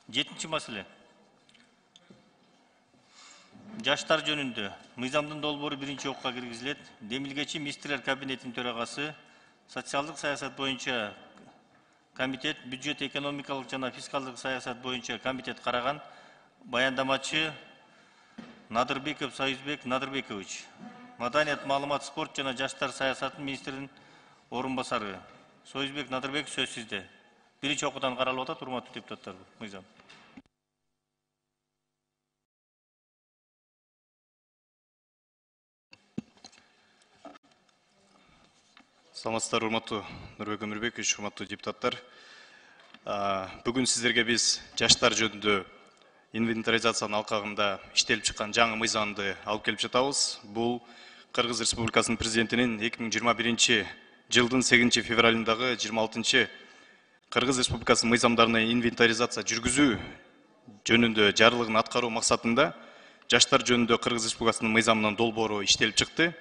Жетинчи маселе. Жаштар жөнүндө мыйзамдын долбоору биринчи окууга киргизилет. Демилгечи министрлер кабинетинин төрагасы, социалдык саясат боюнча комитет, бюджет экономикалык жана фискалдык саясат боюнча комитет караган. Баяндамачы Надырбеков Союзбек Надырбекович. Маданият, маалымат, спорт жана жаштар саясатын министринин орун басары. Союзбек Надырбеков, сөз сизде. Биринчи окуудан каралып атат, урматтуу депутаттар, мыйзам. Саламатсыздар, урматтуу Нурбек Өмүрбекович, урматтуу депутаттар. Бүгүн сиздерге биз жаштар жөнүндө инвентаризациянын алкагында иштелип чыккан жаңы мыйзамды алып келип жатабыз. Бул Кыргыз Республикасынын президентинин 2021 жылдын 8 февралындагы 26 Кыргыз Республикасынын мыйзамдарына инвентаризация жүргүзүү жөнүндө жарлыгын аткаруу максатында жаштар жөнүндө Кыргыз Республикасынын мыйзамынын долбоору иштелип чыкты.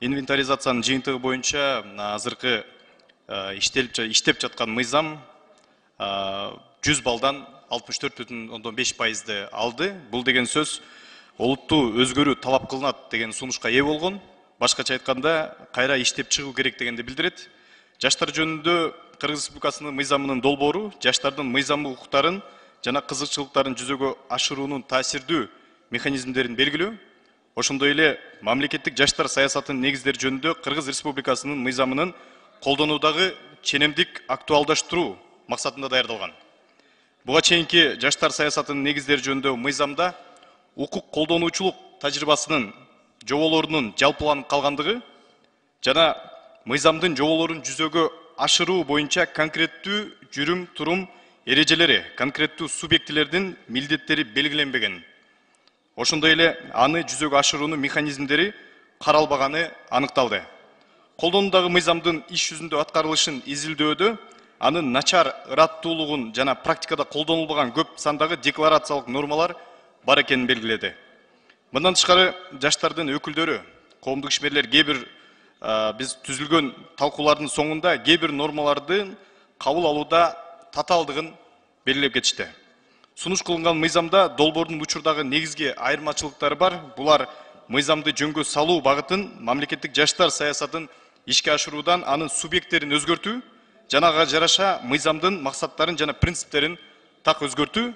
Инвентаризациянын жыйынтыгы боюнча азыркы иштеп жаткан мыйзам 100 балдан 64,5% алды. Бул деген сөз олуттуу өзгөрүү талап кылынат деген сунушка ээ болгон. Башкача айтканда, кайра иштеп чыгуу керек дегенди билдирет. Жаштар жөнүндө Кыргыз Республикасынын мыйзамынын долбоору жаштардын мыйзамдык укуктарын жана кызыкчылыктарын жүзөгө ашыруунун таасирдүү механизмдерин белгилөө, ошондой эле мамлекеттик жаштар саясатынын негиздери жөнүндө Кыргыз Республикасынын мыйзамынын колдонуудагы ченемдик актуалдаштыруу максатында даярдалган. Буга чейинки жаштар саясатынын негиздери жөнүндө мыйзамда укук колдонуучулук тажрыйбасынын жоболорунун жалпыланып калгандыгы жана мыйзамдын жоболорун жүзөгө ашыруу боюнча конкреттүү жүрүм-турум эрежелери, конкреттүү субъектилердин милдеттери белгиленбеген. Ошондой эле аны жүзөгө ашыруунун механизмдери каралбаганы аныкталды. Колдонуудагы мыйзамдын иш жүзүндө аткарылышын изилдөөдө анын начар ыраттуулугун жана практикада колдонулбаган көп сандагы декларациялык нормалар бар экенин белгиледи. Мындан тышкары жаштардын өкүлдөрү, коомдук ишмерлер биз түзүлгөн талкуулардын соңунда кээ бир нормаларды кабыл алууда татаалдыгын белгилеп кетишти. Сунуш кылынган мыйзамда долбоордун учурдагы негизги айырмачылыктары бар. Булар мыйзамды жөнгө салуу багытын, мамлекеттик жаштар саясатын ишке ашыруудан анын субъекттерин өзгөртүү, жана ага жараша мыйзамдын максаттарын жана принциптерин так өзгөртүү.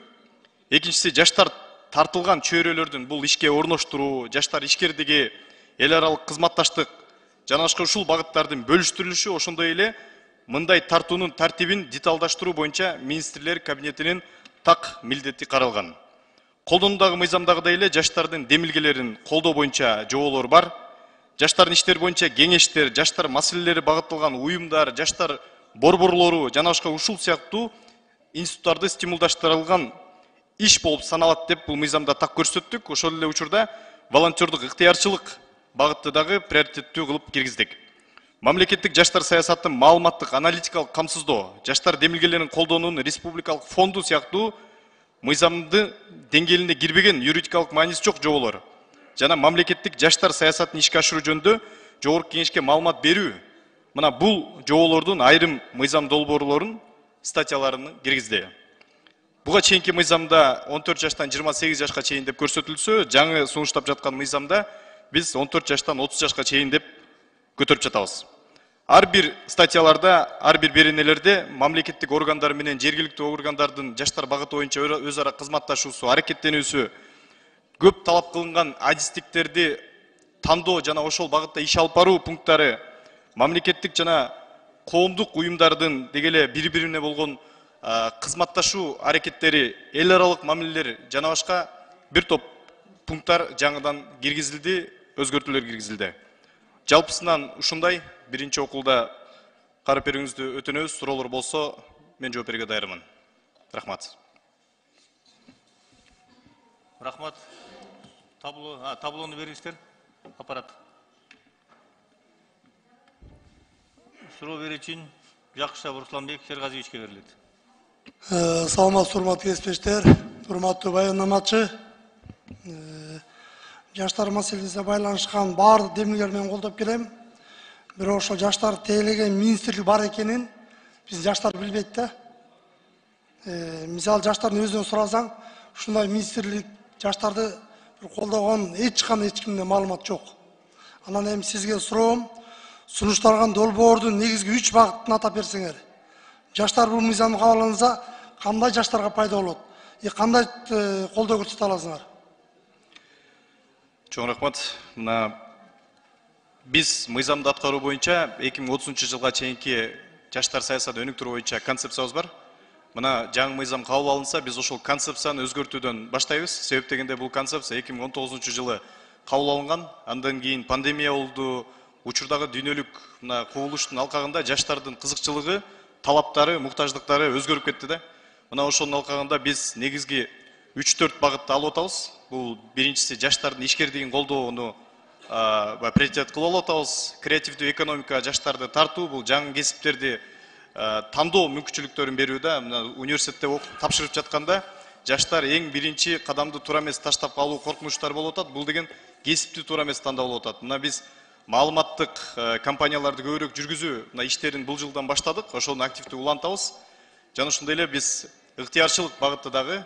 Экинчиси, жаштар тартылган чөйрөлөрдүн бул ишке орноштуруу, жаштар ишкердиги, эл аралык кызматташтык жана башка ушул багыттардын бөлүштүрүлүшү, ошондой эле мындай тартуунун тартибин деталдаштыруу боюнча министрлер кабинетинин так милдети каралган. Колдонуудагы мыйзамдагыдай эле жаштардын демилгелерин колдоо боюнча жоболор бар. Жаштардын иштери боюнча кеңештер, жаштар маселелери багытталган уюмдар, жаштар борборлору жана башка ушул сыяктуу институттарды стимулдаштырылган иш болуп саналат деп бул мыйзамда так көрсөттүк. Ошол эле учурда волонтердук ыктыярчылык багытты дагы приоритеттүү кылып киргиздик. Мамлекеттик жаштар саясатын маалыматтык аналитикалык камсыздоо, жаштар демилгелерин колдоонун республикалык фонду сыяктуу мыйзамды деңгээлине кирбеген юридикалык мааниси жок жоболор жана мамлекеттик жаштар саясатын ишке ашыруу жөнүндө жогорку кеңешке маалымат берүү. Мына бул жоболордун айрым мыйзам долбоорлорун статьяларын киргизди. Буга чейинки мыйзамда 14 жаштан 28 жашка чейин деп көрсөтүлсө, жаңы сунуштап жаткан мыйзамда биз 14 жаштан 30 жашка чейин деп көтөрүп жатабыз. Ар бир статьяларда, ар бир беренелерде мамлекеттик органдар менен жергиликтүү органдардын жаштар багыты боюнча өз ара кызматташуусу, аракеттенүүсү, көп талап кылынган адистиктерди тандоо жана ошол багытта иш алып баруу пункттары, мамлекеттик жана коомдук уюмдардын дегеле бири-бирине болгон кызматташуу аракеттери, эл аралык мамилелер жана башка бир топ пункттар жаңыдан киргизилди, өзгөртүүлөр киргизилди. Жалпысынан ушундай, биринчи окууда карап берүүңүздү өтүнөбүз. Суроолор болсо, мен жооп берүүгө даярмын. Рахмат. Рахмат. Таблону бериңиздер. Аппарат. Суроо берүүчүн Жакышев Русланбек Шергазиевичке берилет. Саламатсыздар, урматтуу кесиптештер, урматтуу баяндамачы. Жаштар маселесине байланышкан баардык демилгелер менен колдоп келем. Бирок ошол жаштар тейлеген министрлик бар экенин биз жаштар билбейт да. Мисалы жаштардын өзүнөн сурасаң, ушундай министрлик жаштарды колдогон эч кимде маалымат жок. Анан эми сизге суроом, сунушталган долбоордун негизги 3 багытын атап берсеңер. Жаштар бул мыйзамды кабыл алынса, кандай жаштарга пайда болот? Кандай колдоо көрсөтө аласыңар? Чоң рахмат. Мына биз мыйзамды аткаруу боюнча 2030 жылга чейинки жаштар саясатын өнүктүрүү боюнча концепциябыз бар. Мына жаңы мыйзам кабыл алынса, биз ошол концепцияны өзгөртүүдөн баштайбыз. Себеп дегенде бул концепция 2019 жылы кабыл алынган. Андан кийин пандемия болду. Учурдагы дүйнөлүк мына кубулуштун алкагында жаштардын кызыкчылыгы, талаптары, муктаждыктары өзгөрүп кетти да. Мына ошонун алкагында биз негизги 3-4 багытты алып атабыз. Бул биринчиси жаштардын ишкердигин колдоону приоритет кылып атабыз. Креативдүү экономика жаштарды тартуу, бул жаңы кесиптерди тандоо мүмкүнчүлүктөрүн берүү да. Мына университетте тапшырып жатканда жаштар эң биринчи кадамды туура эмес таштап калуу коркунучтар болуп атат. Бул деген кесипти туура эмес тандоо болуп атат. Мына биз маалыматтык компанияларды көбүрөөк жүргүзүү мына иштерин бул жылдан баштадык. Ошону активдүү улантабыз. Жана ошондой эле биз ыктыярчылык багытты дагы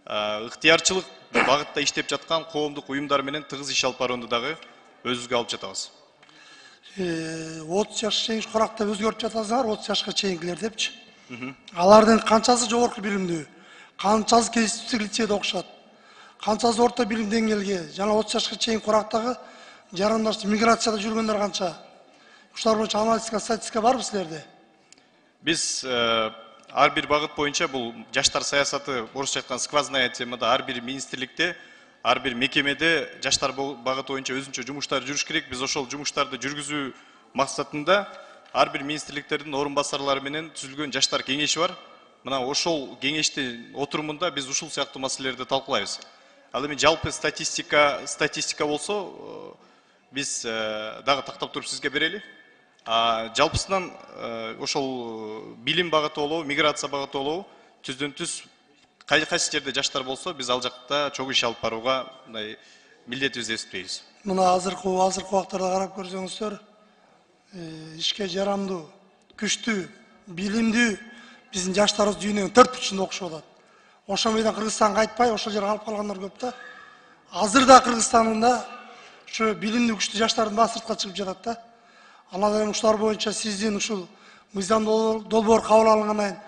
ыктыярчылык багытта иштеп жаткан коомдук уюмдар менен тыгыз иш алып барууну дагы өзүбүзгө алып жатабыз. 30 жашка чейинки курак деп өзгөртүп жатасыңар, 30 жашка чейинкилер депчи. Алардын канчасы жогорку билимдүү, канчасы кесиптик лицейде окушат, канчасы орто билим деңгээлге, жана 30 жашка чейинки курактагы жарандашты миграцияда жүргөндөр канча? Ушулар боюнча аналитика, статистика барбы силерде? Биз ар бир багыт боюнча бул жаштар саясаты, орусча айткан сквозная темада ар бир министрликте, ар бир мекемеде жаштар багыты боюнча өзүнчө жумуштар жүрүш керек. Биз ошол жумуштарды жүргүзүү максатында ар бир министрликтердин орун басарлары менен түзүлгөн жаштар кеңеши бар. Мына ошол кеңештин отурумунда биз ушул сыяктуу маселелерди талкуулайбыз. Ал эми жалпы статистика болсо, биз дагы тактап туруп сизге берели. Жалпысынан ошол билим багыты болобу, миграция багыты болобу, түздөн түз кайсы жерде жаштар болсо, биз ал жакта чогуу иш алып барууга мындай милдетибизди эсептейбиз. Мына азыркы убактарда карап көрсөңүздөр, ишке жарамдуу, күчтүү, билимдүү биздин жаштарыбыз дүйнөнүн 4/3-ünde окушуп атат. Ошо менен Кыргызстанга кайтпай, ошол жерге калып калгандар көп да. Азыр да Кыргызстанда ушу билимдүү күчтүү жаштардын баары сыртка чыгып жатат да. Анан эми ушулар боюнча сиздин ушул мыйзам долбоор кабыл алынгандан кийин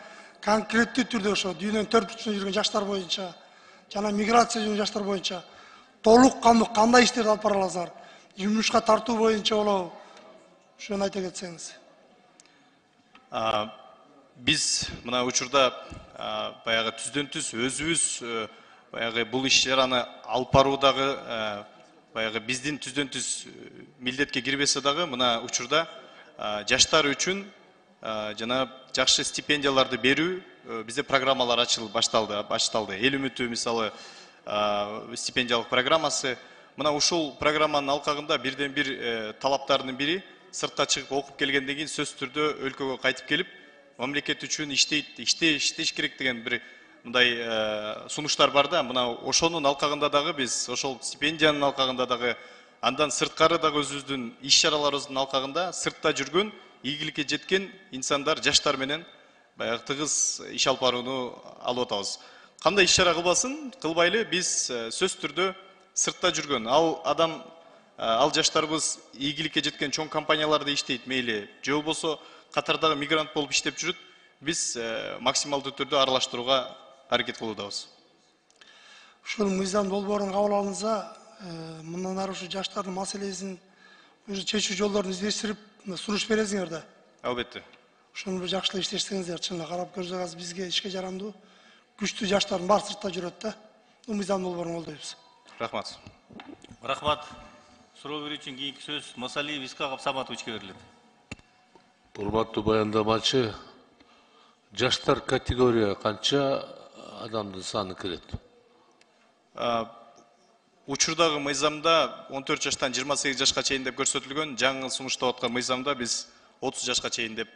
конкреттүү түрдө ошо дүйнөнүн 4/3-ünde жүргөн жаштар боюнча жана миграция жүргөн жаштар боюнча толук кандуу кандай иштерди алып бара аласыңар? Жумушка тартуу боюнча болобу? Ушуну айта кетсеңиз. Биз мына учурда баягы түздөн түз өзүбүз баягы бул иш чараны алып баруудагы баягы биздин түздөн түз милдетке кирбесе дагы мына учурда жаштар үчүн жана жакшы стипендияларды берүү бизде программалар башталды. Эл үмүтү мисалы стипендиялык программасы. Мына ушул программанын алкагында бирден бир талаптарынын бири сыртка чыгып окуп келгенден кийин сөзсүз түрдө өлкөгө кайтып келип мамлекет үчүн иштеш керек деген бир мындай сунуштар бар да. Мына ошонун алкагында дагы биз ошол стипендиянын алкагында дагы андан сырткары дагы өзүбүздүн иш чараларыбыздын алкагында сыртта жүргөн, ийгиликке жеткен инсандар, жаштар менен баягы тыгыз иш алып барууну алып атабыз. Кандай иш чара кылбасын, кылбайлы биз сөзсүз түрдө сыртта жүргөн ал жаштарыбыз ийгиликке жеткен чоң компанияларда иштейт мейли, же болбосо катардагы мигрант болуп иштеп жүрүт. Биз максималдуу түрдө аралаштырууга аракет кылуудабыз. Ушул мыйзам долбоорун кабыл алынса, мындан ары ушу жаштардын маселесин чечүү жолдорун издештирип, сунуш бересиңер да. Албетте. Ошону жакшылап иштешсеңиздер, чынында карап көрсөк азыр бизге ишке жарамдуу, күчтүү жаштардын баары сыртта жүрөт да. Бул мыйзам долбоорун колдойбуз. Рахмат. Рахмат. Суроо берүү үчүн кийинки сөз Масалиев Исхак Абсаматовичке берилет. Урматтуу баяндамачы, жаштар категория канча адамдын саны кирет? Учурдагы мыйзамда 14 жаштан 28 жашка чейин деп көрсөтүлгөн, жаңы сунуштап аткан мыйзамда биз 30 жашка чейин деп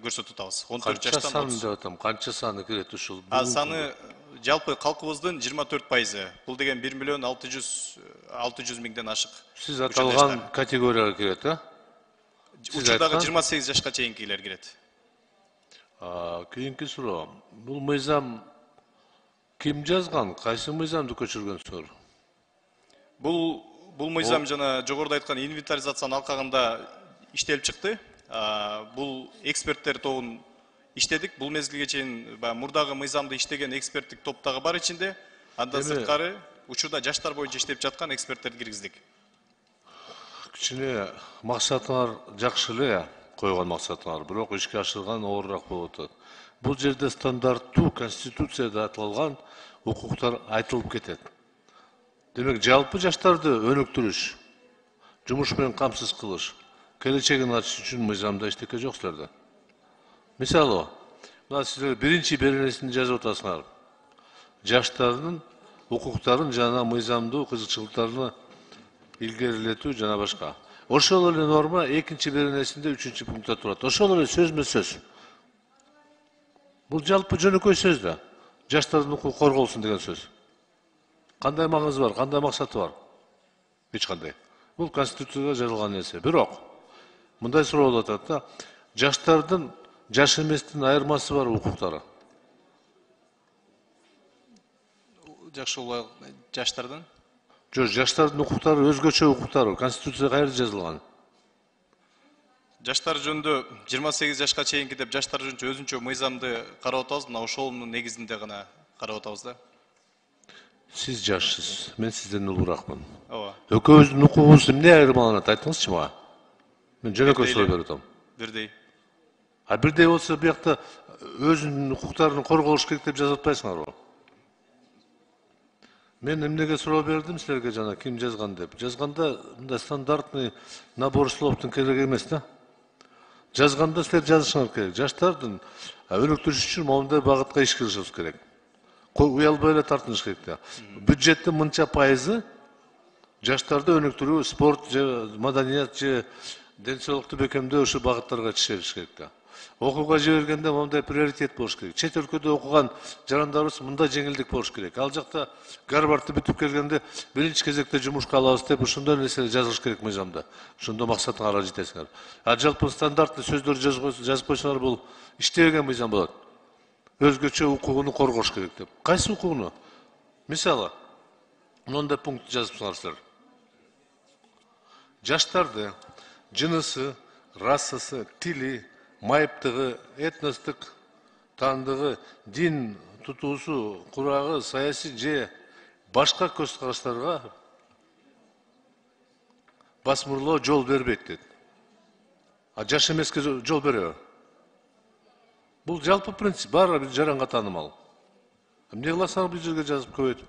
көрсөтүп атабыз. 14 жаштан 30. Канча саны деп атам, канча саны кирет ушул? Саны жалпы калкыбыздын 24%. Бул деген 1 миллион 600 миңден ашык. Сиз аталган категорияга кирет, Учурдагы 28 жашка чейинкилер кирет. Keyinki суроо. Бул мыйзам ким жазган? Кайсы мыйзамды көчүргөнсүздөр? Бул мыйзам жана жогоруда айткан инвентаризациянын алкагында иштелип чыкты. Бул эксперттер тобун иштедик. Бул мезгилге чейин мурдагы мыйзамды иштеген эксперттик топ дагы бар ичинде. Андан сырткары учурда жаштар боюнча иштеп жаткан эксперттерди киргиздик. Кичине максатыңар жакшы эле койгон максатыңар, бирок ишке ашырган оорураак болуп атат. Бул жерде стандарттуу конституцияда аталган укуктар айтылып кетет. Демек, жалпы жаштарды өнүктүрүш, жумуш менен камсыз кылыш, келечегин ачыш үчүн мыйзамда эчтеке жок силерде. Мисалы, мына силер биринчи беренесинде жазып атасыңар. Жаштардын укуктарын жана мыйзамдуу кызыкчылыктарына илгерилетүү жана башка. Ошол эле норма экинчи беренесинде 3-чү пунктта турат. Ошол эле сөзмө сөз. Бул жалпы жөнөкөй сөз да. Жаштардын укугу корголсун деген сөз. Кандай маңызы бар, кандай максаты бар? Эч кандай. Бул конституцияда жазылган нерсе. Бирок мындай суроо болуп атат да. Жаштардын жаш эместин айырмасы бар укуктары. Жакшы улай жаштардын Жок, жаштардын укуктары өзгөчө укуктар. Конституцияда кайерде жазылган? жаштар жөнүндө 28 жашка чейинки деп жаштар жөнүндө өзүнчө мыйзамды карап атабыз. Мына ошонун негизинде гана карап атабыз да. Сиз жашсыз, мен сизден улууракмын. Ооба. Экөөбүздүн укугубуз эмне айырмаланат? Айтыңызчы мага. Мен жөнөкөй суроо берип атам. Бирдей. Бирдей болсо биякта өзүнүн укуктарын корголуш керек деп жазып атпайсыңарбы? Мен эмнеге суроо бердим силерге жана ким жазган деп. Жазганда мындай стандартный набор словтун кереги эмес да. Жазганда силер жазышыңар керек. Жаштардын өнүктүрүш үчүн моундай багытка иш кылышыбыз керек. Уялбай эле тартыныш керек да. Бюджеттин мынча пайызы жаштарды өнүктүрүү, спорт же маданият же ден соолукту бекемдөө ушу багыттарга чечилиш керек да. Окууга жибергенде мындай приоритет болуш керек. Чет өлкөдө окуган жарандарыбыз мындай жеңилдик болуш керек. Ал жакта Гарвардты бүтүп келгенде биринчи кезекте жумушка алабыз деп ошондой нерселер жазылыш керек мыйзамда. Ошондо максатыңарга жетесиңер. Жалпы стандартный сөздөр жазып койсоңор бул иштебеген мыйзам болот. Өзгөчө укугуну коргош керек деп. Кайсы укугуну? Мисалы, мындай пункт жазыпсыңар силер. Жаштарды жынысы, расасы, тили, майыптыгы, этностук таандыгы, дин тутуусу, курагы, саясий же башка көз караштарга басмырлоо жол бербейт дейт. Жаш эмеске жол береби? Бул жалпы принцип, баары бир жаранга таанымал. Эмне кыласыңар бул жерге жазып көбөйтүп?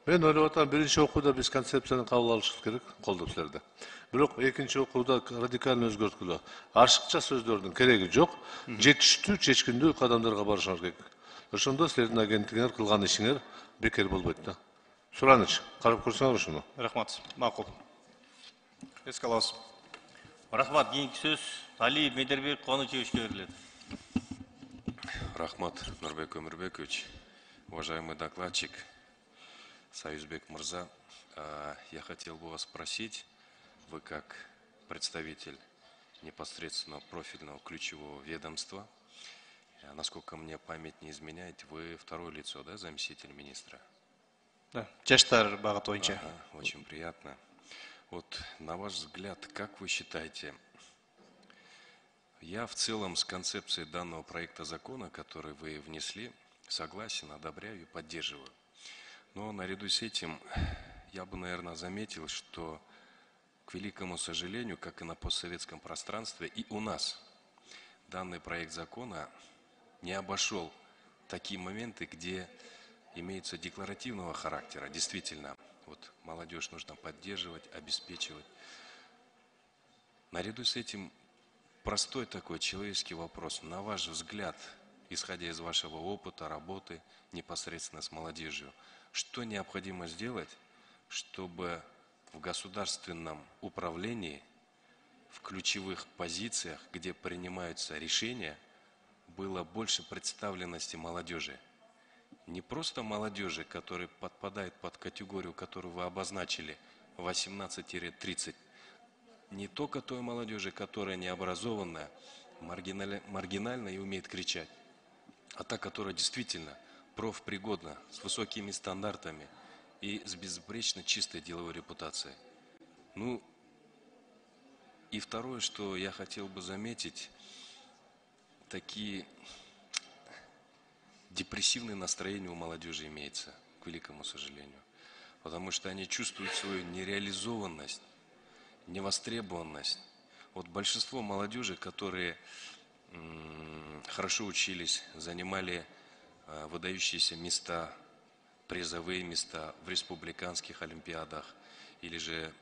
Мен ойлоп атам, биринчи окууда биз концепцияны кабыл алышыбыз керек, колдоп силерди. Бирок экинчи окууда радикалдуу өзгөрткүлө. Ашыкча сөздөрдүн кереги жок, жетиштүү, чечкиндүү кадамдарга барышыңар керек. Ошондо силердин агенттигиңер кылган ишиңер бекер болбойт да. Сураныч, карап көрсөңөр ушуну. Рахмат. Макул. Эске алабыз. Рахмат. Кийинки сөз Али Медербек Конучевичке берилет. Рахмат, Нурбек Өмурбекович, уважаемый докладчик, Союзбек Мурза, я хотел бы вас спросить, вы как представитель непосредственно профильного ключевого ведомства, насколько мне память не изменяет, вы второе лицо, да, заместитель министра? Да. Жаштар багыты боюнча. Очень приятно. Вот на ваш взгляд, как вы считаете, я в целом с концепцией данного проекта закона, который вы внесли, согласен, одобряю и поддерживаю. Но наряду с этим я бы, наверное, заметил, что, к великому сожалению, как и на постсоветском пространстве, и у нас данный проект закона не обошел такие моменты, где имеются декларативного характера. Действительно, вот молодежь нужно поддерживать, обеспечивать. Наряду с этим простой такой человеческий вопрос. На ваш взгляд, исходя из вашего опыта, работы непосредственно с молодежью, что необходимо сделать, чтобы в государственном управлении, в ключевых позициях, где принимаются решения, было больше представленности молодежи? Не просто молодежи, которая подпадает под категорию, которую вы обозначили, 18-30, не только той молодежи, которая необразованная, маргинальна и умеет кричать, а та, которая действительно профпригодна, с высокими стандартами и с безупречно чистой деловой репутацией. Ну, и второе, что я хотел бы заметить, такие депрессивные настроения у молодежи имеется, к великому сожалению. Потому что они чувствуют свою нереализованность, невостребованность. Вот большинство молодежи, которые хорошо учились, занимали выдающиеся места, призовые места в республиканских олимпиадах или же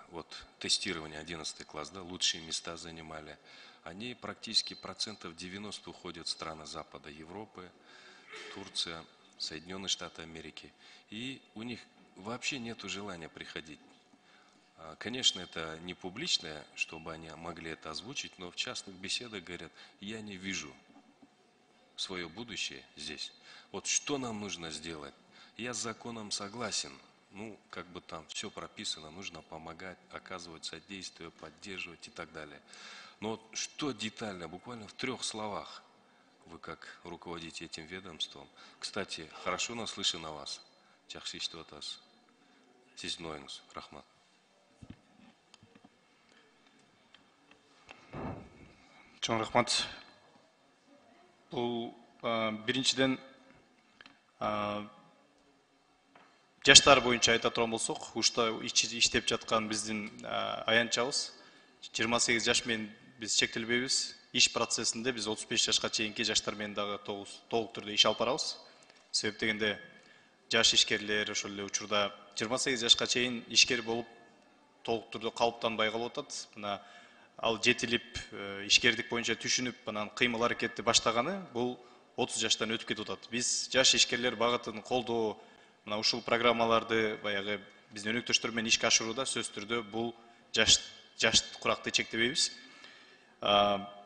вот тестирование 11 класс, да, лучшие места занимали, они практически 90% уходят в страны Запада, Европы, Турция, Соединенные Штаты Америки. И у них вообще нет желания приходить. Конечно, это не публичное, чтобы они могли это озвучить, но в частных беседах говорят, я не вижу свое будущее здесь. Вот что нам нужно сделать? Я с законом согласен. Ну, как бы там все прописано, нужно помогать, оказывать содействие, поддерживать и так далее. Но вот что детально, буквально в 3 словах, вы как руководите этим ведомством. Кстати, хорошо наслышан о вас. Жақсы естіп отырсыз. Сіз нойыңыз. Рахмат. Чоң рахмат. Бұл биринчиден жаштар боюнча айта турган болсок, ушта иштеп жаткан биздин аянтчабыз 28 жаш менен биз чектелбейбиз. Иш процессинде биз 35 жашка чейинки жаштар менен дагы толук түрдө иш алып барабыз. Себеп дегенде жаш ишкерлер ошол эле учурда 28 жашка чейин ишкер болуп толук түрдө калыптанбай калып атат. Мына ал жетилип ишкердик боюнча түшүнүп, анан кыймыл аракетти баштаганы бул 30 жаштан өтүп кетип атат. Биз жаш ишкерлер багытын колдоо, мына ушул программаларды баягы биздин өнөктөштөр менен ишке ашырууда сөзсүз түрдө бул жаш куракты чектебейбиз.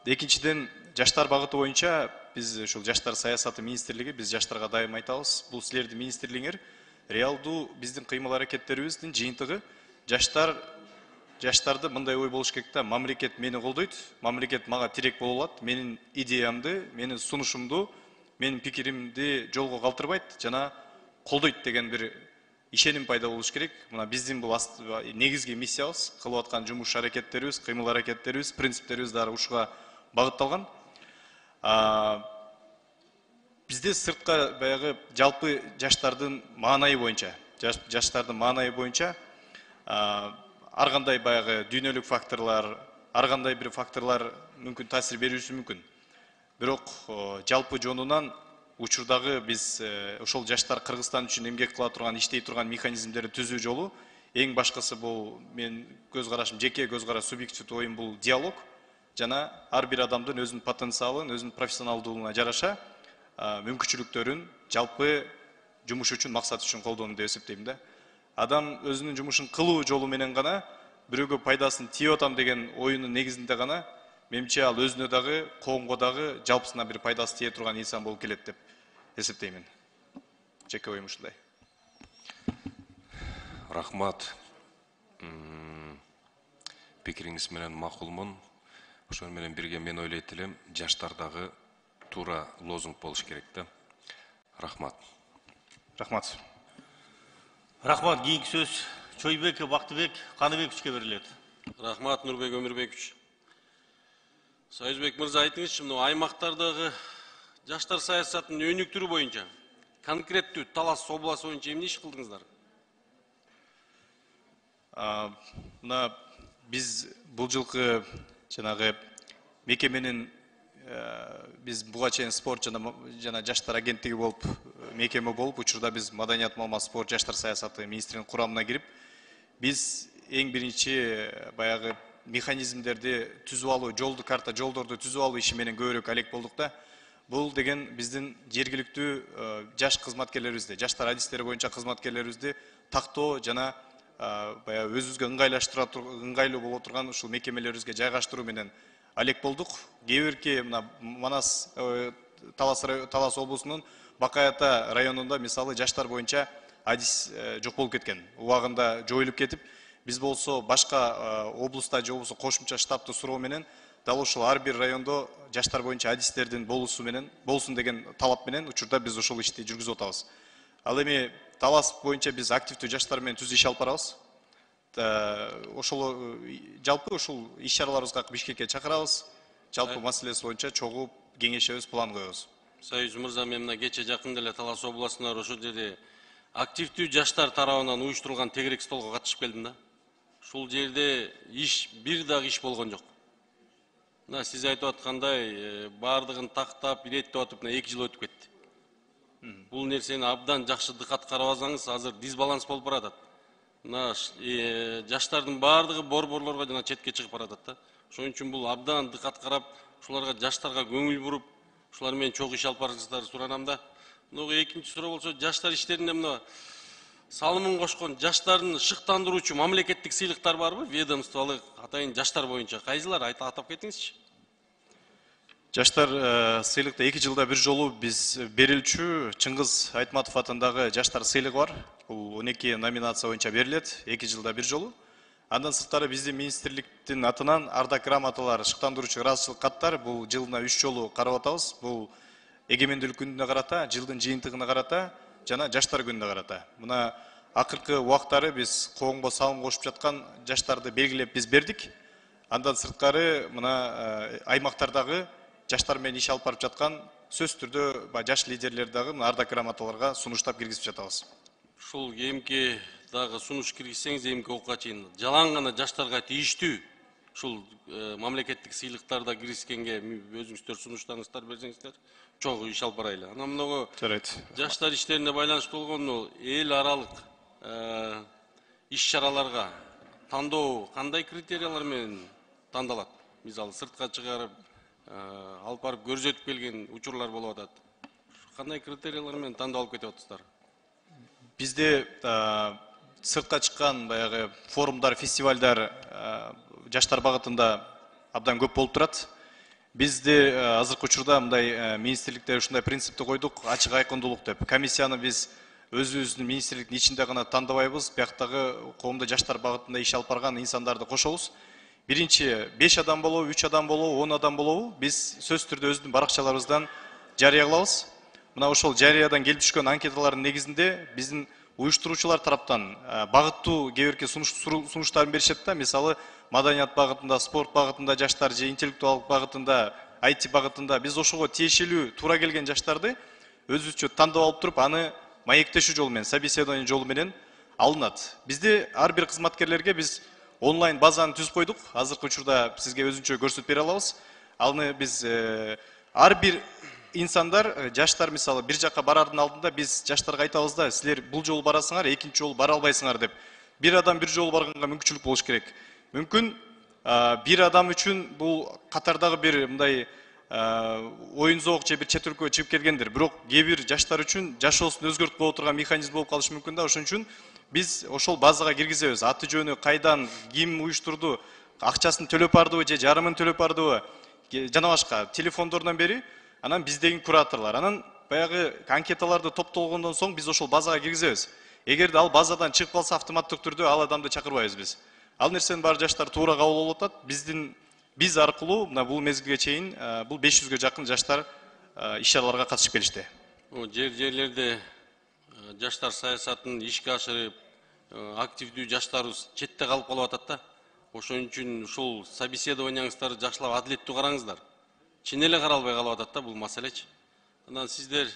Экинчиден, жаштар багыты боюнча биз ушул жаштар саясаты министрлиги биз жаштарга дайым айтабыз. Бул силердин министрлигиңер реалдуу биздин кыймыл аракеттерибиздин жыйынтыгы. Жаштарды мындай ой болуш керек да, мамлекет мени колдойт, мамлекет мага тирек боло алат, менин идеямды, менин сунушумду, менин пикиримди жолго калтырбайт жана колдойт деген бир ишеним пайда болуш керек. Мына биздин бул негизги миссиябыз, кылып аткан жумуш аракеттерибиз, кыймыл аракеттерибиз, принциптерибиз дары ушуга багытталган. Бизде сыртка баягы жалпы жаштардын маанайы боюнча, ар кандай баягы дүйнөлүк факторлор, ар кандай бир факторлор мүмкүн таасир берүүсү мүмкүн. Бирок жалпы жонунан учурдагы биз ошол жаштар Кыргызстан үчүн эмгек кыла турган, иштей турган механизмдерди түзүү жолу эң башкысы бул мен көз карашым, жеке көз караш, субъективдүү оюм бул диалог жана ар бир адамдын өзүнүн потенциалын, өзүнүн профессионалдуулугуна жараша мүмкүнчүлүктөрүн жалпы жумуш үчүн, максат үчүн колдонуу деп эсептейм да. Адам өзүнүн жумушун кылуу жолу менен гана бирөөгө пайдасын тийип атам деген оюнун негизинде гана менимче ал өзүнө дагы, коомго дагы жалпысына бир пайдасы тие турган инсан болуп келет деп эсептеймин. Жеке оюм ушундай. Рахмат. Пикириңиз менен макулмун. Ошол менен бирге мен ойлойт элем, жаштардагы туура лозунг болуш керек да. Рахмат. Рахмат. Рахмат. Кийинки сөз Чойбеков Бактыбек Каныбековичке берилет. Рахмат, Нурбек Өмүрбекович. Союзбек мырза, айтыңызчы, мына аймактардагы жаштар саясатынын өнүктүрүү боюнча конкреттүү Талас областы боюнча эмне иш кылдыңыздар? Мына биз бул жылкы жанагы мекеменин биз буга чейин спорт жана жаштар агенттиги болуп мекеме болуп, учурда биз маданият, маалымат, спорт, жаштар саясаты министринин курамына кирип, биз эң биринчи баягы механизмдерди түзүп алуу, карта жолдорду түзүп алуу иши менен көбүрөөк алек болдук да. Бул деген биздин жергиликтүү жаш кызматкерлерибизди, жаштар адистери боюнча кызматкерлерибизди тактоо жана баягы өзүбүзгө ыңгайлуу боло турган ушул мекемелерибизге жайгаштыруу менен алек болдук. Кээ бирки мына Манас Талас облусунун Бакаята районунда мисалы жаштар боюнча адис жок болуп кеткен. Убагында жоюлуп кетип, биз болсо башка облуста же болбосо кошумча штабты суроо менен дал ошол ар бир райондо жаштар боюнча адистердин болсун деген талап менен учурда биз ошол ишти жүргүзүп атабыз. Ал эми талас боюнча биз активдүү жаштар менен түз иш алып барабыз. Ошол жалпы ушул иш чараларыбызга Бишкекке чакырабыз. Жалпы маселеси боюнча чогуу кеңешебиз, план коебуз. Союз мырза, мен мына кече жакында эле Талас областына ошол жерде активдүү жаштар тарабынан уюштурулган тегерек столго катышып келдим да. Ушул жерде бир дагы иш болгон жок. Мына сиз айтып аткандай, бардыгын тактап, иреттеп атып, 2 жыл өтүп кетти. Бул нерсени абдан жакшы дыкат карабасаңыз, азыр дисбаланс болуп баратат. Мына жаштардын бардыгы борборлорго жана четке чыгып баратат да. Ошон үчүн бул абдан дыкат карап, ушуларга жаштарга көңүл буруп, ушулар менен чогуу иш алып барыңыздарды суранам да. Мына экинчи суроо болсо, жаштар иштеринде мына салымын кошкон жаштардын шыктандыруучу мамлекеттик сыйлыктар барбы? Ведомстволук атайын жаштар боюнча кайсылар атап кетиңизчи. Жаштар сыйлыкты 2 жылда бир жолу биз берилчү Чыңгыз Айтматов атындагы жаштар сыйлыгы бар. Бул 12 номинация боюнча берилет 2 жылда бир жолу. Андан сырткары биздин министрликтин атынан ардак грамоталар, шыктандыруучу ыраазычылык каттар бул жылына 3 жолу карап атабыз. Бул эгемендүүлүк күнүнө карата, жылдын жыйынтыгына карата жана жаштар күнүнө карата. Мына акыркы убактары биз коомго салым кошуп жаткан жаштарды белгилеп биз бердик. Андан сырткары мына аймактардагы жаштар менен иш алып барып жаткан сөз түрдө жаш лидерлер дагы ардак грамоталарга сунуштап киргизип жатабыз. Ушул кийинки дагы сунуш киргизсеңиз, эмки окуга чейин жалаң гана жаштарга тийиштүү ушул мамлекеттик сыйлыктарда киргизгенге өзүңүздөр сунуштарыңыздар берсеңиздер, чогуу иш алып барайлы. Анан мынагу жаштар иштерине байланыштуу болгон эл аралык иш чараларга тандоо кандай критериялар менен тандалат? Мисалы сыртка чыгарып алып барып көрсөтүп келген учурлар болуп атат. Кандай критериялар менен тандоо алып кетип атасыздар? Бизде сыртка чыккан баягы форумдар, фестивалдар жаштар багытында абдан көп болуп турат. Бизде азыркы учурда мындай министрликте ушундай принципти койдук, ачык айкындуулук деп. Комиссияны биз өзүбүздүн министрликтин ичинде гана тандабайбыз, бияктагы коомдо жаштар багытында иш алып барган инсандарды кошобуз. Биринчи 5 адам болобу, 3 адам болобу, 10 адам болобу, биз сөз түрдө өзүбүздүн баракчаларыбыздан жарыя кылабыз. Мына ошол жарыядан келип түшкөн анкеталардын негизинде биздин уюштуруучулар тараптан багыттуу кээ бирки сунуштарын беришет да. Мисалы маданият багытында, спорт багытында жаштар же интеллектуалдык багытында, IT багытында биз ошого тиешелүү туура келген жаштарды өзүбүзчө тандап алып туруп, аны маектешүү жолу менен, собеседование жолу менен алынат. Бизде ар бир кызматкерлерге биз онлайн базаны түзүп койдук. Азыркы учурда сизге өзүнчө көрсөтүп бере алабыз. Аны биз ар бир инсандар, жаштар мисалы бир жакка барардын алдында биз жаштарга айтабыз да, силер бул жолу барасыңар, экинчи жолу бара албайсыңар деп. Бир адам бир жолу барганга мүмкүнчүлүк болуш керек. Мүмкүн бир адам үчүн бул катардагы бир мындай оюн зоок же бир чет өлкөгө чыгып келгендир. Бирок кээ бир жаштар үчүн жашоосун өзгөртүп кое турган механизм болуп калышы мүмкүн да. Ошон үчүн биз ошол базага киргизебиз. Аты жөнү кайдан, ким уюштурду, акчасын төлөп бардыбы же жарымын төлөп бардыбы, жана башка телефондордон бери, анан биздеги кураторлор, анан баягы анкеталарды топтолгондон соң биз ошол базага киргизебиз. Эгерде ал базадан чыгып калса, автоматтык түрдө ал адамды чакырбайбыз биз. Ал нерсени баары жаштар туура кабыл алып атат. Биз аркылуу мына бул мезгилге чейин бул 500ге жакын жаштар иш чараларга катышып келишти. Жерлерде жаштар саясатын ишке ашырып, активдүү жаштарыбыз четте калып атат да. Ошон үчүн ушул собеседованияңыздарды жакшылап адилеттүү караңыздар. Чын эле каралбай калып атат да бул маселечи. Анан сиздер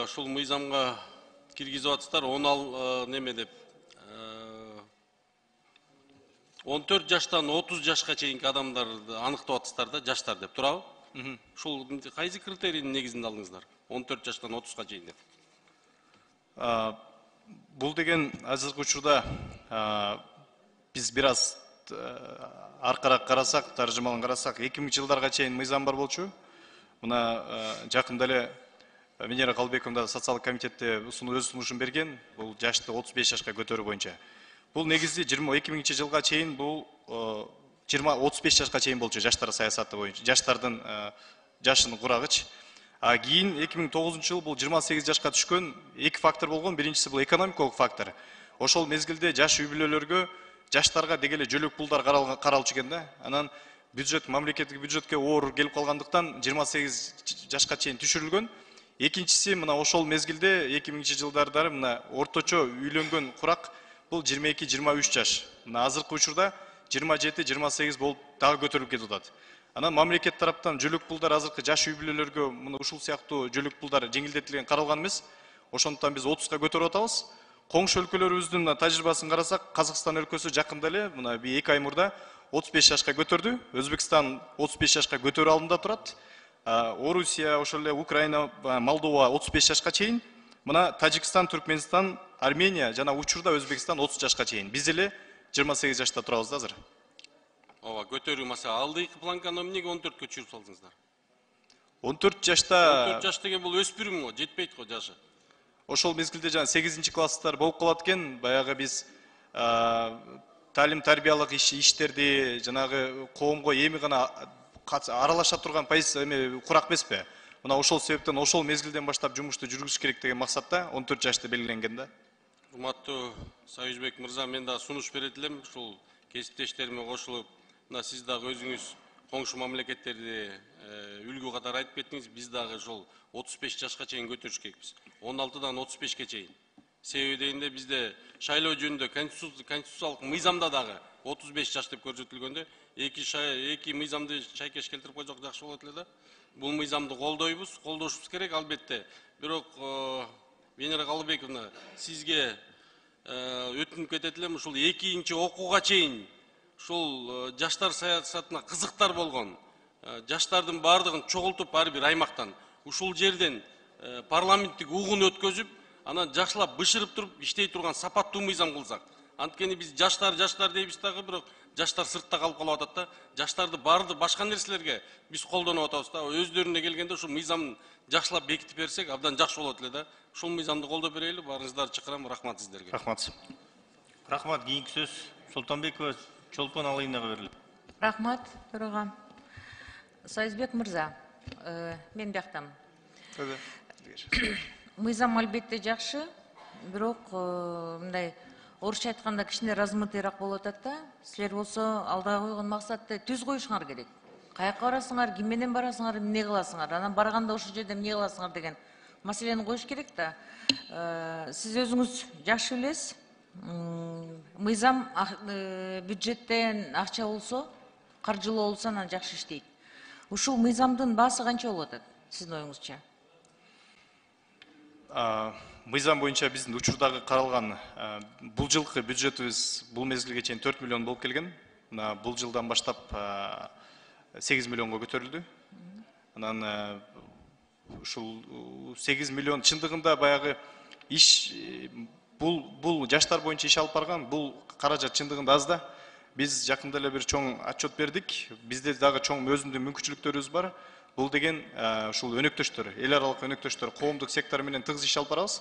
ушул мыйзамга киргизип атсыздар, 14 жаштан 30 жашка чейинки адамдарды аныктап атсыздар да, жаштар деп турабы? Ушул кайсы критерийдин негизинде алдыңыздар? 14 жаштан 30га чейин деп. Бул деген азыркы учурда биз бир аз аркараак карасак, таржымалын карасак, 2000 жылдарга чейин мыйзам бар болчу. Мына жакында эле Венера Калбековна социалдык комитетте өз сунушун берген, бул жашты 35 жашка көтөрүү боюнча. Бул негизи 2000 жылга чейин бул 35 жашка чейин болчу жаштар саясаты боюнча, жаштардын жашын курагыч. Кийин 2009 жыл бул 28 жашка түшкөн, эки фактор болгон. Биринчиси бул экономикалык фактор. Ошол мезгилде жаш үй бүлөлөргө жаштарга деги эле жөлөк пулдар каралчу экен да. Анан бюджет мамлекеттик бюджетке оор келип калгандыктан 28 жашка чейин түшүрүлгөн. Экинчиси мына ошол мезгилде 2000 жылдардары мына орточо үйлөнгөн курак бул 22-23 жаш. Мына азыркы учурда 27-28 болуп дагы көтөрүлүп кетип атат. Анан мамлекет тараптан жөлөк пулдар азыркы жаш үй бүлөлөргө мына ушул сыяктуу жөлөк пулдар жеңилдетилген каралган эмес. Ошондуктан биз 30га көтөрүп атабыз. Коңшу өлкөлөрүбүздүн тажрыйбасын карасак, Казакстан өлкөсү жакында эле мына 2 ай мурда 35 жашка көтөрдү. Өзбекстан 35 жашка көтөрүү алдында турат. Орусия, ошол эле Украина, Молдова 35 жашка чейин. Мына Тажикстан, Түркменстан, Армения жана учурда Өзбекстан 30 жашка чейин. Биз эле 28 жашта турабыз да азыр. Ооба, көтөрүү маса алдыйкы планканы эмнеге 14кө түшүрүп салдыңыздар? 14 жашта 14 жаш деген бул өспүрүм го, жетпейт го жашы. ошол мезгилде жана 8 класстар болуп калат экен. Баягы биз талим тарбиялык иштерди жанагы коомго эми гана аралаша турган курак эмеспи? Мына ошол себептен ошол мезгилден баштап жумушту жүргүзүш керек деген максатта 14 жашты белгиленген да. Урматтуу Союзбек мырза, мен да сунуш берет элем, ушул кесиптештериме кошулуп, мына сиз дагы өзүңүз коңшу мамлекеттерди үлгү катары айтып кеттиңиз. Биз дагы ошол 35 жашка чейин көтөрүш керекпиз. 16дан 35ке чейин. Себеби дегенде бизде шайлоо жөнүндө конституциялык мыйзамда дагы 35 жаш деп көрсөтүлгөндө, эки мыйзамды шайкеш келтирип койсок жакшы болот эле да. Бул мыйзамды колдойбуз, колдошубуз керек албетте. Бирок Венера Калыбековна, сизге өтүнүп кетет элем, ушул 2-нчи окууга чейин ушул жаштар саясатына кызыктар болгон жаштардын баардыгын чогултуп ар бир аймактан ушул жерден парламенттик угун өткөзүп, анан жакшылап бышырып туруп иштей турган сапаттуу мыйзам кылсак. Анткени биз жаштар дейбиз дагы, бирок жаштар сыртта калып калып атат да. Жаштарды баарды башка нерселерге биз колдонуп атабыз да. Өздөрүнө келгенде ушул мыйзамды жакшылап бекитип берсек, абдан жакшы болот эле да. Ушул мыйзамды колдоп берели, баарыңыздарды чакырам. Рахмат сиздерге. Рахмат. Рахмат. Кийинки сөз Солтанбекова Чолпон Алыйнага берилет. Рахмат, төрага. Союзбек мырза, мен бияктамын. Мыйзам албетте жакшы, бирок мындай орусча айтканда кичине размытыйраак болуп атат да. Силер болсо алдыга койгон максатты түз коюшуңар керек. Каяка барасыңар, ким менен барасыңар, эмне кыласыңар, анан барганда ошол жерде эмне кыласыңар деген маселени коюш керек да. Сиз өзүңүз жакшы билесиз. Мыйзам бюджеттен акча болсо, каржылоо болсо анан жакшы иштейт. Ушул мыйзамдын баасы канча болуп атат сиздин оюңузча? Мыйзам боюнча биздин учурдагы каралган бул жылкы бюджетибиз бул мезгилге чейин 4 миллион болуп келген. Бул жылдан баштап 8 миллионго көтөрүлдү. Анан ушул 8 миллион чындыгында баягы иш бул жаштар боюнча иш алып барган, бул каражат чындыгында аз да. Биз жакында эле бир чоң отчет бердик. Бизде дагы чоң өзүндүн мүмкүнчүлүктөрүбүз бар. Бул деген ушул өнөктөштөр, эл аралык өнөктөштөр, коомдук сектор менен тыгыз иш алып барабыз.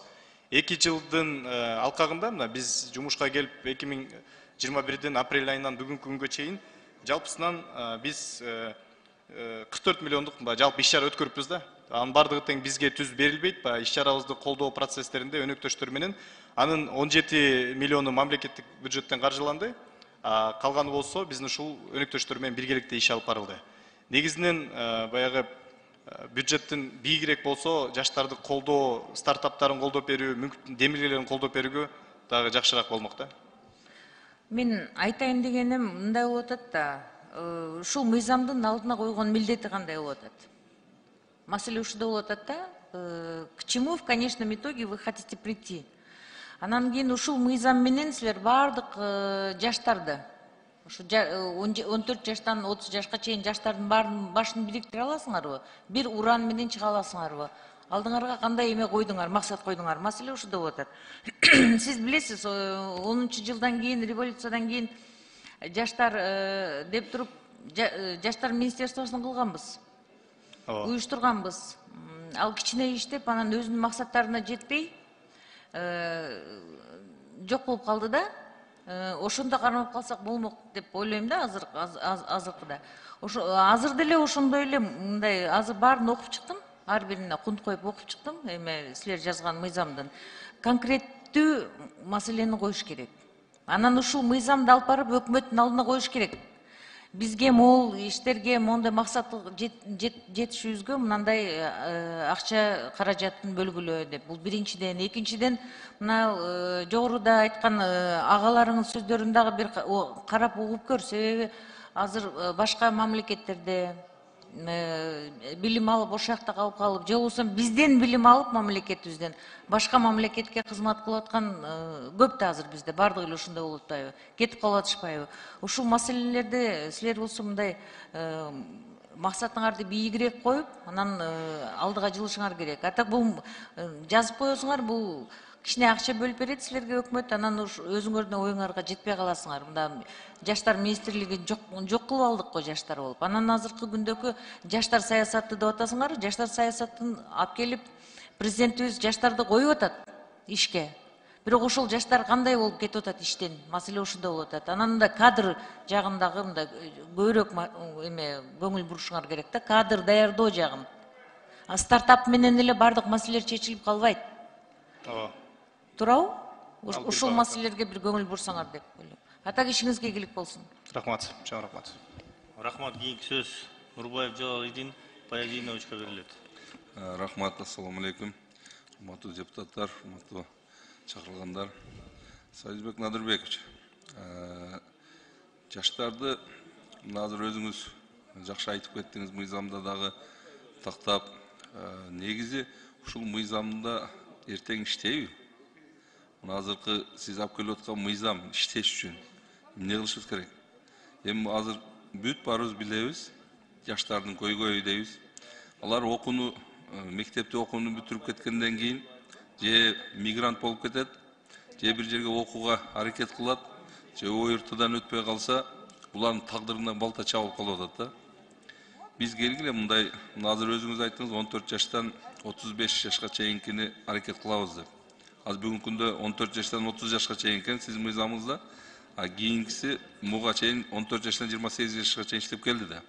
2 жылдын алкагында мына биз жумушка келип 2021 апрель айынан бүгүнкү күнгө чейин жалпысынан биз 44 миллиондук жалпы иш чара өткөрүппүз да. Анын бардыгы тең бизге түз берилбейт, иш чарабызды колдоо процесстеринде өнөктөштөр менен анын 17 миллиону мамлекеттик бюджеттен каржыланды. Калганы болсо биздин ушул өнөктөштөр менен биргеликте иш алып барылды. Негизинен баягы бюджеттин бийигирээк болсо, жаштарды колдоо, стартаптарын колдоп берүү, демилгелерин колдоп берүүгө дагы жакшыраак болмок да. Мен айтайын дегеним мындай болуп атат да. Ушул мыйзамдын алдына койгон милдети кандай болуп атат? Маселе ушунда болуп атат да. К чему в конечном итоге вы хотите прийти? Анан кийин ушул мыйзам менен силер баардык жаштарды, ушу 14 жаштан 30 жашка чейин жаштардын башын бириктире аласыңарбы? Бир уран менен чыга аласыңарбы? Алдыңарга кандай эме койдуңар, максат койдуңар? Маселе ушунда болуп атат. Сиз билесиз, 10-жылдан кийин, революциядан кийин жаштар деп туруп жаштар министерствосун кылганбыз. Уюштурганбыз. Ал кичине иштеп, анан өзүнүн максаттарына жетпей жок болуп калды да. Ошондо кармап калсак болмок деп ойлойм да азыркыда. Азыр деле ошондой эле мындай азыр баарын окуп чыктым. Ар бирине кунт коюп окуп чыктым. Эме силер жазган мыйзамдын конкреттүү маселени коюш керек. Анан ушул мыйзамды алып барып өкмөттүн алдына коюш керек. бизге могул иштерге моундай максаттуу жетишүүбүзгө мындай акча каражатын бөлгүлөө деп. Бул биринчиден. Экинчиден, мына жогоруда айткан агаларыңыз сөздөрүн дагы бир карап угуп көр. Себеби азыр башка мамлекеттерде билим алып ошол жакта калып же болбосо бизден билим алып мамлекетибизден башка мамлекетке кызмат кылып аткан көп да азыр бизде. Бардыгы эле ушундай болуп атпайбы? Кетип калып атышпайбы? Ушул маселелерди силер болсо мындай максатыңарды бийигирээк коюп, анан алдыга жылышыңар керек. А так бул жазып коесуңар, бул кичине акча бөлүп берет силерге өкмөт, анан өзүңөрдүн оюңарга жетпей каласыңар. Мында жаштар министрлигин жок кылып алдык го жаштар болуп. Анан азыркы күндөгү жаштар саясаты деп атасыңар, жаштар саясатын алып келип президентибиз жаштарды коюп атат ишке. Бирок ошол жаштар кандай болуп кетип атат иштен? Маселе ушунда болуп атат. Анан мында кадр жагындагы мында көбүрөөк көңүл бурушуңар керек да, кадр даярдоо жагын. Стартап менен эле бардык маселелер чечилип калбайт. Туурабы? Ушул маселелерге бир көңүл бурсаңар деп ойлойм. Атак ишиңизге ийгилик болсун. Рахмат, чоң рахмат. Рахмат, кийинки сөз Нурбаев Жалалидин Баязиновичке берилет. Рахмат, ассаламу алейкум. Урматтуу депутаттар, урматтуу чакырылгандар. Союзбек Надырбекович, жаштарды азыр өзүңүз жакшы айтып кеттиңиз, мыйзамда дагы тактап, негизи ушул мыйзамда эртең иштейби? Азыркы сиз алып келип аткан мыйзам иштеш үчүн эмне кылышыбыз керек? Эми азыр бүт баарыбыз билебиз, жаштардын көйгөйү дейбиз. Алар окууну, мектепте окууну бүтүрүп кеткенден кийин же мигрант болуп кетет, же бир жерге окууга аракет кылат, же ОРТдан өтпөй калса, булардын тагдырына балта чабылып калып атат да. Биз келгиле мындай, азыр өзүңүз айттыңыз, 14 жаштан 35 жашка чейинкини аракет кылабыз деп. Аз бүгүнкү күндө 14 жаштан 30 жашка чейин экен сиздин мыйзамыңызда, а кийинкиси муга чейин 14 жаштан 28 жашка чейин иштеп келди да.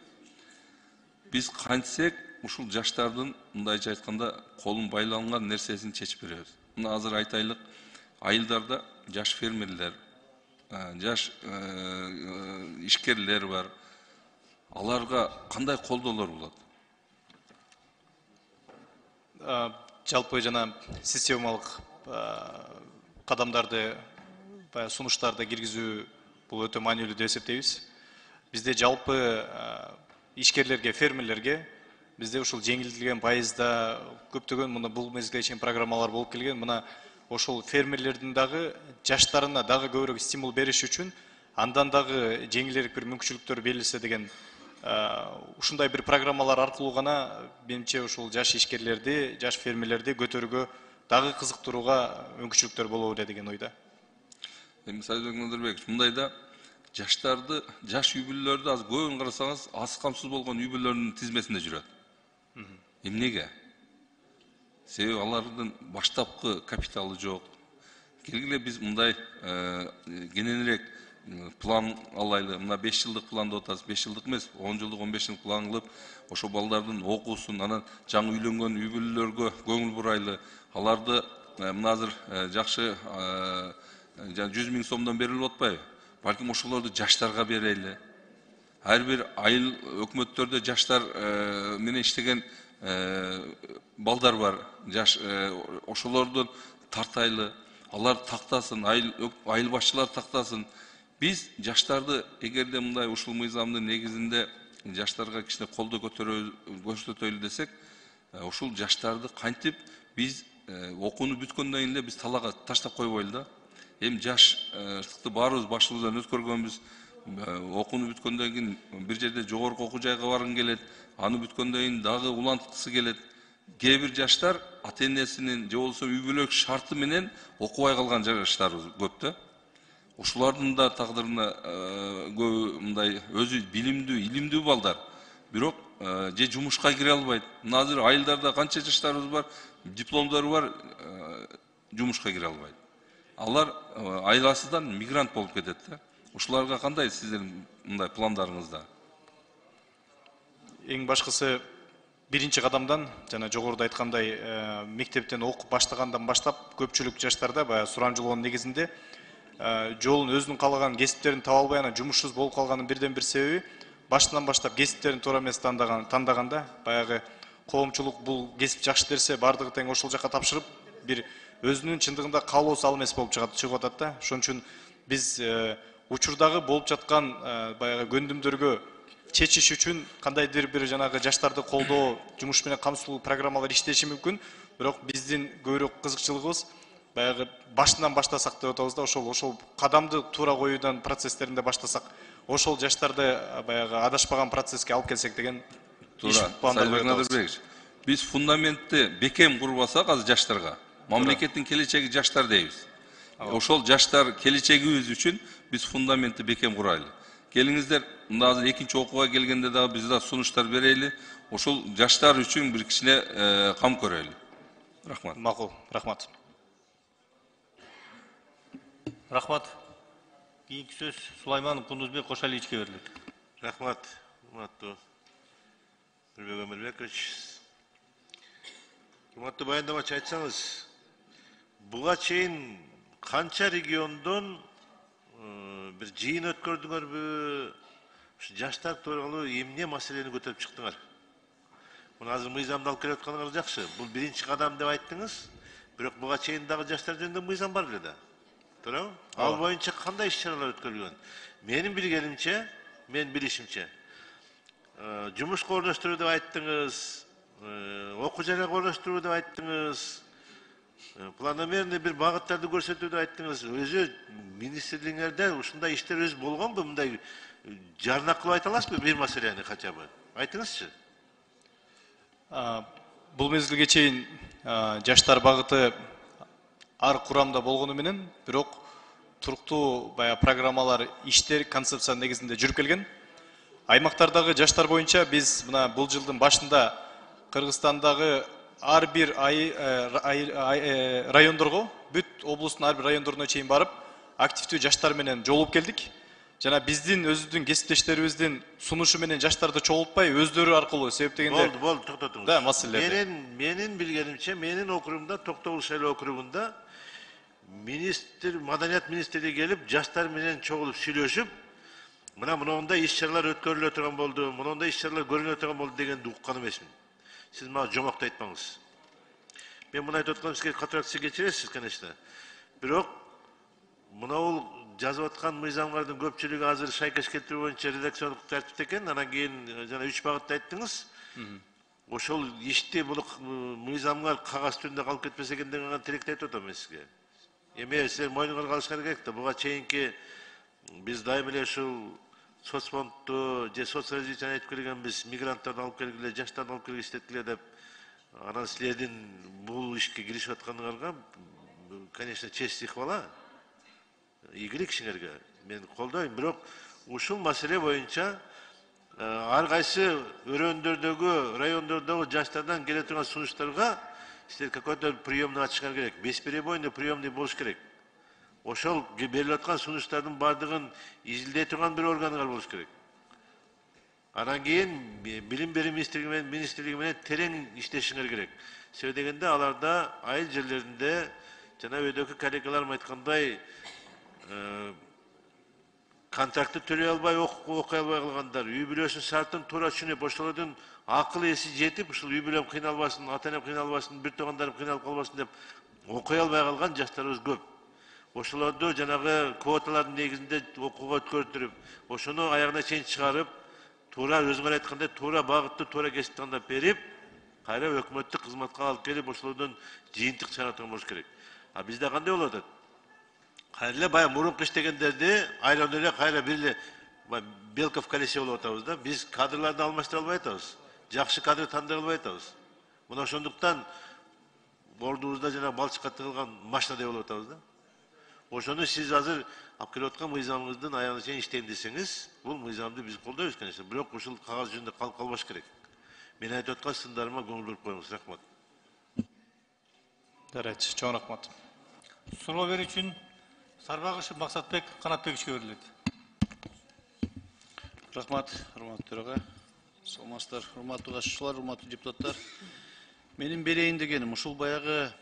Биз кантсек ушул жаштардын мындайча айтканда колун байланган нерсесин чечип беребиз. Мына азыр айтайлык, айылдарда жаш фермерлер, жаш ишкерлер бар. Аларга кандай колдоолор болот? Жалпы жана системалык кадамдарды, сунуштарды киргизүү бул өтө маанилүү деп эсептейбиз. Бизде жалпы ишкерлерге, фермерлерге бизде ушул жеңилдетилген пайызда көптөгөн мына бул мезгилге чейин программалар болуп келген. Мына ошол фермерлердин дагы жаштарына дагы көбүрөөк стимул бериш үчүн андан дагы жеңилирээк бир мүмкүнчүлүктөр берилсе деген ушундай бир программалар аркылуу гана менимче ушул жаш ишкерлерди, жаш фермерлерди көтөрүүгө дагы кызыктырууга мүмкүнчүлүктөр болобу деген ойда. Эми Союзбек Надырбекович, мындайда жаштарды, жаш үй бүлөлөрдү аз көбүн карасаңыз, аз камсыз болгон үй бүлөлөрдүн тизмесинде жүрөт. Эмнеге? Себеби алардын баштапкы капиталы жок. Келгиле биз мындай кененирээк план алайлы. Мына 5 жылдык план деп атабыз, 5 жылдык эмес, 10 жылдык, 15 жылдык план кылып, ошо балдардын окуусун, анан жаңы үйлөнгөн үй бүлөлөргө көңүл бурайлы. Аларды мына азыр жакшы 100 000 сомдон берилип атпайбы? Балким ошолорду жаштарга берели. Ар бир айыл өкмөттөрдө жаштар менен иштеген балдар бар. Жаш ошолордун тартайлы. Алар тактасын, айыл башчылар тактасын. Биз жаштарды эгерде мындай ушул мыйзамдын негизинде жаштарга кичине колдоо көрсөтөлү десек, ушул жаштарды кантип биз окууну бүткөндөн кийин эле биз талага таштап койбойлу да. Эми жаштыкты баарыбыз башыбыздан өткөргөнбүз. Окууну бүткөндөн кийин бир жерде жогорку окуу жайга баргың келет, аны бүткөндөн кийин дагы уланткысы келет. Кээ бир жаштар ата-энесинин же болбосо үй бүлөлүк шарты менен окубай калган жаштарыбыз көп да. Ушулардын да тагдырына көбү мындай өзү билимдүү, илимдүү балдар, бирок же жумушка кире албайт. Мына азыр айылдарда канча жаштарыбыз бар, дипломдору бар, жумушка кире албайт. Алар айласынан мигрант болуп кетет да. Ушуларга кандай сиздердин мындай пландарыңызда? Эң башкысы биринчи кадамдан жана жогоруда айткандай мектептен окуп баштагандан баштап көпчүлүк жаштарда баягы сурамжылоонун негизинде жолун өзүнүн каалаган кесиптерин таба албай анан жумушсуз болуп калганын бирден бир себеби башынан баштап кесиптерин туура эмес тандаганда баягы коомчулук бул кесип жакшы дерсе баардыгы тең ошол жака тапшырып бир өзүнүн чындыгында каалоосу ал эмес болуп чыгып атат да. Ошон үчүн биз учурдагы болуп жаткан баягы көндүмдөргө чечиш үчүн кандайдыр бир жанагы жаштарды колдоо жумуш менен камсыздуу программалар иштеши мүмкүн. Бирок биздин көбүрөөк кызыкчылыгыбыз баягы башынан баштасак деп атабыз да, ошол кадамды туура коюудан процесстеринде баштасак, ошол жаштарды баягы адашпаган процесске алып келсек деген иш пландарды Надырбекович, биз фундаментти бекем курбасак азыр жаштарга, мамлекеттин келечеги жаштар дейбиз. Ошол жаштар келечегибиз үчүн биз фундаментти бекем курайлы. Келиңиздер, мында азыр экинчи окууга келгенде дагы биз да сунуштар берели. Ошол жаштар үчүн бир кичине кам көрөлү. Рахмат. Макул, рахмат. Рахмат. Кийинки сөз Сулайманов Кундузбек Кошалиевичке берилет. Рахмат, урматтуу Нурбек Өмүрбекович. Урматтуу баяндамачы, айтсаңыз, буга чейин канча региондон бир жыйын өткөрдүңөрбү? Жаштар тууралуу эмне маселени көтөрүп чыктыңар? Муну азыр мыйзамды алып келип атканыңыз жакшы. Бул биринчи кадам деп айттыңыз. Бирок буга чейин дагы жаштар жөнүндө мыйзам бар беле да? Туурабы? Ал боюнча кандай иш-чаралар өткөрүлгөн? Менин билишимче, жумушка орноштуруу деп айттыңыз, окуу жайга орноштуруу деп айттыңыз, планомерный бир багыттарды көрсөтүү деп айттыңыз. Өзү министрлигиңерде ушундай иштер өз болгонбу? Мындай жарнак кылып айта аласызбы бир маселени хотя бы? Айтыңызчы. Бул мезгилге чейин жаштар багыты ар курамда болгону менен, бирок туруктуу программалар, иштер концепция негизинде жүрүп келген. Аймактардагы жаштар боюнча биз мына бул жылдын башында Кыргызстандагы ар бир райондорго, бүт облустун ар бир райондоруна чейин барып, активдүү жаштар менен жолугуп келдик. Жана биздин өзүбүздүн кесиптештерибиздин сунушу менен жаштарды чогултпай өздөрү аркылуу себеп дегенде. Болду, токтотуңуз. Да, маселелерди. Менин билгенимче, менин округумда, Токтогул шайлоо округунда Маданият министрлиги келип, жаштар менен чогулуп сүйлөшүп, мындай иш-чаралар өткөрүлө турган болду, мындай иш-чаралар көрүнө турган болду дегенди уккан эмесмин. Сиз мага жомокту айтпаңыз. Мен муну айтып атканым сизге катыраак кечиресиз, конечно. Бирок мынау жазып аткан мыйзамдардын көпчүлүгү азыр шайкеш келтирүү боюнча редакциондук тартипте экен. Анан кийин жана 3 багытты айттыңыз. Ошол ишти бул мыйзамга кагаз түрүндө калып кетпесе экен деген тилекти айтып атам мен сизге. Эми силер мойнуңарга алышыңар керек да. Буга чейинки биз дайым эле ушул соцфондду же соцразвитияны айтып келгенбиз, мигранттарды алып келгиле, жаштарды алып келгиле иштеткиле деп. Анан силердин бул ишке киришип атканыңарга, конечно, честь и хвала. Ийгилик ишиңерге. Мен колдойм, бирок ушул маселе боюнча ар кайсы өрөөндөрдөгү, райондордогу жаштардан келе турган сунуштарга силер какой-то приемный ачышыңар керек. Бесперебойный приемный болуш керек. Ошол берилип аткан сунуштардын бардыгын изилдей турган бир органыңар болуш керек. Анан кийин билим берүү министрлиги менен терең иштешиңер керек. Себеп дегенде аларда айыл жерлеринде жана өйдөкү коллегаларым айткандай контрактты төлөй албай, окуй албай калгандар, үй бүлөсүнүн шартын туура түшүнүп, ошолордун акыл эси жетип, ушул үй бүлөм кыйналбасын, ата-энем кыйналбасын, бир туугандарым кыйналып калбасын деп окуй албай калган жаштарыбыз көп. Ошолорду жанагы квоталардын негизинде окууга өткөртүрүп, ошону аягына чейин чыгарып, туура өзүңөр айткандай туура багытты, туура кесип тандап берип, кайра өкмөттүк кызматка алып келип, ошолордун жыйынтык чыгара турган болуш керек. А бизде кандай болуп атат? Кайра эле баягы мурунку иштегендерди айран эле кайра бир эле белка в колесе болуп атабыз да. Биз кадрларды алмаштыра албай атабыз. Жакшы кадр тандый албай атабыз. Мына ошондуктан ордубузда жана балчыкка тыгылган машинадай болуп атабыз да. Ошону сиз азыр алып келип аткан мыйзамыңыздын аягына чейин иштейм десеңиз, бул мыйзамды биз колдойбуз, конечно. Бирок ушул кагаз жүзүндө калып калбаш керек. Мен айтып аткан сындарыма көңүл буруп коюңуз. Рахмат. Жарайт, чоң рахмат. Суроо берүү үчүн Сарбагышев Максатбек Канатбековичке берилет. Рахмат, урматтуу төрага. Саламатсыздар, урматтуу катышуучулар, урматтуу депутаттар. Менин берейин дегеним ушул баягы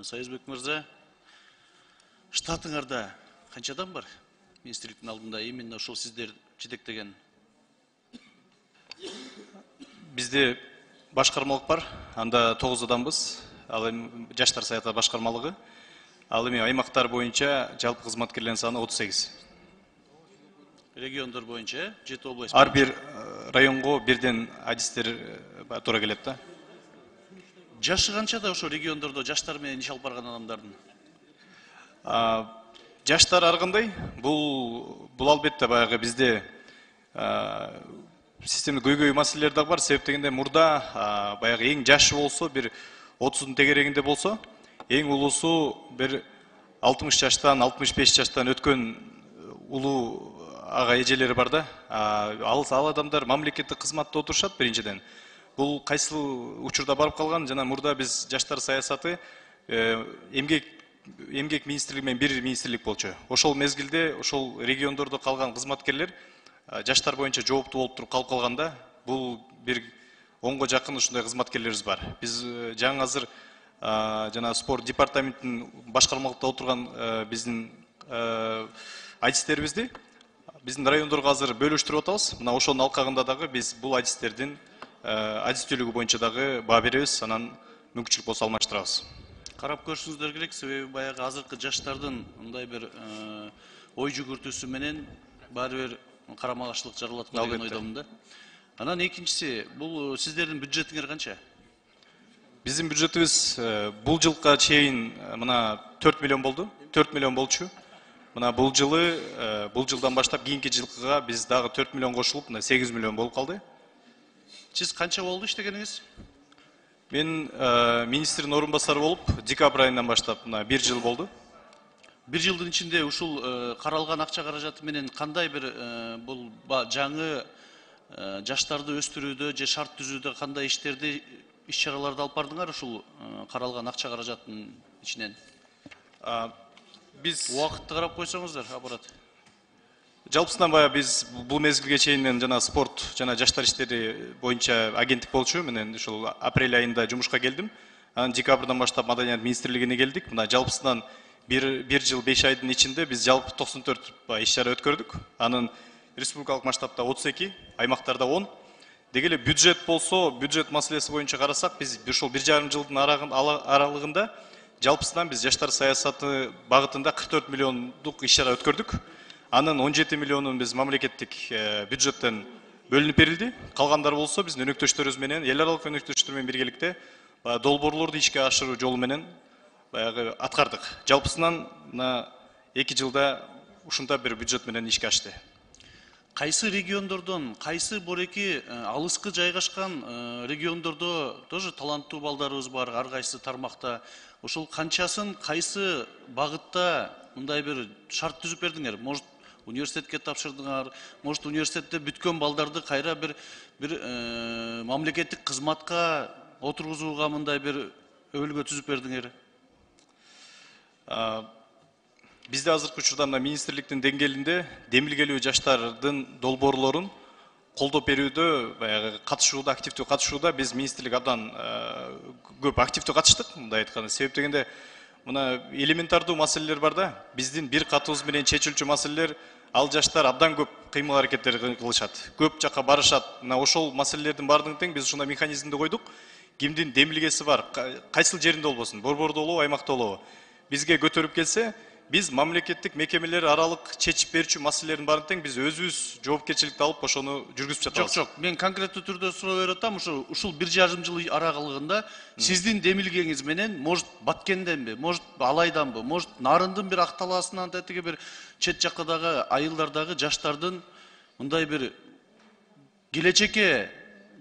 Союзбек мырза, штатыңарда канча адам бар? Министрликтин алдында именно ушул сиздер жетектеген Bizде башкармалык бар, анда 9 адамбыз. Ал эми жаштар саясаты башкармалыгы. Ал эми аймактар боюнча жалпы кызматкерлердин саны 38. Региондар боюнча 7 область. Ар бир районго бирден адистер туура келет да. Жашы канчада ошо региондордо жаштар менен иш алып барган адамдардын? Жаштар ар кандай. Бул албетте баягы бизде система көйгөй маселелер дагы бар. Себеп дегенде мурда баягы эң жашы болсо бир 30-дун тегерегинде болсо, эң улуусу бир 60 жаштан, 65 жаштан өткөн улуу ага эжелери бар да. Ал адамдар мамлекеттик кызматта отурушат биринчиден. Бул кайсыл учурда барып калган, жана мурда биз жаштар саясаты эмгек министрлиги менен бир министрлик болчу. Ошол мезгилде ошол региондордо калган кызматкерлер жаштар боюнча жооптуу болуп туруп калып калганда, бул бир 10го жакын ушундай кызматкерлерибиз бар. Биз жаңы азыр жана спорт департаментинин башкармалыкта отурган биздин адистерибизди биздин райондорго азыр бөлүштүрүп атабыз. Мына ошонун алкагында дагы биз бул адистердин адистүүлүгү боюнча дагы баа беребиз, анан мүмкүнчүлүк болсо алмаштырабыз. Карап көрүшүңүздөр керек, себеби баягы азыркы жаштардын мындай бир ой жүгүртүүсү менен баары бир карама-каршылык жаралат деген ойдомун да. Анан экинчиси, бул сиздердин бюджетиңер канча? Биздин бюджетибиз бул жылга чейин мына 4 миллион болду. 4 миллион болчу. Мына бул жылдан баштап кийинки жылга биз дагы 4 миллион кошулуп, мына 8 миллион болуп калды. Сиз канча болду иштегениңиз? Мен министрдин орун басары болуп, декабрь айынан баштап мына 1 жыл болду. 1 жылдын ичинде ушул каралган акча каражаты менен кандай бир бул жаңы жаштарды өстүрүүдө же шарт түзүүдө кандай иштерди, иш-чараларды алып бардыңар ушул каралган акча каражатынын ичинен? Биз убакытты карап койсоңуздар, аппарат. Жалпысынан бая биз бул мезгилге чейин жана спорт жана жаштар иштери боюнча агенттик болчу. Мен ушул апрель айында жумушка келдим. Анан декабрдан баштап Маданият министрлигине келдик. Мына жалпысынан 1 жыл 5 айдын ичинде биз жалпы 94 иш-чара өткөрдүк. Анын республикалык масштабта 32, аймактарда 10. Деги эле бюджет болсо, бюджет маселеси боюнча карасак, биз ушул 1,5 жылдын аралыгында жалпысынан биз жаштар саясаты багытында 44 миллиондук иш-чара өткөрдүк. Анын 17 миллионун биз мамлекеттик бюджеттен бөлүнүп берилди. Калгандары болсо биздин өнөктөштөрүбүз менен, эл аралык өнөктөштөр менен биргеликте долбоорлорду ишке ашыруу жолу менен баягы аткардык. Жалпысынан мына 2 жылда ушундай бир бюджет менен ишке ашты. Кайсы региондордон, кайсы бореки алыскы жайгашкан региондордо тоже таланттуу балдарыбыз бар, ар кайсы тармакта. Ошол канчасын кайсы багытта мындай бир шарт түзүп бердиңер? Может, университетке тапшырдыңар, может, университетте бүткөн балдарды кайра бир мамлекеттик кызматка отургузууга мындай бир өбөлгө түзүп бердиңер? Бизде азыркы учурда мына министрликтин деңгээлинде демилгелүү жаштардын долбоорлорун колдоп берүүдө, баягы катышууда, активдүү катышууда биз министрлик абдан көп активдүү катыштык. Мындай айтканда, себеп дегенде мына элементардуу маселелер бар да. Биздин бир катыбыз менен чечилчү маселелер, ал жаштар абдан көп кыймыл аракеттер кылышат. Көп жакка барышат. Мына ошол маселелердин баардыгын тең биз ушундай механизмди койдук. Кимдин демилгеси бар, кайсыл жеринде болбосун, борбордо болобу, аймакта болобу, бизге көтөрүп келсе, биз мамлекеттик мекемелер аралык чечип берүүчү маселелердин баарын тең биз өзүбүз жоопкерчиликти алып ошону жүргүзүп жатабыз. Жок, мен конкреттүү түрдө суроо берип атам, ушул 1,5 жыл аралыгында сиздин демилгеңиз менен, может, Баткенденби, может, Алайданбы, может, Нарындын бир акталаасынан тетиги бир чет жаккадагы айылдардагы жаштардын мындай бир келечекке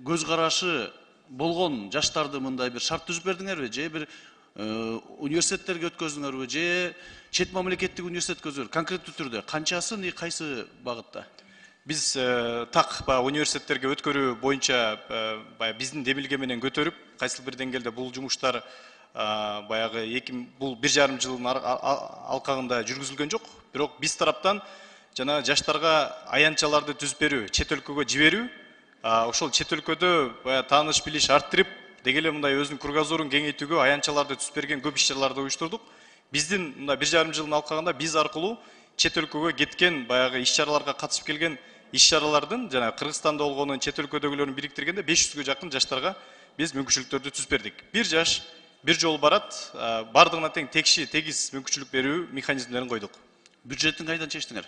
көз карашы болгон жаштарды мындай бир шарт түзүп бердиңерби, же бир университеттерге өткөздүңөрбү, же чет мамлекеттик университетке өткөздүңөр? Конкреттүү түрдө канчасын кайсы багытта? Биз так университеттерге өткөрүү боюнча биздин демилге менен көтөрүп, кайсыл бир деңгээлде бул жумуштар баягы бул 1,5 жылдын алкагында жүргүзүлгөн жок. Бирок биз тараптан жана жаштарга аянтчаларды түзүп берүү, чет өлкөгө жиберүү, ошол чет өлкөдө тааныш билиш арттырып, деги эле мындай өзүнүн кругозорун кеңейтүүгө аянтчаларды түзүп берген көп иш-чараларды уюштурдук. Биздин мына 1,5 жылдын алкагында биз аркылуу чет өлкөгө кеткен баягы иш-чараларга катышып келген иш-чаралардын жана Кыргызстанда болгонун чет өлкөдөгүлөрүн бириктиргенде 500гө жакын жаштарга биз мүмкүнчүлүктөрдү түзүп бердик. Бир жаш, бир жол барат, бардыгына тең тегиз мүмкүнчүлүк берүү механизмдерин койдук. Бюджеттин кайдан чечтиңер?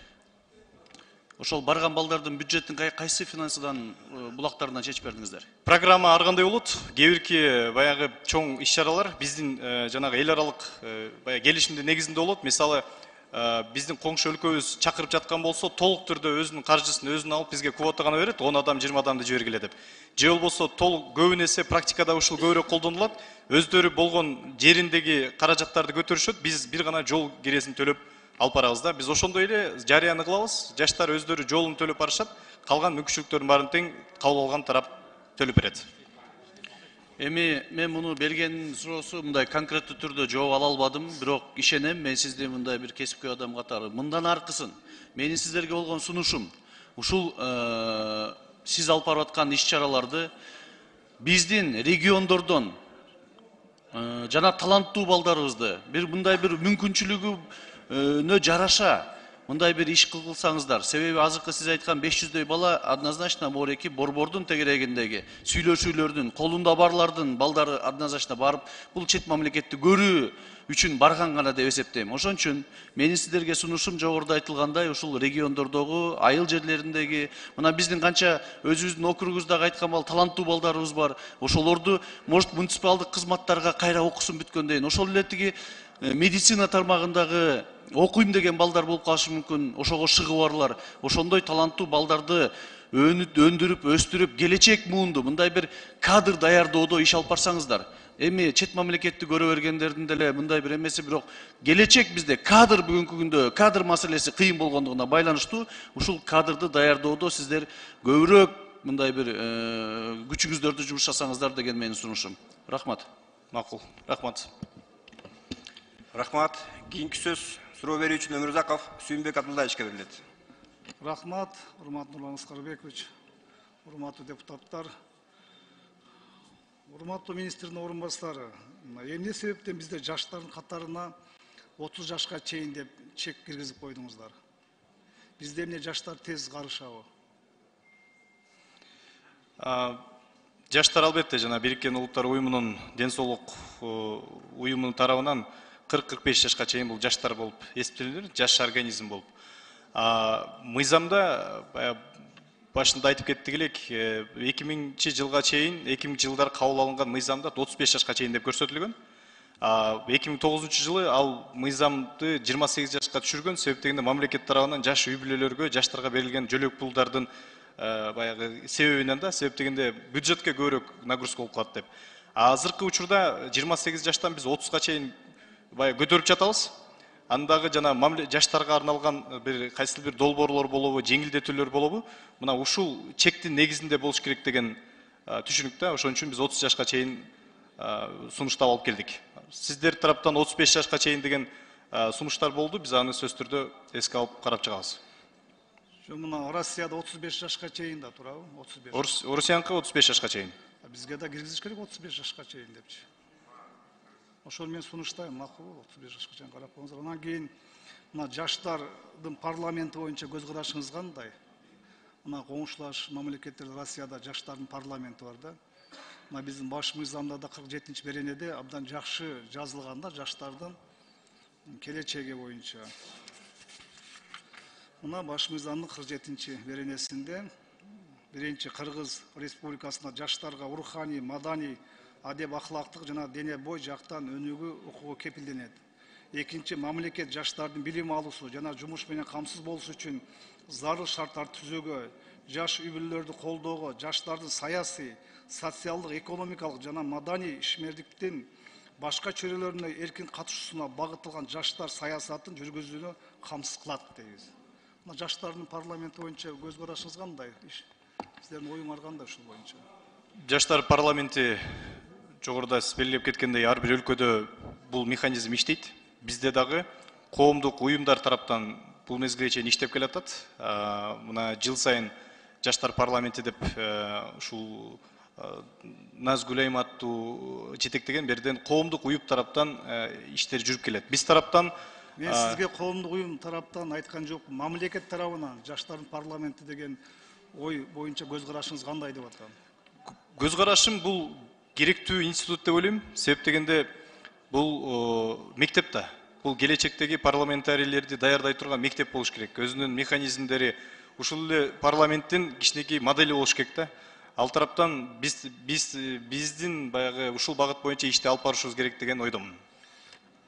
Ошол барган балдардын бюджеттин кайсы финансыдан булактарынан чечип бердиңиздер? Программа ар кандай болот? Кээ бирки баягы чоң иш-чаралар биздин жанагы эл аралык баягы келишимдин негизинде болот. Мисалы, биздин коңшу өлкөбүз чакырып жаткан болсо, толук түрдө өзүнүн каржысын өзүнө алып бизге квота гана берет, 10 адам, 20 адамды жибергиле деп. Же болбосо толук көбүн эсе практикада ушул көбүрөөк колдонулат. Өздөрү болгон жериндеги каражаттарды көтөрүшөт, биз бир гана жол киресин төлөп алып барабыз да. Биз ошондой эле жарыяны кылабыз. Жаштар өздөрү жолун төлөп барышат, калган мүмкүнчүлүктөрдүн баарын тең кабыл алган тарап төлөп берет. Эми мен муну берген суроосу мындай конкреттүү түрдө жооп ала албадым, бирок ишенем, мен сизди мындай бир кесипкөй адам катары. Мындан аркысын менин сиздерге болгон сунушум ушул сиз алып барып аткан иш-чараларды биздин региондордон жана таланттуу балдарыбызды бир мындай бир мүмкүнчүлүгүнө жараша мындай бир иш кылсаңыздар. Себеби азыркы сиз айткан 500дөй бала однозначно мореки борбордун тегерегиндеги сүйлөшүүлөрдүн, колунда барлардын балдары однозначно барып, бул чет мамлекетти көрүү үчүн барган гана деп эсептейм. Ошон үчүн менин сиздерге сунушум жогоруда айтылгандай ушул региондордогу, айыл жерлериндеги, мына биздин канча өзүбүздүн округубуздагы айткан таланттуу балдарыбыз бар. Ошолорду может муниципалдык кызматтарга кайра окусун бүткөндөн, ошол эле тиги медицина тармагындагы окуйм деген балдар болуп калышы мүмкүн, ошого шыгыбарлар. Ошондой таланттуу балдарды өндүрүп, өстүрүп, келечек муунду мындай бир кадр даярдоодо иш алып барсаңыздар. Эми чет мамлекетти көрө бергендердин деле мындай бир эмеси, бирок келечек бизде кадр бүгүнкү күндө кадр маселеси кыйын болгондугуна байланыштуу ушул кадрды даярдоодо сиздер көбүрөөк мындай бир күчүңүздөрдү жумшасаңыздар деген менин сунушум. Рахмат. Макул. Рахмат. Рахмат. Кийинки сөз суроо берүүчү Өмүрзаков Сүйүнбек Абдулдаевичке берилет. Рахмат, урматтуу Нурлан Аскарбекович, урматтуу депутаттар, урматтуу министрдин орун басары. Эмне себептен бизде жаштардын катарына 30 жашка чейин деп чек киргизип койдуңуздар? Бизде эмне жаштар тез карышабы? Жаштар албетте жана Бириккен Улуттар уюмунун ден соолук уюмунун тарабынан 40-45 жашка чейин бул жаштар болуп эсептелинет, жаш организм болуп. Мыйзамда башында айтып кеттик элек, 2000-жылга чейин, 2000-жылдар кабыл алынган мыйзамда 35 жашка чейин деп көрсөтүлгөн. 2009-жылы ал мыйзамды 28 жашка түшүргөн, себеп дегенде мамлекет тарабынан жаш үй бүлөлөргө, жаштарга берилген жөлөк пулдардын баягы себебинен да, себеп дегенде бюджетке көбүрөөк нагрузка болуп калат деп. Азыркы учурда 28 жаштан биз 30га чейин көтөрүп жатабыз. Андагы жана жаштарга арналган бир кайсы бир долбоорлор болобу, жеңилдетүүлөр болобу, мына ушул чектин негизинде болуш керек деген түшүнүктө. Ошон үчүн биз 30 жашка чейин сунуштап алып келдик. Сиздер тараптан 35 жашка чейин деген сунуштар болду. Биз аны сөз түрдө эске алып карап чыгабыз. Мына Россияда 35 жашка чейин да турабы? 35. Орусияныкы 35 жашка чейин. Бизге да киргизиш керек 35 жашка чейин депчи. Ошол мен сунуштайм, макул, 35 жашка чейин карап коюңуздар. Анан кийин мына жаштардын парламенти боюнча көз карашыңыз кандай? Мына коңшулаш мамлекеттерде Россияда жаштардын парламенти бар да. Мына биздин баш мыйзамда да 47-беренеде абдан жакшы жазылган да жаштардын келечеги боюнча. Мына баш мыйзамдын 47-беренесинде биринчи Кыргыз Республикасында жаштарга руханий, маданий, адеп ахлактык жана дене бой жактан өнүгүү укугу кепилденет. Экинчи, мамлекет жаштардын билим алуусу жана жумуш менен камсыз болушу үчүн зарыл шарттарды түзүүгө, жаш үй бүлөлөрдү колдоого, жаштардын саясий, социалдык, экономикалык жана маданий ишмердиктин башка чөйрөлөрүнө эркин катышуусуна багытталган жаштар саясатын жүргүзүүнү камсыз кылат дейбиз. Мына жаштардын парламенти боюнча көз карашыңыз кандай? Сиздердин оюңар кандай ушул боюнча? Жаштар парламенти жогоруда сиз белгилеп кеткендей ар бир өлкөдө бул механизм иштейт. Бизде дагы коомдук уюмдар тараптан бул мезгилге чейин иштеп келатат. Мына жыл сайын жаштар парламенти деп ушул Назгүл Айым аттуу жетектеген берден коомдук уюм тараптан иштер жүрүп келет. Биз тараптан Мен сізге қоғамдық ұйым тараптан айтқан жоқ, мамлекет тарабынан жаштардың парламенті деген ой бойынша көзқарасыңыз қандай деп жатқан? Көзқарашым бұл керектүү институт деп ойлойм. Себеп дегенде бұл мектепте, бұл келечектеги парламентарийлерди даярдай турган мектеп болуш керек. Өзүнүн механизмдери ушул эле парламенттин кичинекей модели болуш керек да. Ал тараптан биздин баягы ушул багыт боюнча ишти алып барышыбыз керек деген ойдомун.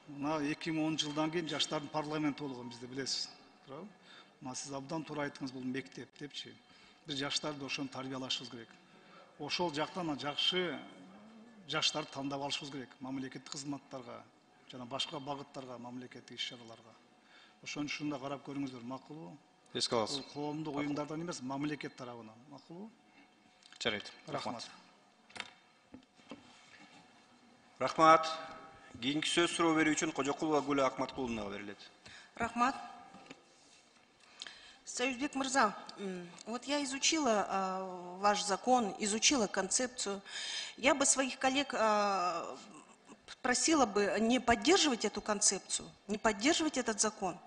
Мына 2010 жылдан кейін жаштардың парламенті болған бізде білесіз. Мына сіз абдан тура айттыңыз, бұл мектеп депчи. Біз жаштарды ошоны тарбиялашыбыз керек. Ошол жактан жакшы жаштарды тандап алышыбыз керек. Мамлекеттик кызматтарга жана башка багыттарга, мамлекеттик иш-чараларга. Ошон үчүн да карап көрүңүздөр, макулбу? Эске аласыз. Бул коомдук уюмдардан эмес, мамлекет тарабынан. Макулбу? Жарайт. Рахмат. Рахмат. Кийинки сөз суроо берүү үчүн Кожокулова Гүлү Акматкуловнага берилет. Рахмат. Союзбек Мырза, вот я изучила ваш закон, изучила концепцию. Я бы своих коллег просила бы не поддерживать эту концепцию, не поддерживать этот закон.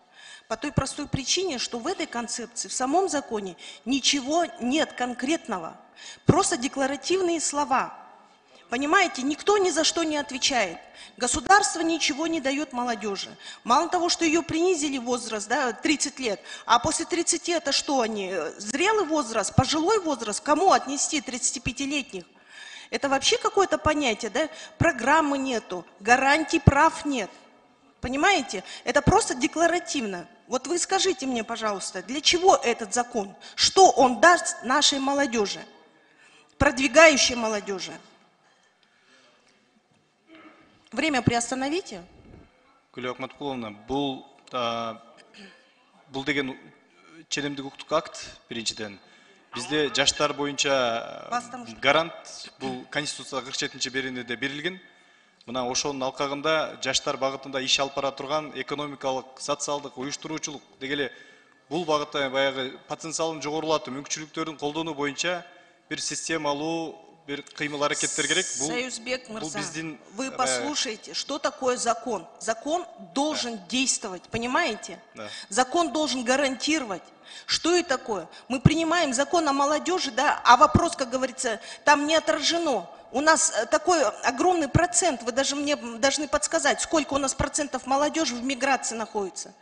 По той простой причине, что в этой концепции, в самом законе ничего нет конкретного. Просто декларативные слова. Понимаете, никто ни за что не отвечает. Государство ничего не дает молодежи. Мало того, что ее принизили возраст, да, 30 лет, а после 30 это что они? Зрелый возраст, пожилой возраст, кому отнести 35-летних? Это вообще какое-то понятие, да? Программы нету, гарантий прав нет. Понимаете? Это просто декларативно. Вот вы скажите мне, пожалуйста, для чего этот закон? Что он даст нашей молодежи? Продвигающей молодежи? Время приостановите. Гүлү Акматкуловна, бул деген ченемдик укуктук акт биринчиден. Бизде жаштар боюнча гарант бул Конституцияда 47-беренеде берилген. Мына ошонун алкагында жаштар багытында иш алып бара турган экономикалык, социалдык, уюштуруучулук дегеле бул багытта баягы потенциалын жогорулатуу, мүмкүнчүлүктөрүн колдонуу боюнча бир системалуу бир кыймыл аракеттер керек. Союзбек Мырза, вы послушайте, что такое закон? Закон должен действовать, понимаете? Да. Закон должен гарантировать. Что это такое? Мы принимаем закон о молодежи, да, а вопрос, как говорится, там не отражено. У нас такой огромный процент, вы даже мне должны подсказать, сколько у нас процентов молодежи в миграции находится.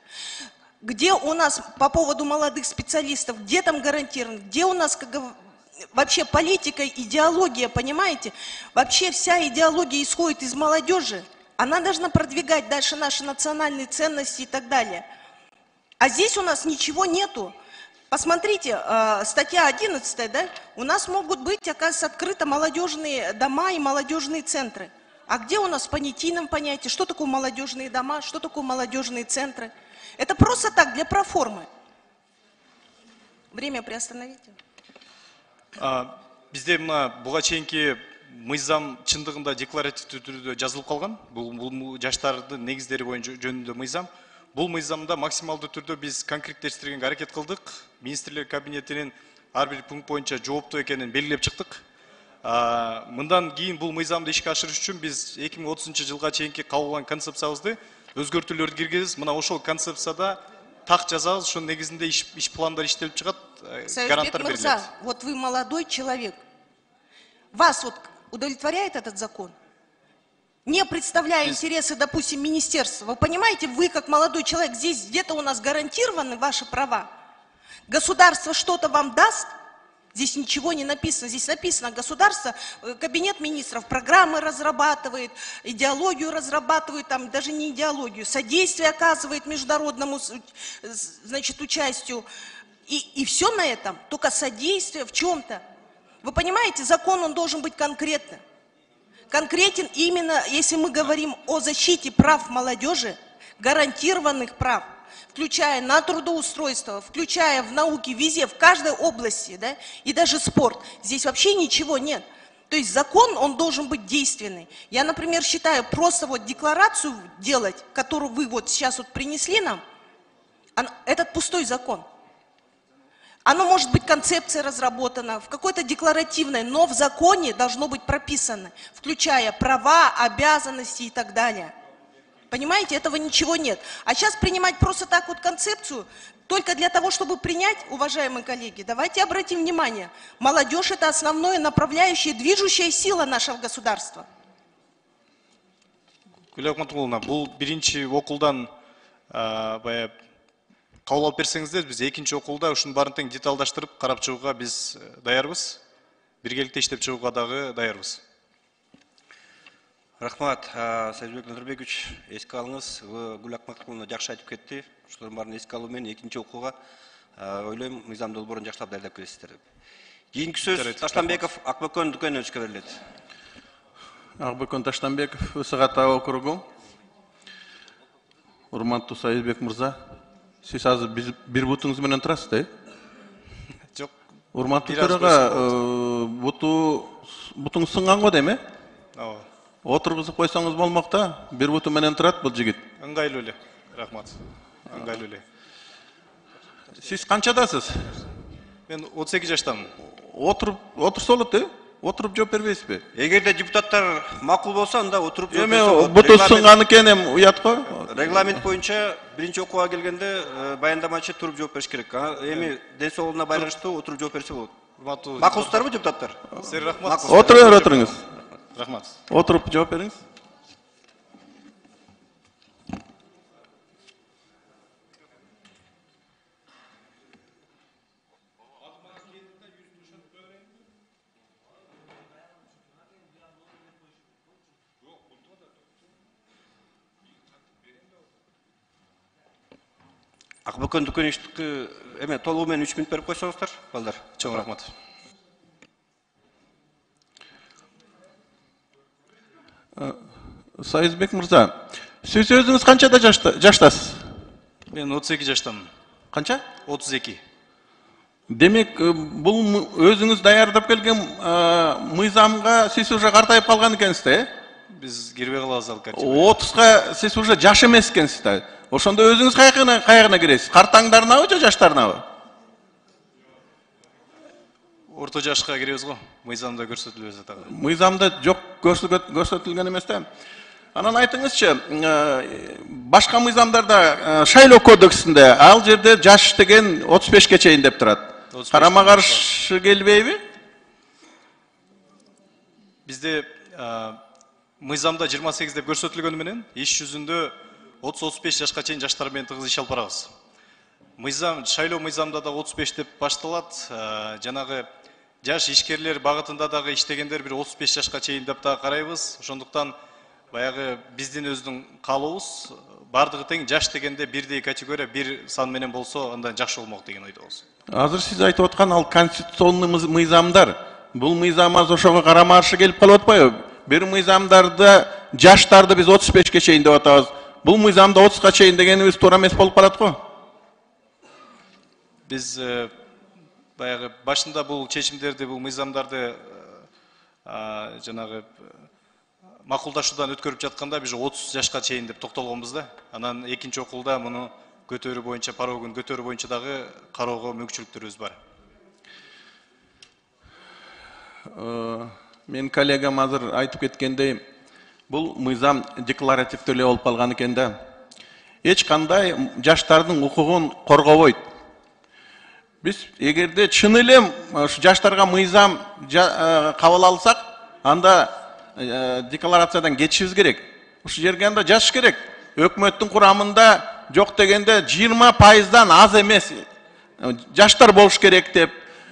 Где у нас по поводу молодых специалистов, где там гарантировано, где у нас, как вообще политика, идеология, понимаете? Вообще вся идеология исходит из молодежи. Она должна продвигать дальше наши национальные ценности и так далее. А здесь у нас ничего нету. Посмотрите, статья 11, да? У нас могут быть, оказывается, открыто молодежные дома и молодежные центры. А где у нас в понятийном понятии, что такое молодежные дома, что такое молодежные центры? Это просто так, для проформы. Время приостановите. Бизде мына буга чейинки мыйзам чындыгында декларативдүү түрдө жазылып калган. Бул жаштардын негиздери боюнча жөнүндө мыйзам. Бул мыйзамда максималдуу түрдө биз конкреттештиргенге аракет кылдык. Министрлер кабинетинин ар бир пункт боюнча жооптуу экенин белгилеп чыктык. Мындан кийин бул мыйзамды ишке ашырыш үчүн биз 2030-жылга чейинки кабыл алган концепциябызды өзгөртүүлөрдү киргизебиз. Мына ошол концепцияда так жазабыз, ошонун негизинде иш пландар иштелип чыгат, гаранттар берилет. Мырза, вот вы молодой человек. Вас вот удовлетворяет этот закон? Не представляя интересы, допустим, министерства. Вы понимаете, вы как молодой человек, здесь где-то у нас гарантированы ваши права. Государство что-то вам даст? Здесь ничего не написано. Здесь написано, государство, кабинет министров программы разрабатывает, идеологию разрабатывает, там даже не идеологию, содействие оказывает международному, значит, участию. И все на этом, только содействие в чем-то. Вы понимаете, закон, он должен быть конкретным. Конкретен именно, если мы говорим о защите прав молодежи, гарантированных прав, включая на трудоустройство, включая в науке, везде, в каждой области, да, и даже спорт. Здесь вообще ничего нет. То есть закон, он должен быть действенный. Я, например, считаю, просто вот декларацию делать, которую вы вот сейчас вот принесли нам, этот пустой закон. Оно может быть концепция разработана, в какой-то декларативной, но в законе должно быть прописано, включая права, обязанности и так далее. Понимаете, этого ничего нет. А сейчас принимать просто так вот концепцию, только для того, чтобы принять, уважаемые коллеги, давайте обратим внимание, молодежь — это основное направляющее, движущая сила нашего государства. Гүлия Акматулловна, бул биринчи окулдан баягы кабыл алып берсеңиздер, биз экинчи окулда ушунун баарын тең деталдаштырып карап чыгууга биз даярбыз. Биргеликте иштеп чыгууга дагы даярбыз. Рахмат, Союзбек Назарбекович, эске алыңыз, Гүл Акматулловна жакшы айтып кетти. Ушулардын баарын эске алуу менен экинчи окууга ойлойм мыйзам долбоорун жакшылап даярдап келесиздер деп. Кийинки сөз Таштанбеков Акбөкөн Дүкеновичке берилет. Акбөкөн Таштанбеков, Ысык Ата округу. Урматтуу Союзбек мырза, сиз азыр бир бутуңуз менен турасыз да? Жок. Урматтуу төрага, бутуң сынган го дейм, Ооба. Отургузуп койсоңуз болмок да, бир буту менен турат бул жигит. Ыңгайлуу эле. Рахмат. Ыңгайлуу эле. Сиз канчадасыз? Мен 38 жаштамын. Отурса болот, Отуруп жооп бербейсизби? Эгерде депутаттар макул болсо, анда отуруп жооп берсе болот. Буту сынган экен, уят го. Регламент боюнча биринчи окууга келгенде баяндамачы туруп жооп бериш керек. Эми ден соолугуна байланыштуу отуруп жооп берсе болот. Макулсуздарбы депутаттар? Сиз рахмат. Отуруңуз. Рахмат. Отуруп жооп бериңиз. Акбөкөн Дүкеновичтики эме толугу менен 3 мүнөт берип койсоңуздар, балдар. Чоң рахмат. Союзбек мырза, сиз өзүңүз канчада жаштасыз? Мен 32 жаштамын. Канча? 32. Демек, бул өзүңүз даярдап келген мыйзамга сиз уже картайып калган экенсиз да, Биз кирбей калабыз ал категория. 30га сиз уже жаш эмес экенсиз да. Ошондо өзүңүз кайгына киресиз? Картаңдарынабы же жаштарынабы? Орто жашка киребиз го. Мыйзамда көрсөтүлбөс атагы. Мыйзамда жок көрсөтүлгөн эмес да. Анан айтыңызчы, башка мыйзамдарда шайлоо кодексинде ал жерде жаш деген 35ке чейин деп турат. Карама каршы келбейби? Бизде мыйзамда 28 деп көрсөтүлгөнү менен иш жүзүндө 30-35 жашка чейин жаштар менен тыгыз иш алып барабыз. Мыйзам, шайлоо мыйзамда да 35 деп башталат. Жанагы жаш ишкерлер багытында дагы иштегендер бир 35 жашка чейин деп дагы карайбыз. Ошондуктан баягы биздин өздүн каалообуз бардыгы тең жаш дегенде бирдей категория, бир сан менен болсо андан жакшы болмок деген ойдобуз. Азыр сиз айтып аткан ал конституционный мыйзамдар, бул мыйзам азыр ошого карама каршы келип калып атпайбы? Бир мыйзамдарда жаштарды биз 35ке чейин деп атабыз. Бул мыйзамда 30га чейин дегенибиз туура эмес болуп калат го. Биз баягы башында бул чечимдерди, бул мыйзамдарды жанагы макулдашуудан өткөрүп жатканда биз 30 жашка чейин деп токтолгонбуз да. Анан экинчи окулда муну көтөрүү боюнча, парогун көтөрүү боюнча дагы кароого мүмкүнчүлүктөрүбүз бар. Мен коллегам азыр айтып кеткендей, бул мыйзам декларативдүү эле болуп калган экен да. Эч кандай жаштардын укугун коргобойт. Биз эгерде чын эле ушу жаштарга мыйзам кабыл алсак, анда декларациядан кетишибиз керек. Ушу жерге анда жазыш керек. Өкмөттүн курамында жок дегенде 20%дан аз эмес жаштар болуш керек деп.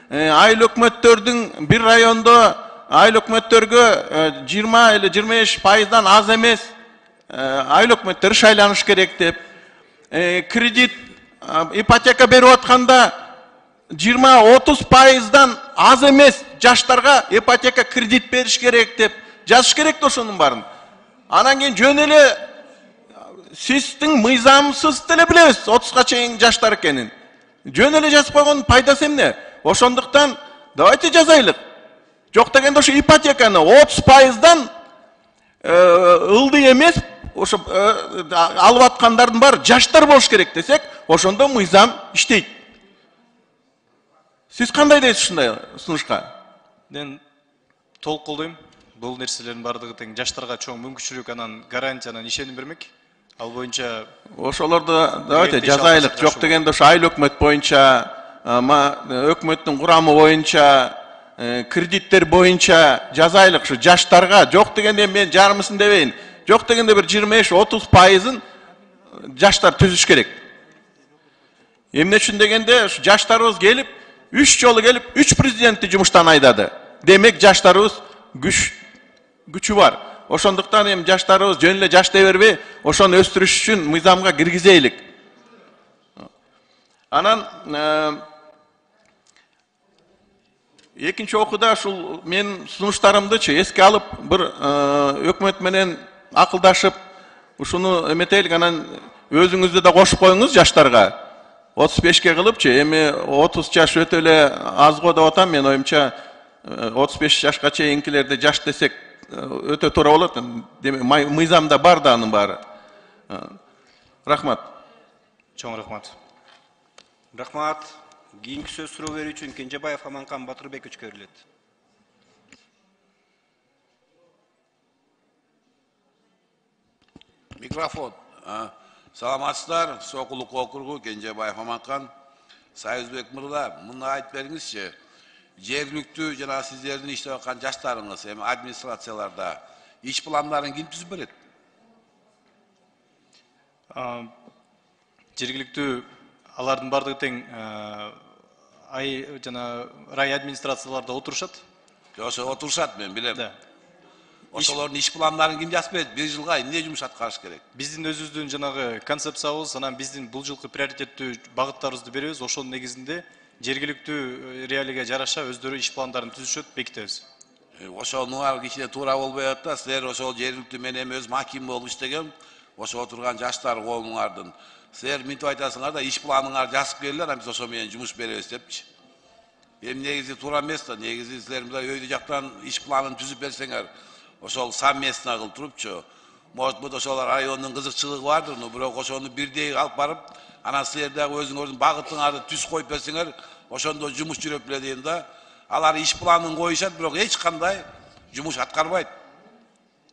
Айыл өкмөттөрдүн бир райондо айыл өкмөттөргө 20 или 25%дан аз эмес айыл өкмөттөрү шайланыш керек деп. Кредит, ипотека берип атканда 20-30%дан аз эмес жаштарга ипотека кредит бериш керек деп жазыш керек да ошонун баарын. Анан кийин жөн эле сиздин мыйзамсыз деле билебиз 30га чейин жаштар экенин. Жөн эле жазып койгондун пайдасы эмне? Ошондуктан давайте жазайлык. Жок дегенде ошо ипотеканы 30%дан ылдый эмес ошо алып аткандардын баары жаштар болуш керек десек, ошондо мыйзам иштейт. Сиз кандай дейсиз ушундай сунушка? Мен толук колдойм. Бул нерселердин бардыгы тең жаштарга чоң мүмкүнчүлүк, анан гарантия, анан ишеним бермек. Ал боюнча ошолорду давайте жазайлык. Жок дегенде ошо айыл өкмөт боюнча, өкмөттүн курамы боюнча, кредиттер боюнча жазайлык. Ушу жаштарга жок дегенде мен жарымысын дебейин. Жок дегенде бир 25-30%ын жаштар түзүш керек. Эмне үчүн дегенде ушу жаштарыбыз келип, 3 жолу келип, 3 президентти жумуштан айдады. Демек жаштарыбыз күчү бар. Ошондуктан эми жаштарыбыз жөн эле жаш дей бербей, ошону өстүрүш үчүн мыйзамга киргизейлик. Анан экинчи окууда ушул мен сунуштарымдычы эске алып, бир өкмөт менен акылдашып, ушуну эметелик, анан өзүңүздү да кошуп коюңуз жаштарга. 35ке кылыпчы, эми 30 жаш өтө эле аз го деп атам, мен оюмча 35 жашка чейинкилерди жаш десек өтө туура болот. Демек мыйзамда бар да анын баары. Рахмат. Чоң рахмат. Рахмат. Кийинки сөз суроо берүү үчүн Кенжебаев Аманкан Батырбековичке берилет. Микрофон. Саламатсыздар, Сокулук округу, Кенжебаев Аманкан. Сайызбек мырза, муну айтып бериңизчи. Жергиликтүү жана сиздердин иштеп аткан жаштарыңыз, эми администрацияларда иш пландарын ким түзүп берет? Жергиликтүү алардын бардыгы тең жана рай администрацияларда отурушат. Ошо отурушат, мен билем. Ошолордун иш пландарын ким жазып берет? Бир жылга эмне жумуш аткарыш керек? Биздин өзүбүздүн жанагы концепциябыз, анан биздин бул жылкы приоритеттүү багыттарыбызды беребиз. Ошонун негизинде жергиликтүү реалияга жараша өздөрү иш пландарын түзүшөт, бекитебиз. Ошонуңар кичине туура болбой атат да. Силер ошол жергиликтүү мен эми өзүм аким болуп иштегем. Ошо отурган жаштар коомуңардын. Силер минтип айтасыңар да, иш планыңар жазып келгиле, анан биз ошо менен жумуш беребиз депчи. Эми негизи туура эмес да. Негизи силер мындай өйдө жактан иш планын түзүп берсеңер, ошол совместно кылып турупчу. Может быть, ошол райондун кызыкчылыгы бардыр, но бирок ошону бирдей алып барып, анан силер дагы өзүңөрдүн багытыңарды түз коюп берсеңер, ошондо жумуш жүрөт беле дейм да. Алар иш планын коюшат, бирок эч кандай жумуш аткарбайт.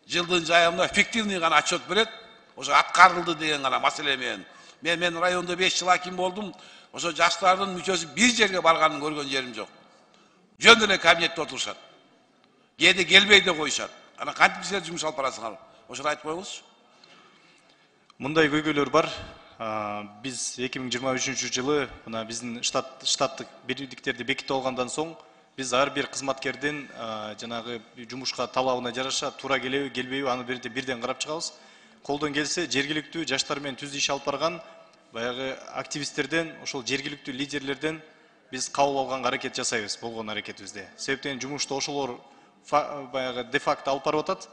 Жылдын жайында фиктивный гана отчет берет, ошо аткарылды деген гана маселе менен. Мен райондо 5 жыл аким болдум, ошо жаштардын мүчөсү бир жерге барганын көргөн жерим жок. Жөн эле кабинетте отурушат. Кээде келбей де коюшат. Анан кантип силер жумуш алып барасыңар? Ошону айтып коюңузчу. Мындай көйгөйлөр бар. Биз 2023 жылы мына биздин штаттык биримдиктерди бекитип алгандан соң биз ар бир кызматкердин жанагы жумушка талабына жараша туура келеби, келбейби аны бирден карап чыгабыз. Колдон келсе жергиликтүү жаштар менен түз иш алып барган баягы активисттерден, ошол жергиликтүү лидерлерден биз кабыл алганга аракет жасайбыз болгон аракетибизде. Себептен жумушту ошолор баягы де факто алып барып атат.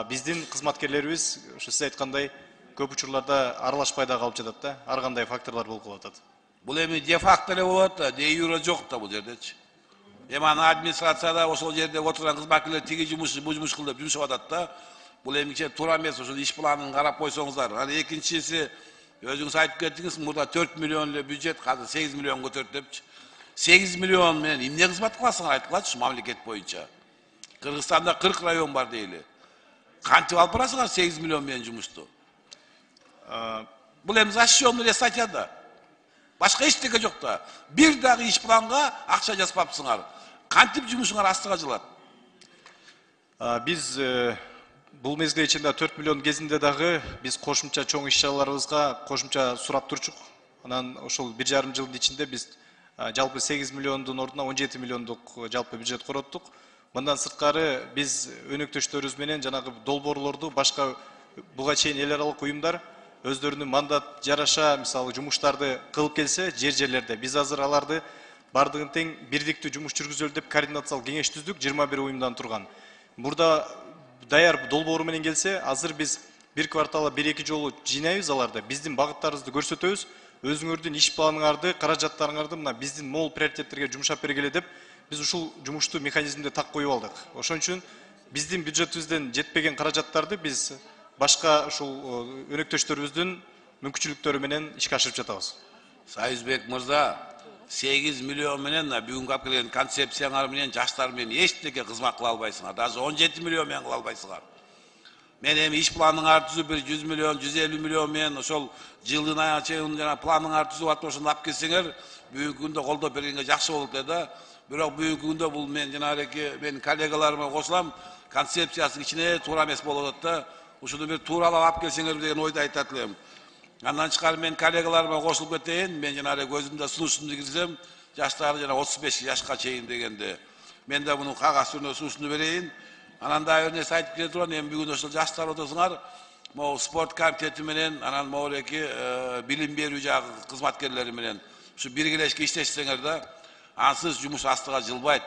Биздин кызматкерлерибиз ошо сиз айткандай көп учурларда аралашпай да калып жатат да. Ар кандай факторлор болуп калып атат. Бул эми де факто эле болот да, де юре жок да бул жердечи. Эми аны администрацияда ошол жерде отурган кызматкерлер тиги жумуш, бул жумуш кыл деп жумшап атат да. Бул эми туура эмес, ошол иш планын карап койсоңуздар. Анан экинчиси, өзүңүз айтып кеттиңиз, мурда 4 миллион эле бюджет, азыр 8 миллион көтөрүп депчи. 8 миллион менен эмне кызмат кыласыңар айткылачы мамлекет боюнча. Кыргызстанда 40 район бар дейли. Кантип алып барасыңар 8 миллион менен жумушту? Бул эми защищенный эле статьяда. Башка эчтеке жок да. Бир дагы иш планга акча жазбапсыңар. Кантип жумушуңар астыга жылат? Биз бул мезгил ичинде 4 миллион кезинде дагы биз кошумча чоң иш чараларыбызга кошумча сурап турчук. Анан ошол 1,5 жылдын ичинде биз жалпы 8 миллиондун ордуна 17 миллиондук жалпы бюджет короттук. Мындан сырткары биз өнөктөштөрүбүз менен жанагы долбоорлорду башка буга чейин эл аралык уюмдар өздөрүнүн мандат жараша мисалы жумуштарды кылып келсе жерлерде биз азыр аларды бардыгын тең бирдиктүү жумуш жүргүзөлү деп координациялык кеңеш түздүк 21 уюмдан турган. Мурда даяр долбоору менен келсе азыр биз бир кварталда 1-2 жолу жыйнайбыз аларды. Биздин багыттарыбызды көрсөтөбүз. Өзүңөрдүн иш планыңарды, каражаттарыңарды мына биздин могул приоритеттерге жумшап бергиле деп биз ушул жумушту механизмде так коюп алдык. Ошон үчүн биздин бюджетибизден жетпеген каражаттарды биз башка ушул өнөктөштөрүбүздүн мүмкүнчүлүктөрү менен ишке ашырып жатабыз. Сайызбек мырза, 8 миллион менен бүгүнкү алып келген концепцияңар менен жаштар менен эчтеке кызмат кыла албайсыңар. Даже 17 миллион менен кыла албайсыңар. Мен эми иш планыңарды түзүп бир 100 миллион, 150 миллион менен ошол жылдын аяга чейин жана планыңарды түзүп атып ошону алып келсеңер, бүгүнкү күндө колдоп бергенге жакшы болот эле да. Бирок бүгүнкү күндө бул мен жанагы менин коллегаларыма кошулам, концепциясы кичине туура эмес болуп атат да. Ушуну бир тууралап алып келсеңер деген ойду айтат элем. Андан тышкары мен коллегаларыма кошулуп кетейин. Мен жанагы көзүмдө сунушумду киргизем, жаштарды жана 35 жашка чейин дегенде. Мен да муну кагаз түрүндө сунушумду берейин. Анан да бир нерсе айтып кете турам, эми бүгүн ошол жаштар отурсуңар, могу спорт комитети менен, анан могуеки билим берүү жагы кызматкерлери менен ушу биргелешип иштешсеңер да, ансыз жумуш астыга жылбайт.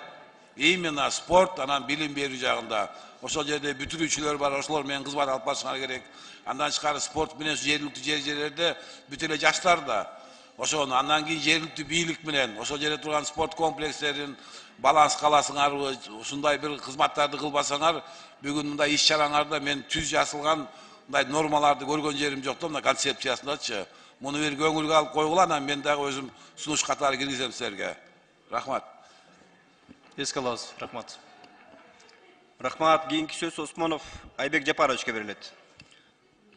Именно спорт, анан билим берүү жагында. Ошол жерде бүтүрүүчүлөр бар, ошолор менен кызмат алып барышыңар керек. Андан тышкары спорт менен жергиликтүү жерлерде бүт эле жаштар да. Ошону андан кийин жергиликтүү бийлик менен, ошол жерде турган спорт комплекстерин баланс каласыңар, ушундай бир кызматтарды кылбасаңар, бүгүн мындай иш чараңарда мен түз жасылган мындай нормаларды көргөн жерим жок да, мына концепциясындачы. Муну бир көңүлгө алып койгула, анан мен дагы өзүм сунуш катары киргизем силерге. Рахмат. Эске алабыз. Рахмат. Рахмат. Кийинки сөз Осмонов Айбек Жапаровичке берилет.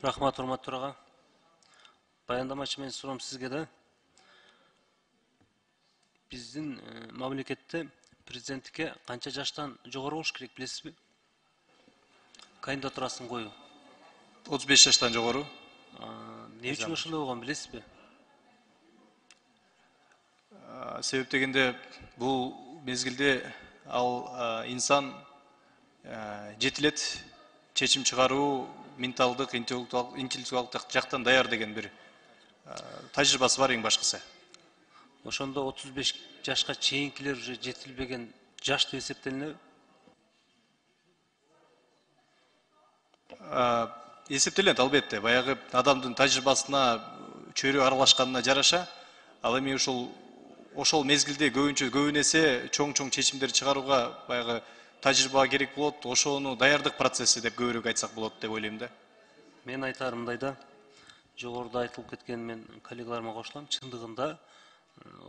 Рахмат, урматтуу төрага. Баяндамачы, мен суроом сизге да. Биздин мамлекетте президенттикке канча жаштан жогору болуш керек билесизби? Кандидатурасын коюу. 35 жаштан жогору. Не үчүн ошондой болгон билесизби? Себеп дегенде бул мезгилде ал инсан жетилет, чечим чыгаруу, менталдык, интеллектуалдык жактан даяр деген бир тажрыйбасы бар, эң башкысы. Ошондо 35 жашка чейинкилер уже жетилбеген жаш деп эсептелинеби? Эсептелет албетте. Баягы адамдын тажрыйбасына, чөйрө аралашканына жараша, ал эми ошол мезгилде көбүн эсе чоң чечимдер чыгарууга баягы тажрыйба керек болот. Ошону даярдык процесси деп көбүрөөк айтсак болот деп ойлойм да. Мен айтарым мындай да, жогоруда айтылып кеткен, мен коллегаларыма кошулам, чындыгында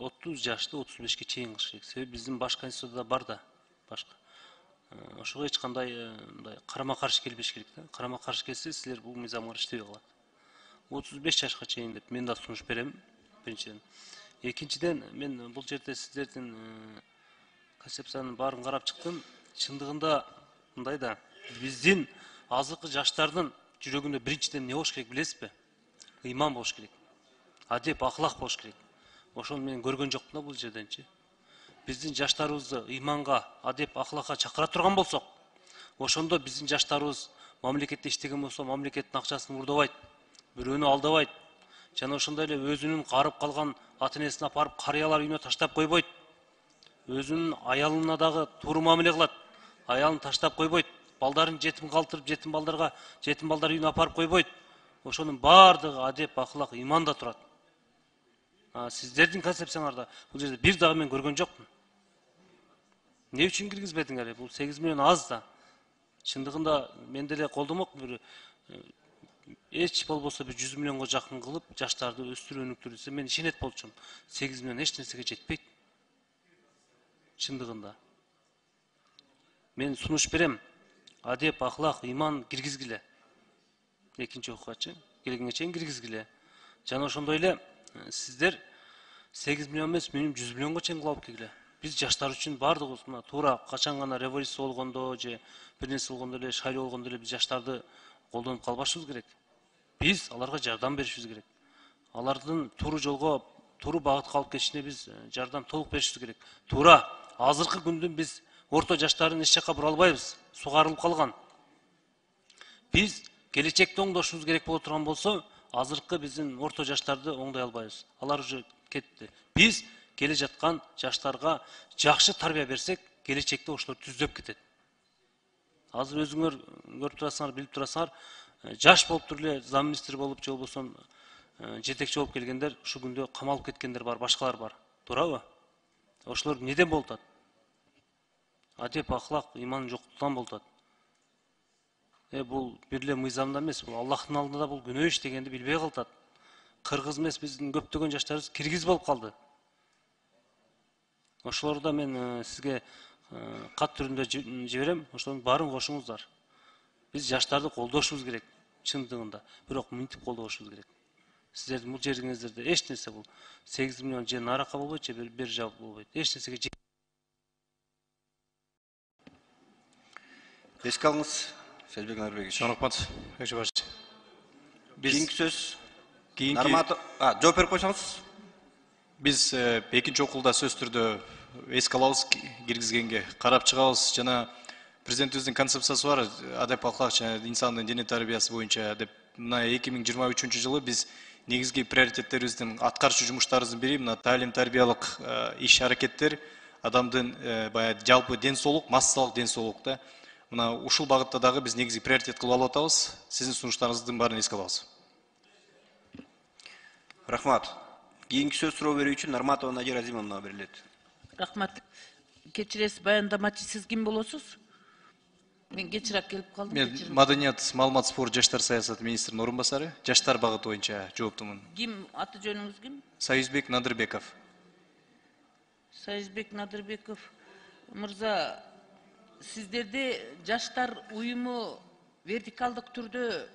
30 жашты 35ке чейин кылыш керек. Себеби биздин баш конституцияда бар да, башка. Ошого эч кандай карама-каршы келбеш керек да. Карама-каршы келсе, силер бул мыйзамга иштебей калат. 35 жашка чейин деп мен да сунуш берем, биринчиден. Экинчиден, мен бул жерде сиздердин концепциянын баарын карап чыктым. Чындыгында мындай да, биздин азыркы жаштардын жүрөгүндө биринчиден эмне болуш керек билесизби? Ыйман болуш керек. Адеп, ахлак болуш керек. Ошону мен көргөн жокмун да бул жерденчи. Биздин жаштарыбызды ыйманга, адеп, ахлакка чакыра турган болсок, ошондо биздин жаштарыбыз мамлекетте иштеген болсо, мамлекеттин акчасын мурдабайт, бирөөнү алдабайт. Жана ошондой эле өзүнүн карып калган ата-энесин апарып карыялар үйүнө таштап койбойт. Өзүнүн аялына дагы туура мамиле кылат. Аялын таштап койбойт. Балдарын жетим калтырып, жетим балдар үйүнө апарып койбойт. Ошонун баардыгы адеп, ахлак, ыйманда турат. Сиздердин концепцияңарда бул жерде бир дагы мен көргөн жокмун. Не үчүн киргизбедиңер? Бул 8 миллион аз да. Чындыгында мен деле колдомокмун, эч болбосо бир 100 миллионго жакын кылып, жаштарды өстүрүп өнүктүрсө мен ишенет болчумун. 8 миллион эч нерсеге жетпейт. Чындыгында. Мен сунуш берем. Адеп, ахлак, ыйман киргизгиле. Экинчи окугачы келгенге чейин киргизгиле. Жана ошондой эле сиздер 8 миллион эмес, 100 миллионго чейин кылып келгиле. Биз жаштар үчүн бардыгыбыз мына туура качан гана революция болгондо же бир нерсе болгондо эле, шайлоо болгондо эле биз жаштарды колдонуп калбашыбыз керек. Биз аларга жардам беришибиз керек. Алардын туура жолго, туура багытка алып кетишине биз жардам толук беришибиз керек. Туура азыркы күндүн биз орто жаштарын эч жакка бура албайбыз. Сугарылып калган. Биз келечекте оңдошубуз керек боло турган болсо, азыркы биздин орто жаштарды оңдой албайбыз. Алар уже кетти. Биз келе жаткан жаштарга жакшы тарбия берсек, келечекте ошолор түздөп кетет. Азыр өзүңөр көрүп турасыңар, билип турасыңар, жаш болуп туруп эле зам министр болуп, же болбосо жетекчи болуп келгендер ушу күндө камалып кеткендер бар, башкалар бар. Туурабы? Ошолор неден болуп атат? Адеп, ахлак, ыйман жоктуктан болуп атат. Бул бир эле мыйзамда эмес, бул Аллахтын алдында бул күнөө иш дегенди билбей калат. Кыргыз эмес, биздин көптөгөн жаштарыбыз киргиз болуп калды. Ошолорду мен сизге кат түрүндө жиберем, ошонун баарын кошуңуздар. Биз жаштарды колдошубуз керек чындыгында. Бирок минтип колдошубуз керек. Сиздердин бул жериңиздерде эч нерсе бул 8 миллион же нарака болбойт, же бир жаб болбойт. Эч нерсеге Еске алыңыз, Сөзбек Нұрбекович. Рахмат, Экші Башчы. Кейінгі сөз. Жооп берип койсоңуз. Биз экинчи окууда сөз түрдө эске алабыз, киргизгенге карап чыгабыз. Жана президентибиздин концепциясы бар, адеп акылак жана инсандын дене тарбиясы боюнча деп мына 2023 жылы биз негизги приоритеттерибиздин аткарчу жумуштарыбыздын бири мына таалим тарбиялык иш аракеттер, адамдын баягы жалпы ден соолук, массалык ден соолук да. Мына ушул багытта дагы биз негизги приоритет кылып алып атабыз. Сиздин сунуштарыңыздын баарын эске алабыз. Рахмат. Кийинки сөз суроо берүү үчүн Нарматова Надира Азимовна берилет. Рахмат. Кечиресиз, баяндамачы сиз ким болосуз? Мен кечирээк келип калдым. Мен Маданият, маалымат, спорт, жаштар саясаты министринин орун басары, жаштар багыты боюнча жооптумун. Ким, аты жөнүңүз ким? Союзбек Надырбеков. Союзбек Надырбеков мырза, сиздерде жаштар уюму вертикалдык түрдө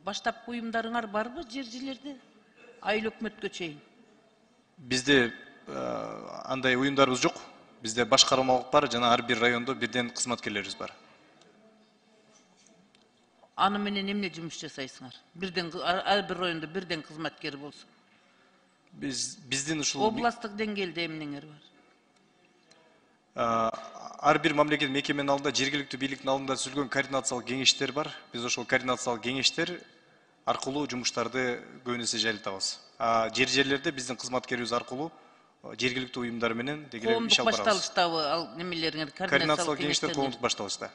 баштапкы уюмдарыңар барбы жер жерлерде? Айыл өкмөткө чейин. Бизде андай уюмдарыбыз жок. Бизде башкармалык бар жана ар бир райондо бирден кызматкерлерибиз бар. Аны менен эмне жумуш жасайсыңар? Бирден ар бир райондо бирден кызматкер болсун. Биздин ушул областтык деңгээлде эмнеңер бар? Ар бир мамлекет мекеменин алдында, жергиликтүү бийликтин алдында түзүлгөн координациялык кеңештер бар. Биз ошол координациялык кеңештер аркылуу жумуштарды көбүн эсе жайлатабыз. Жерлерде биздин кызматкерибиз аркылуу жергиликтүү уюмдар менен дегеле иш алып барабыз. Коомдук башталыштабы ал немелериңер координациялык кеңештер коомдук башталышта.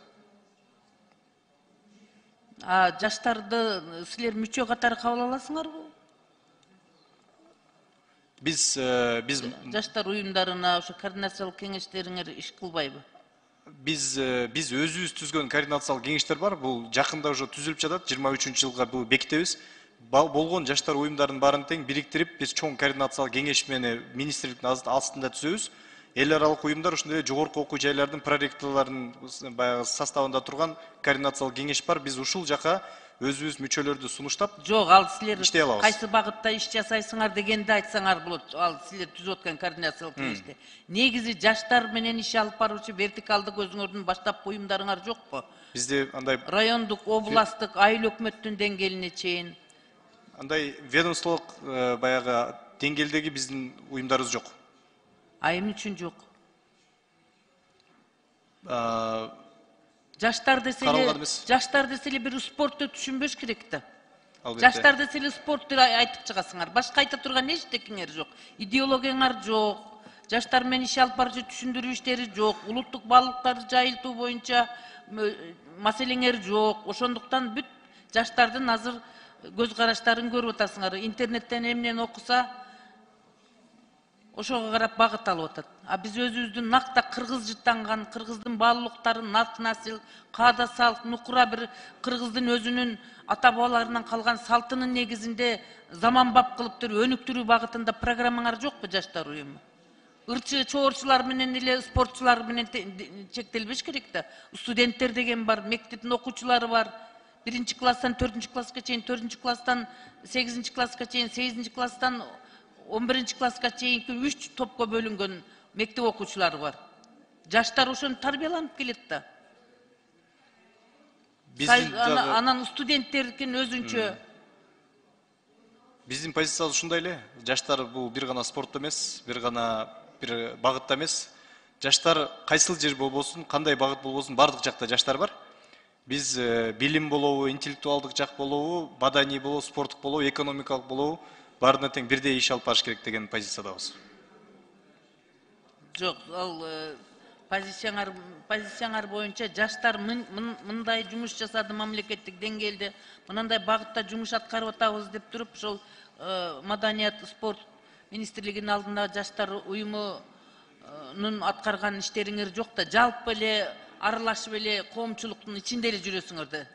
Жаштарды силер мүчө катары кабыл аласыңарбы? Биз жаштар уюмдарына ошо координациялык кеңештериңер иш кылбайбы? Биз өзүбүз түзгөн координациялык кеңештер бар. Бул жакында уже түзүлүп жатат. 23-жылга бул бекитебиз. Болгон жаштар уюмдарын баарын тең бириктирип, биз чоң координациялык кеңеш менен министрликтин астында түзөбүз. Эл аралык уюмдар ошондой жогорку окуу жайлардын проректорлорунун баягы составында турган координациялык кеңеш бар. Биз ушул жака өзүбүз мүчөлөрдү сунуштап, жок, ал силер иштей алабыз. кайсы багытта иш жасайсыңар дегенди айтсаңар болот. Ал силер түзүп аткан координациялык кеңеште. Негизи жаштар менен иш алып баруучу вертикалдык өзүңөрдүн баштапкы уюмдарыңар жокпу? Бизде андай райондук, областтык, айыл өкмөттүн деңгээлине чейин. Андай ведомстволук баягы деңгээлдеги биздин уюмдарыбыз жок. Эмне үчүн жок? Жаштар деселе бир спортты түшүнбөш керек да. Жаштар деселе спортты айтып чыгасыңар. Башка айта турган эчтекеңер жок. Идеологияңар жок. Жаштар менен иш алып барчу түшүндүрүү иштери жок. Улуттук баалыктарды жайылтуу боюнча маселеңер жок. Ошондуктан бүт жаштардын азыр көз караштарын көрүп атасыңар. Интернеттен эмнени окуса ошого карап багыт алып атат. Биз өзүбүздүн накта кыргыз жыттанган, кыргыздын баалуулуктарын нарт насил, каада салт, нукура бир кыргыздын өзүнүн ата бабаларынан калган салтынын негизинде заманбап кылып өнүктүрүү багытында программаңар жокпу жаштар уюму? Ырчы чоорчулар менен эле спортчулар менен чектелбеш керек да. Студенттер деген бар, мектептин окуучулары бар. 1 класстан 4 класска чейин, 4 класстан 8 класска чейин, 8 класстан 11 класска чейинки 3 топко бөлүнгөн мектеп окуучулары бар. Жаштар ошону тарбияланып келет да. Анан студенттердикин өзүнчө. Биздин позициябыз ушундай эле. Жаштар бул бир гана спортто эмес, бир багытта эмес. Жаштар кайсыл жер болбосун, кандай багыт болбосун, бардык жакта жаштар бар. Биз билим болобу, интеллектуалдык жак болобу, маданий болобу, спорттук болобу, экономикалык болобу, баарына тең бирдей иш алып барыш керек деген позициядабыз. Жок, ал позициялар боюнча жаштар мындай жумуш жасады мамлекеттик деңгээлде, мындай багытта жумуш аткарып атабыз деп туруп, ошол маданият, спорт министрлигинин алдында жаштар уюмунун аткарган иштериңер жок да, жалпы эле аралашып эле коомчулуктун ичинде эле жүрөсүңөр да.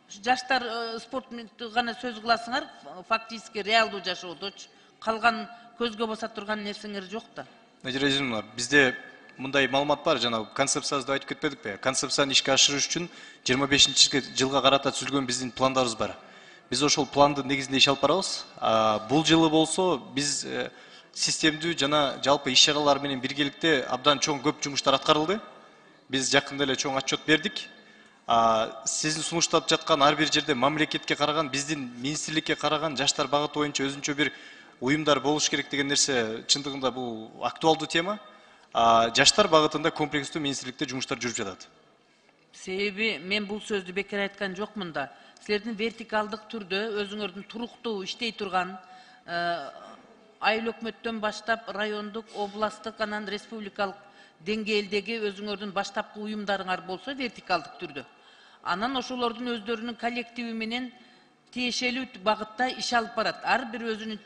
Жаштар спортты гана сөз кыласыңар, фактически реалдуу жашоодочу калган көзгө баса турган нерсеңер жок да. Надира Азимовна, бизде мындай маалымат бар, жана концепциябызды айтып кетпедик бе? Концепцияны ишке ашырыш үчүн 25-жылга карата түзүлгөн биздин пландарыбыз бар. Биз ошол пландын негизинде иш алып барабыз. Бул жылы болсо биз системдүү жана жалпы иш чаралар менен биргеликте абдан чоң көп жумуштар аткарылды. Биз жакында эле чоң отчет бердик. Сиздин сунуштап жаткан ар бир жерде мамлекетке караган, биздин министрликке караган жаштар багыты боюнча өзүнчө бир уюмдар болуш керек деген нерсе чындыгында бул актуалдуу тема. Жаштар багытында комплекстүү министрликте жумуштар жүрүп жатат. Себеби мен бул сөздү бекер айткан жокмун да. Силердин вертикалдык түрдө өзүңөрдүн туруктуу иштей турган айыл өкмөттөн баштап райондук, областтык, анан республикалык деңгээлдеги өзүңөрдүн баштапкы уюмдарыңар болсо вертикалдык түрдө. Анан ошолордун өздөрүнүн коллективи менен тиешелүү багытта иш алып барат. Ар бир өзүнүн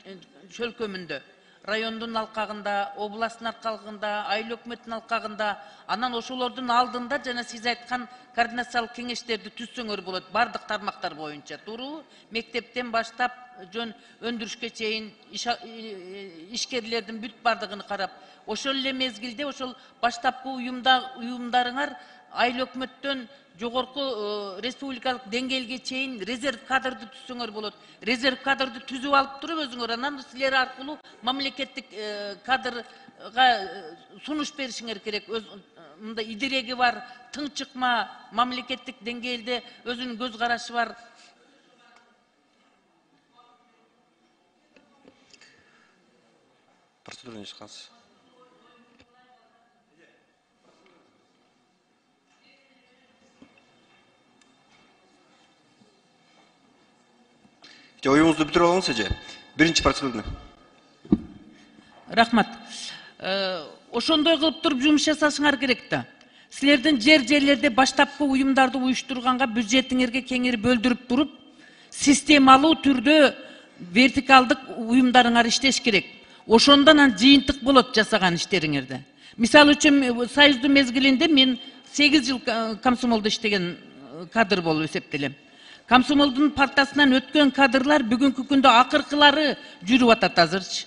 чөлкөмүндө. Райондун алкагында, областтын алкагында, айыл өкмөттүн алкагында, анан ошолордун алдында жана сиз айткан координациялык кеңештерди түзсөңөр болот. Бардык тармактар боюнча. Туурабы? Мектептен баштап жөн өндүрүшкө чейин ишкерлердин бүт бардыгын карап, ошол эле мезгилде ошол баштапкы уюмдарыңар айыл өкмөттөн жогорку республикалык деңгээлге чейин резерв кадрды түзсөңөр болот. Резерв кадрды түзүп алып туруп өзүңөр анан силер аркылуу мамлекеттик кадрга сунуш беришиңер керек. Мында идиреги бар, тың чыкма, мамлекеттик деңгээлде өзүнүн көз карашы бар. Процедурный шказ. Оюңузду бүтүрүп алыңыз эже. Биринчи процедурный. Рахмат. Ошондой кылып туруп жумуш жасашыңар керек да. Силердин жерлерде баштапкы уюмдарды уюштурганга бюджетиңерге кеңири бөлдүрүп туруп, системалуу түрдө вертикалдык уюмдарыңар иштеш керек. Ошондон жыйынтык болот жасаган иштериңерде. Мисалы үчүн Союздун мезгилинде мен 8 жыл комсомолдо иштеген кадр болуп эсептелем. Комсомолдун партасынан өткөн кадрлар бүгүнкү күндө акыркылары жүрүп атат азырчы.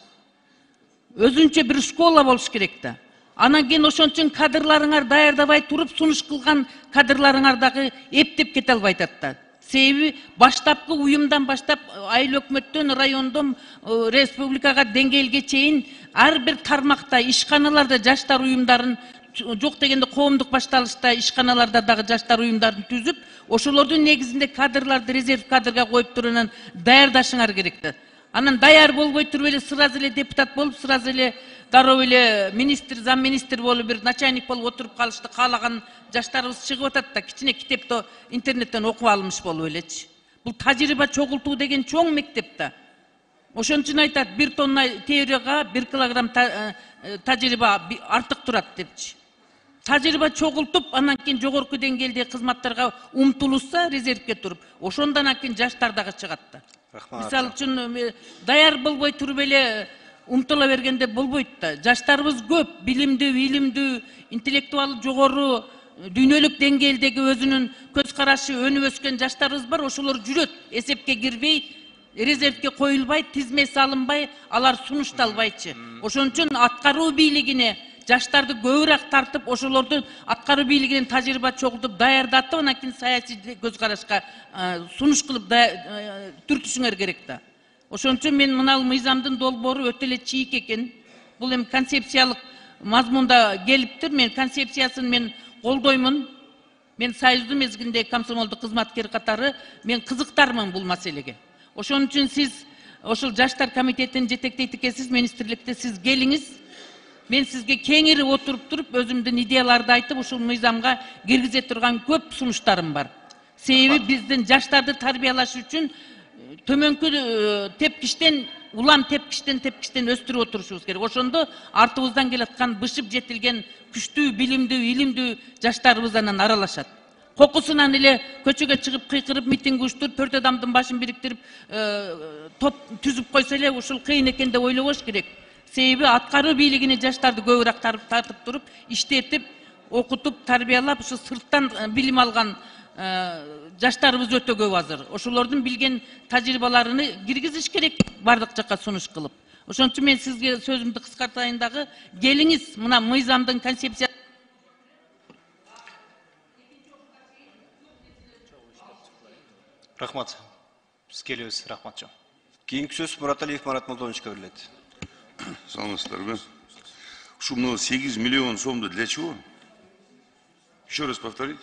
Өзүнчө бир школа болуш керек да. Анан кийин ошон үчүн кадрларыңар даярдабай туруп сунуш кылган кадрларыңар дагы эптеп кете албай атат да. Себеби баштапкы уюмдан баштап айыл өкмөттөн райондон республикага деңгээлге чейин ар бир тармакта ишканаларда жаштар уюмдарын жок дегенде коомдук башталышта ишканаларда дагы жаштар уюмдарын түзүп, ошолордун негизинде кадрларды резерв кадрга коюп туруп анан даярдашыңар керек да. Анан даяр болбой туруп эле сразу эле депутат болуп, сразу эле дароо эле министр, зам министр болуп, бир начальник болуп отуруп калышты каалаган жаштарыбыз чыгып атат да, кичине китепти интернеттен окуп алmış болуп элечи. Бул тажрыйба чогултуу деген чоң мектеп да. Ошон үчүн айтат, 1 тонна теорияга 1 килограмм тажрыйба артык турат депчи. Тажрыйба чогултуп, анан кийин жогорку деңгээлдеги кызматтарга умтулушса резервке туруп, ошондон кийин жаштар дагы чыгат да. Мисалы үчүн даяр болбой туруп эле умтула бергенде болбойт да. Жаштарыбыз көп, билимдүү, илимдүү, интеллектуалы жогору, дүйнөлүк деңгээлдеги өзүнүн көз карашы өнүп өскөн жаштарыбыз бар, ошолор жүрөт, эсепке кирбей, резервке коюлбай, тизме салынбай, алар сунушталбайчы. Ошон үчүн аткаруу бийлигине жаштарды көбүрөөк тартып, ошолорду аткаруу бийлигинен тажрыйба чогултуп, даярдатып, анан кийин саясий көз карашка сунуш кылып түртүшүңөр керек да. Ошон үчүн мен мына мыйзамдын долбоору өтө эле чийик экен. Бул эми концепциялык мазмунда келиптир. Мен концепциясын мен колдоймун. Мен Союздун мезгилинде комсомолдук кызматкер катары мен кызыктармын бул маселеге. Ошон үчүн сиз ошол жаштар комитетин жетектейт экенсиз, министрликте сиз келиңиз. Мен сизге кеңири отуруп туруп, өзүмдүн идеяларды айтып, ушул мыйзамга киргизе турган көп сунуштарым бар. Себеби биздин жаштарды тарбиялаш үчүн төмөнкү тепкичтен, улам тепкичтен өстүрүп отурушубуз керек. Ошондо артыбыздан келаткан бышып жетилген күчтүү, билимдүү, илимдүү жаштарыбыз анан аралашат. Кокусунан эле көчөгө чыгып кыйкырып, митинг уюштуруп, 4 адамдын башын бириктирип, топ түзүп койсо эле ушул кыйын экен деп ойлобош керек. Себеби аткаруу бийлигине жаштарды көбүрөөк тартып туруп, иштетип, окутуп, тарбиялап, ушу сырттан билим алган жаштарыбыз өтө көп азыр. Ошолордун билген тажрыйбаларыны киргизиш керек бардык жакка сунуш кылып. Ошон үчүн мен сизге сөзүмдү кыскартайын дагы, келиңиз, мына мыйзамдын концепциясы Рахмат. Сиз келебиз. Рахмат жон. Кийинки сөз Мураталиев Марат Молдоновичке берилет. Саламатсыздарбы. Ушу мына 8 миллион сомду для чего? Еще раз повторите.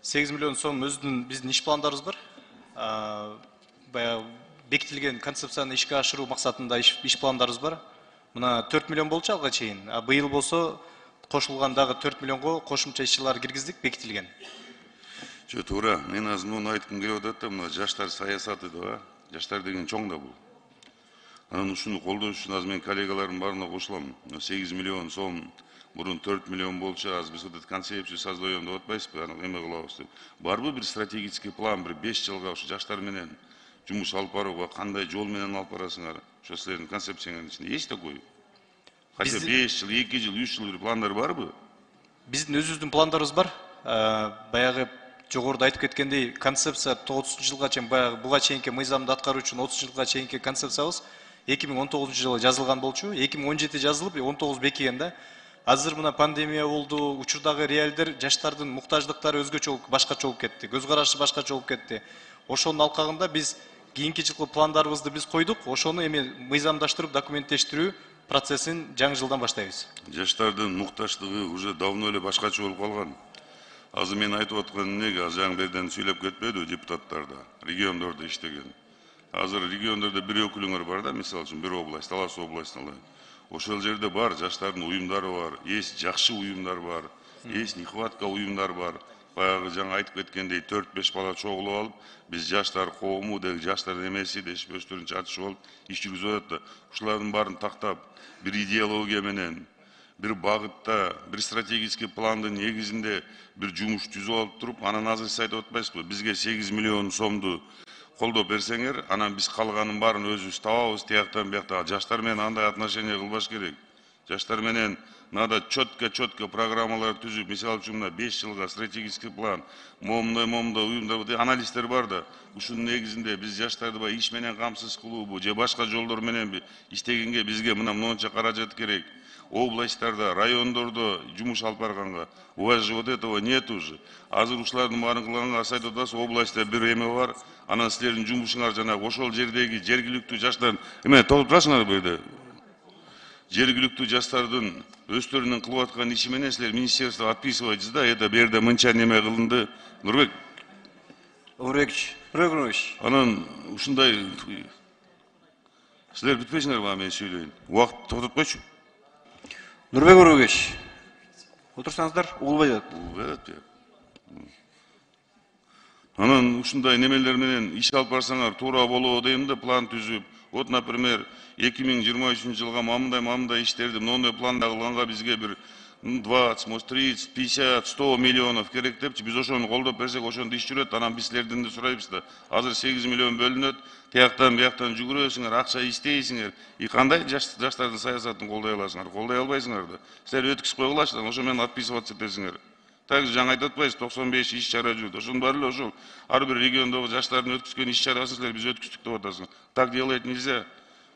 8 миллион сом биздин иш пландарыбыз бар. Баягы бекитилген концепцияны ишке ашыруу максатында иш пландарыбыз бар. Мына 4 миллион болчу алга чейин. Быйыл болсо кошулган дагы 4 миллионго кошумча ишчилар киргиздик, бекитилген. Туура, мен азыр айткым келип атат да, мына жаштар саясаты да, жаштар деген чоң да бул. Анан ушуну колдош үчүн азыр мен коллегаларым баарына кошулам. 8 миллион сом, мурун 4 миллион болчу, азыр биз вот концепцию создаем деп атпайсызбы, аны эме кылабыз деп. Барбы бир стратегический план, бир 5 жылга ушу жаштар менен жумуш алып барууга кандай жол менен алып барасыңар? Ошо силердин концепцияңардын ичинде есть такой? Хотя 5 жыл, 2 жыл, 3 жыл бир пландар барбы? Биздин өзүбүздүн пландарыбыз бар. Баягы жогоруда айтып кеткендей, концепция 30 жылга чейин, баягы буга чейинки мыйзамды аткаруу үчүн 30 жылга чейинки концепциябыз 2019 жылы жазылган болчу, 2017 жазылып, 19 бекиген да. Азыр мына пандемия болду, учурдагы реалдер жаштардын муктаждыктары өзгөчө башкача болуп кетти, көз карашы башкача болуп кетти. Ошонун алкагында биз кийинки жылкы пландарыбызды биз койдук, ошону эми мыйзамдаштырып, документтештирүү процессин жаңы жылдан баштайбыз. Жаштардын муктаждыгы уже давно эле башкача болуп калган. Азыр мен айтып аткан эмнеге, азыр жаңы берден сүйлөп кетпеди депутаттар да, региондордо иштеген. Азыр региондордо бир өкүлүңөр бар да, мисалы үчүн бир область, Талас областын алайын. Ошол жерде бар, жаштардын уюмдары бар, есть жакшы уюмдар бар, есть нехватка уюмдар бар. Баягы жаңа айтып кеткендей 4-5 бала чогулуп алып, биз жаштар коому деги жаштар эмеси дешип өздөрүнчө чатышып алып иш жүргүзүп атат да. Ушулардын баарын тактап, бир идеология менен, бир багытта, бир стратегический пландын негизинде бир жумуш түзүп алып туруп, анан азыр сиз айтып атпайсызбы, бизге 8 миллион сомду колдоп берсеңер, анан биз калганын баарын өзүбүз табабыз, тияктан бияктан. Жаштар менен андай отношение кылбаш керек. Жаштар менен надо четко программалар түзүп, мисалы үчүн мына 5 жылга стратегический план, момундай уюмдар, анализдер бар да. Ушунун негизинде биз жаштарды бай иш менен камсыз кылуубу, же башка жолдор менен иштегенге бизге мына монча каражат керек. Областтарда, райондордо жумуш алып барганга. У вас же вот этого нет уже. Азыр ушулардын баарын кылганга айтып атасыз, областта бир эме бар. Анан силердин жумушуңар жанагы ошол жердеги жергиликтүү жаштар, эме токтоп турасыңар бу жерде. Жергиликтүү жаштардын өздөрүнүн кылып аткан иши менен силер министерство отписывайтесь да, это бу жерде мынча неме кылынды. Нурбек Нурбекович. Анан ушундай силер бүтпөйсүңөрбү мен сүйлөйүн. Убакыт токтоп койчу. Нурбек Нурбекович. Отурсаңыздар, угулбай атат. Анан ушундай немелер менен иш алып барсаңар туура болобу дейм да, план түзүп. Вот, например, 2023 жылга мамындай иштерди моундай планда кылганга бизге бир 20, может 30, 50, 100 миллионов керек депчи, биз ошону колдоп берсек, ошондо иш жүрөт. Анан биз силерден да сурайбыз да. Азыр 8 миллион бөлүнөт, тияктан бияктан жүгүрөсүңөр, акча издейсиңер. И кандай жаштардын саясатын колдой аласыңар? Колдой албайсыңар да. Силер өткүзүп койгулачы, ошо менен отписываться этесиңер. Так жаңа айтып атпайсыз, 95 иш чара жүрүп. Ошонун баары эле ошол ар бир региондогу жаштардын өткүзгөн иш чарасын силер биз өткүздүк деп атасыңар. Так делать нельзя.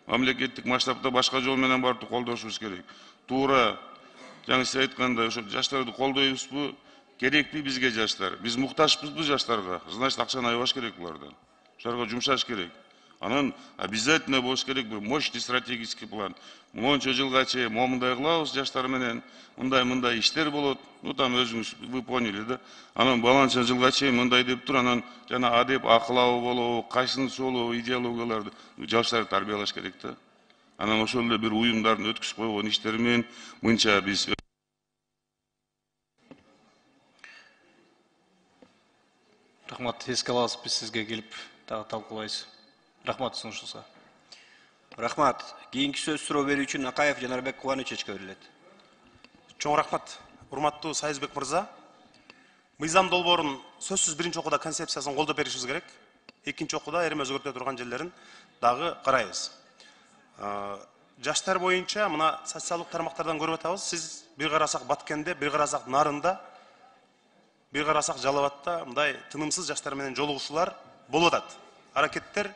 Мамлекеттик масштабта башка жол менен барып колдошубуз керек. Туура жаңы сиз айткандай, ошо жаштарды колдойбузбу? Керекпи бизге жаштар? Биз муктажбызбы жаштарга? Значит, акчаны аябаш керек булардан. Ошолорго жумшаш керек. Анан обязательно болуш керек бир мощный стратегический план. Монча жылга чейин момундай кылабыз жаштар менен, мындай иштер болот. Ну там өзүңүз вы поняли да. Анан баланча жылга чейин мындай деп тур, анан жана адеп акылабы болобу, кайсынысы болобу идеологияларды жаштарды тарбиялаш керек да. Анан ошол эле бир уюмдардын өткүзүп койгон иштери менен мынча биз Рахмат, эске алабыз, биз сизге келип дагы талкуулайбыз. Рахмат сунушуңузга. Рахмат. Кийинки сөз суроо берүү үчүн Акаев Жанарбек Кубанычевичке берилет. Чоң рахмат. Урматтуу Сайызбек мырза. Мыйзам долбоорун сөзсүз биринчи окууда концепциясын колдоп беришибиз керек. Экинчи окууда айрым өзгөртө турган жерлерин дагы карайбыз. Жаштар боюнча мына социалдык тармактардан көрүп атабыз. Сиз бир карасак Баткенде, бир карасак Нарында, бир карасак Жалал Абадта мындай тынымсыз жаштар менен жолугушуулар болуп атат. Аракеттер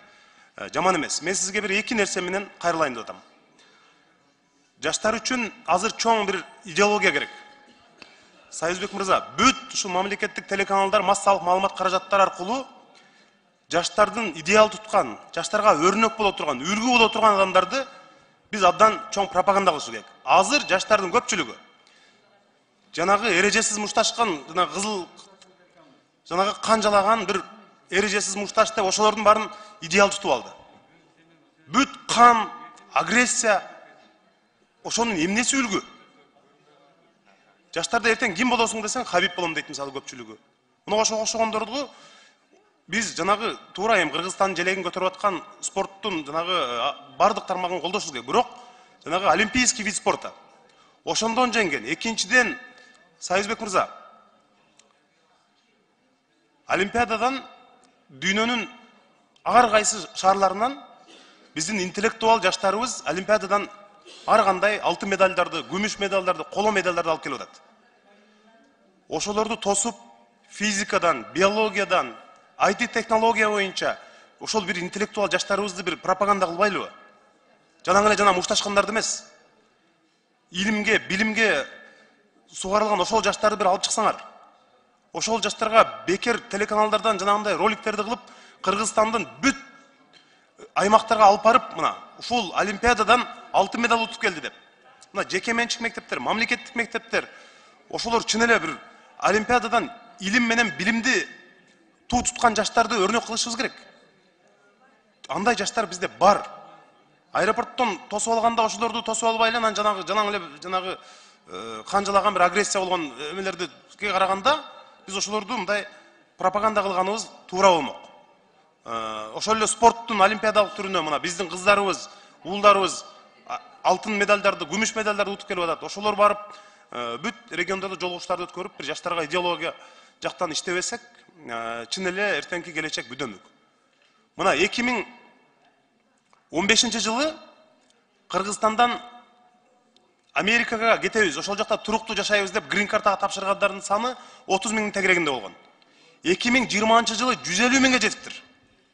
жаман эмес. Мен сизге бир эки нерсе менен кайрылайын деп атам. Жаштар үчүн азыр чоң бир идеология керек. Сайызбек мырза, бүт ушул мамлекеттик телеканалдар массалык маалымат каражаттары аркылуу жаштардын идеал туткан, жаштарга өрнөк боло турган, үлгү боло турган адамдарды биз абдан чоң пропаганда кылыш керек. Азыр жаштардын көпчүлүгү жанагы эрежесиз мушташкан, жанагы кызыл, жанагы канжалаган бир эрежесиз мушташ деп ошолордун баарын идеал тутуп алды. Бүт кан, агрессия, ошонун эмнеси үлгү? Жаштарда эртең ким болосуң десең, Хабиб болом дейт мисалы көпчүлүгү. Муга окшогондорду биз жанагы туура эми Кыргызстандын желегин көтөрүп аткан спорттун жанагы бардык тармагын колдошубуз керек. Бирок жанагы олимпийский вид спорта ошондон жеңген. Экинчиден, Союзбек мырза, Олимпиададан дүйнөнүн ар кайсы шаарларынан биздин интеллектуал жаштарыбыз Олимпиададан ар кандай алтын медалдарды, күмүш медалдарды, коло медалдарды алып келип атат. Ошолорду тосуп, физикадан, биологиядан, IT технология боюнча ошол бир интеллектуал жаштарыбызды бир пропаганда кылбайлыбы? Жанагы эле жана мушташкандарды эмес. Илимге, билимге сугарылган ошол жаштарды бир алып чыксаңар. Ошол жаштарга бекер телеканалдардан жанагындай роликтерди кылып, Кыргызстандын бүт аймактарга алып барып, мына ушул Олимпиададан алтын медаль утуп келди деп. Мына жеке менчик мектептер, мамлекеттик мектептер, ошолор чын эле бир Олимпиададан илим менен билимди туу туткан жаштарды өрнөк кылышыбыз керек. Андай жаштар бизде бар. Аэропорттон тосуп алганда ошолорду тосуп албай эле анан жанагы канжалаган бир агрессия болгон эмелерди караганда биз ошолорду мындай пропаганда кылганыбыз туура болмок. Ошол эле спорттун олимпиадалык түрүнө мына биздин кыздарыбыз, уулдарыбыз алтын медалдарды, күмүш медалдарды утуп келип атат. Ошолор барып бүт региондордо жолугуштарды өткөрүп бир жаштарга идеология жактан иштебесек, чын эле эртеңки келечек бүдөмүк. Мына 2015 жылы Кыргызстандан Америкага кетебиз, ошол жакта туруктуу жашайбыз деп грин картага тапшыргандардын саны 30 миңдин тегерегинде болгон. 2020 жылы 150 миңге жетиптир.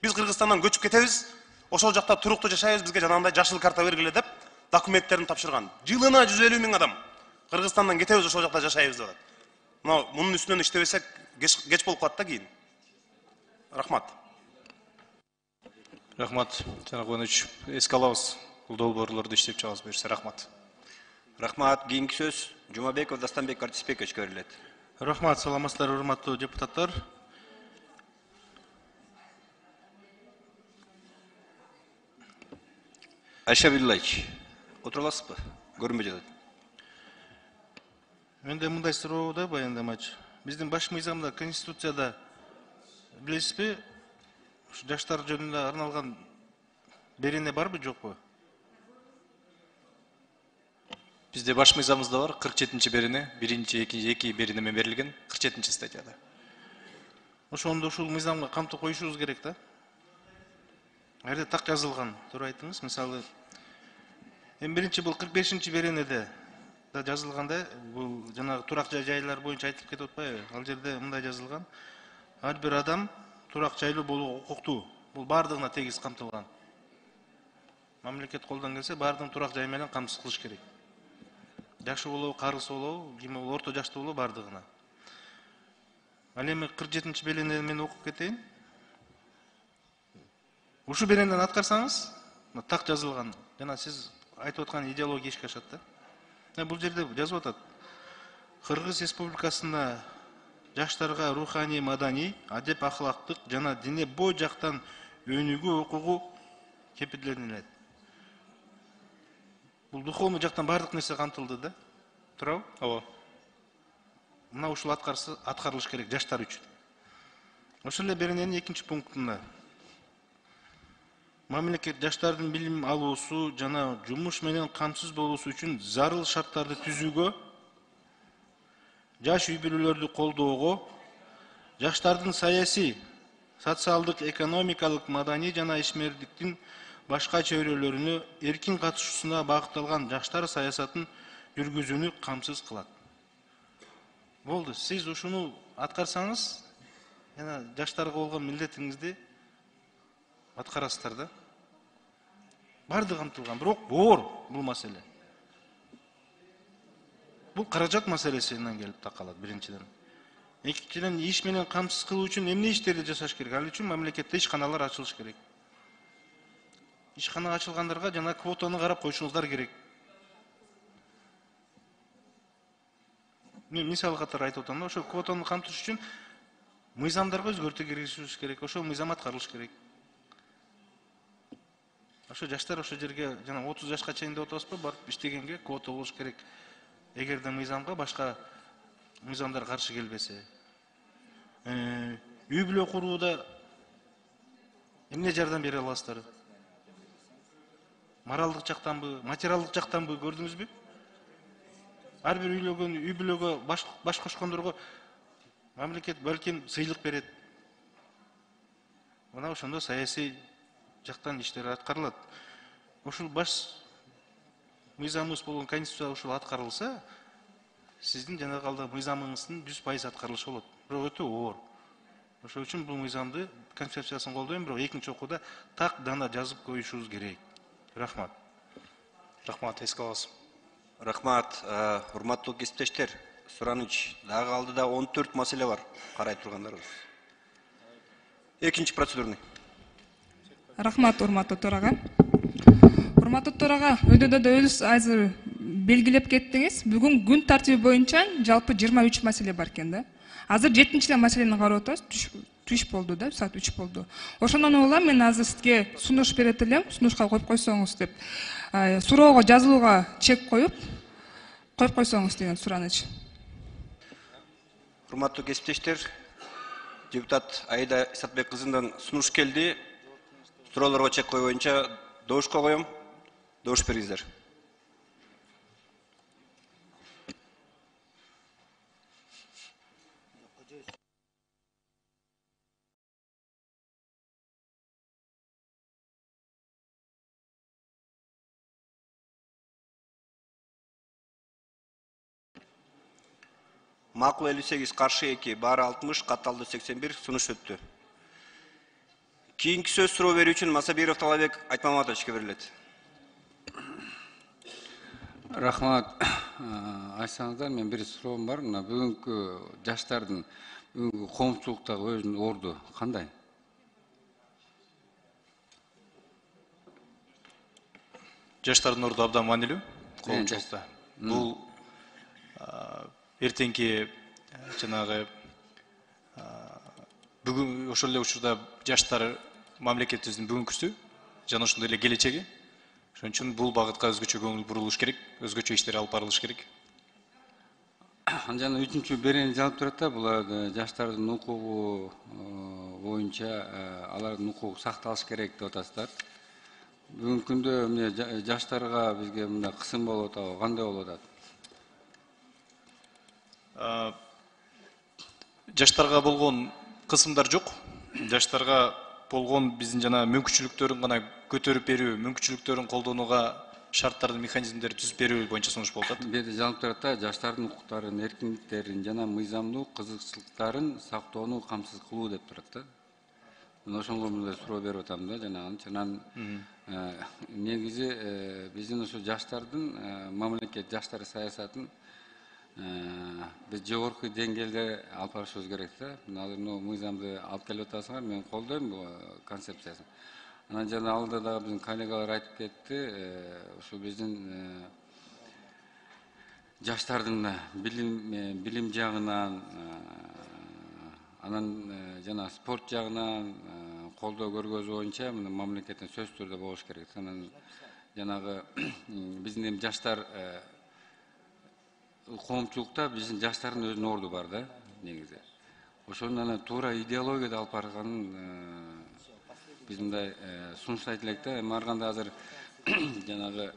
Биз Кыргызстандан көчүп кетебиз, ошол жакта туруктуу жашайбыз, бизге жанагындай жашыл карта бергиле деп документтерин тапшырган. Жылына 150 миң адам Кыргызстандан кетебиз, ошол жакта жашайбыз деп атат. Мына мунун үстүнөн иштебесек кеч болуп калат да кийин. Рахмат. Рахмат, Жанат Кубанович. Эске алабыз. Бул долбоорлорду иштеп чыгабыз буюрса. Рахмат. Рахмат. Кийинки сөз Жумабеков Дастанбек Артисбековичке берилет. Рахмат, саламатсыздар, урматтуу депутаттар. Айша Биллаевич, отура аласызбы? Көрүнбөй жатат. Менде мындай суроо да баяндамачы. Биздин баш мыйзамда, Конституцияда билесизби, жаштар жөнүндө арналган берене барбы, жокпу? Бизде баш мыйзамыбызда бар 47-чи берене, 1-2 беренемен берилген 47-чи статьяда. Ошондо ушул мыйзамга камтып коюшубуз керек да. Жерде так жазылган, туура айттыңыз. Мисалы, эми биринчи бул 45-чи беренеде да жазылганда, бул жанагы турак жайлар боюнча айтылып кетип атпайбы? Ал жерде мындай жазылган: ар бир адам турак жайлуу болууга укуктуу. Бул бардыгына тегиз камтылган. Мамлекет колдон келсе, бардыгын турак жай менен камсыз кылыш керек. Жашы болобу, карысы болобу, ким болобу, орто жаштуу болобу, бардыгына. Ал эми 47-чи беренени мен окуп кетейин. Ушу беренени аткарсаңыз, так жазылган. Жана сиз айтып аткан идеология ишке ашат да. Бул жерде жазып атат: Кыргыз Республикасында жаштарга руханий, маданий, адеп ахлактык жана дине бой жактан өнүгүү укугу кепилденилет. Бул духовный жактан бардык нерсе камтылды да. Туурабы? Ооба. Мына ушул аткарылыш керек жаштар үчүн. Ошол эле берененин 2-чи пунктунда мамлекет жаштардын билим алуусу жана жумуш менен камсыз болуусу үчүн зарыл шарттарды түзүүгө, жаш үй бүлөлөрдү колдоого, жаштардын саясий, социалдык, экономикалык, маданий жана ишмердиктин башка чөйрөлөрүнө эркин катышуусуна багытталган жаштар саясатын жүргүзүүнү камсыз кылат. Болду, сиз ушуну аткарсаңыз, жана жаштарга болгон милдетиңизди аткарасыздар да. Барды камтылган, бирок оор бул маселе. Бул каражат маселесинен келип такалат биринчиден. Экинчиден иш менен камсыз кылуу үчүн эмне иштерди жасаш керек? Ал үчүн мамлекетте ишканалар ачылыш керек. Ишкана ачылгандарга жана квотаны карап коюшуңуздар керек. Мен мисал катары айтып атам да, ошо квотаны камтыш үчүн мыйзамдарга өзгөртүү киргизиш керек. Ошо мыйзам аткарылыш керек. Ошо жаштар ошо жерге жана 30 жашка чейин деп атабызбы, барып иштегенге квота болуш керек. Эгерде мыйзамга башка мыйзамдар каршы келбесе. Үй бүлө курууда эмне жардам бере аласыздар? Моралдык жактанбы, материалдык жактанбы көрдүңүзбү? Ар бир үйлөгөн үй бүлөгө баш кошкондорго мамлекет балким сыйлык берет. Мына ошондо саясий жактан иштер аткарылат. Ошол баш мыйзамыбыз болгон конституция ошол аткарылса, сиздин жанагы алда мыйзамыңыздын 100% аткарылышы болот. Бирок өтө оор. Ошол үчүн бул мыйзамды концепциясын колдойм, бирок экинчи окууда так дана жазып коюшубуз керек. Рахмат. Рахмат, эске аласыз. Рахмат, урматтуу кесиптештер. Сураныч, дагы алдыда 14 маселе бар, карай тургандарыбыз. Экинчи процедурный. Рахмат, урматтуу төрага. Урматтуу төрага, өйдөдө да өзүңүз азыр белгилеп кеттиңиз. Бүгүн күн тартиби боюнча жалпы 23 маселе бар экен да. Азыр 7-чи маселени карап атабыз. Түш болду да, саат 3 болду. Ошондон улам мен азыр сизге сунуш берет элем, сунушка коюп койсоңуз деп. Суроого жазылууга чек коюп койсоңуз деген сураныч. Урматтуу кесиптештер, депутат Аида Исатбек кызынан сунуш келди. Суроолорго чек коюу боюнча добушка коем. Добуш бериңиздер. Макул 58, каршы 2, баары 60, катталды 81, сунуш өттү. Кийинки сөз суроо берүү үчүн Масабиров Талабек Айтмаматовичке берилет. Рахмат. Айтсаңыздар, мен бир суроом бар. Мына бүгүнкү жаштардын бүгүнкү коомчулуктагы өзүнүн орду кандай? Жаштардын орду абдан маанилүү коомчулукта. Бул эртеңки жанагы бүгүн ошол эле учурда жаштар мамлекетибиздин бүгүнкүсү жана ошондой эле келечеги. Ошон үчүн бул багытка өзгөчө көңүл бурулуш керек, өзгөчө иштер алып барылыш керек. Жана үчүнчү берени жалп турат да, бул жаштардын укугу боюнча алардын укугу сакталыш керек деп атасыздар. Бүгүнкү күндө эмне жаштарга бизге мындай кысым болуп атабы, кандай болуп атат? Жаштарга болгон кысымдар жок. Жаштарга болгон биздин жана мүмкүнчүлүктөрүн гана көтөрүп берүү, мүмкүнчүлүктөрүн колдонууга шарттардын механизмдерин түзүп берүү боюнча сунуш болуп атат. Бул жерде жалп турат да, жаштардын укуктарын, эркиндиктерин жана мыйзамдуу кызыкчылыктарын сактоону камсыз кылуу деп турат да. Мен ошонго мындай суроо берип атам да, жанагы. Негизи биздин ошо жаштардын мамлекет жаштар саясатын biz жогорку деңгээлде алып барышыбыз керек да. Азыр мыйзамды алып келип атасыңар, мен колдойм бул концепциясын. Анан жана алда дагы биздин коллегалар айтып кетти, ошо биздин жаштардын билим жагынан, анан жана спорт жагынан колдоо көргөзүү боюнча мамлекеттин сөзсүз түрдө болуш керек. Анан жанагы биздин жаштар коомчулукта биздин жаштардын өзүнүн орду бар да, негизи. Ошону анан туура идеологияда алып барганын биз мындай сунуш айтып элек да. Эми ар кандай азыр жанагы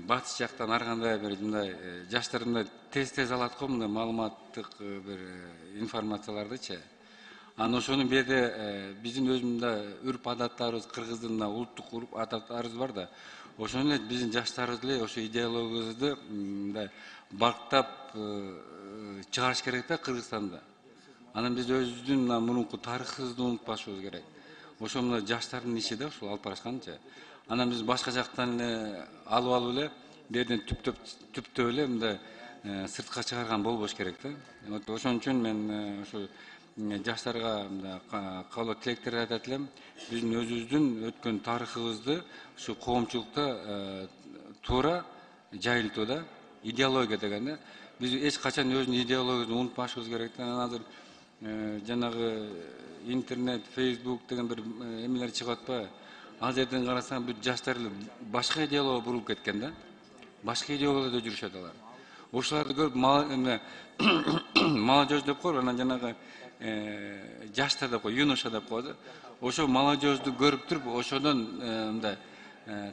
батыш жактан ар кандай бир мындай жаштар мындай тез алат го, мындай маалыматтык бир информациялардычы. Анан ошонун бирде биздин өзүбүздүн үрп адаттарыбыз, кыргыздын улуттук үрп адаттарыбыз бар да. Ошону эле биздин жаштарыбыз эле ошо идеологиябызды мындай бактап чыгарыш керек да Кыргызстанда. Анан биз өзүбүздүн мурунку тарыхыбызды унутпашыбыз керек. Ошо мына жаштардын иши да ушул алып барышканчы. Анан биз башка жактан эле алып эле берден түптөп эле мындай сыртқа чыгарган болбош керек да. Вот ошон үчүн мен ушу жаштарга каалоо тилектерди айтат элем. Биздин өзүбүздүн өткөн тарыхыбызды ушу коомчулукта туура жайылтууда идеология деген да. Биз эч качан өзүнүн идеологиябызды унутпашыбыз керек да. Азыр жанагы интернет, Facebook деген бир эмелер чыгып атпайбы? Ал жерден карасаң бүт жаштар башка идеологияга бурулуп кеткен да. Башка идеологияда жүрүшөт алар. Ошоларды көрүп молодежь деп коет, анан жанагы жаштар деп коет, юноша деп коет. Ошо молодежьду көрүп туруп, ошодон мындай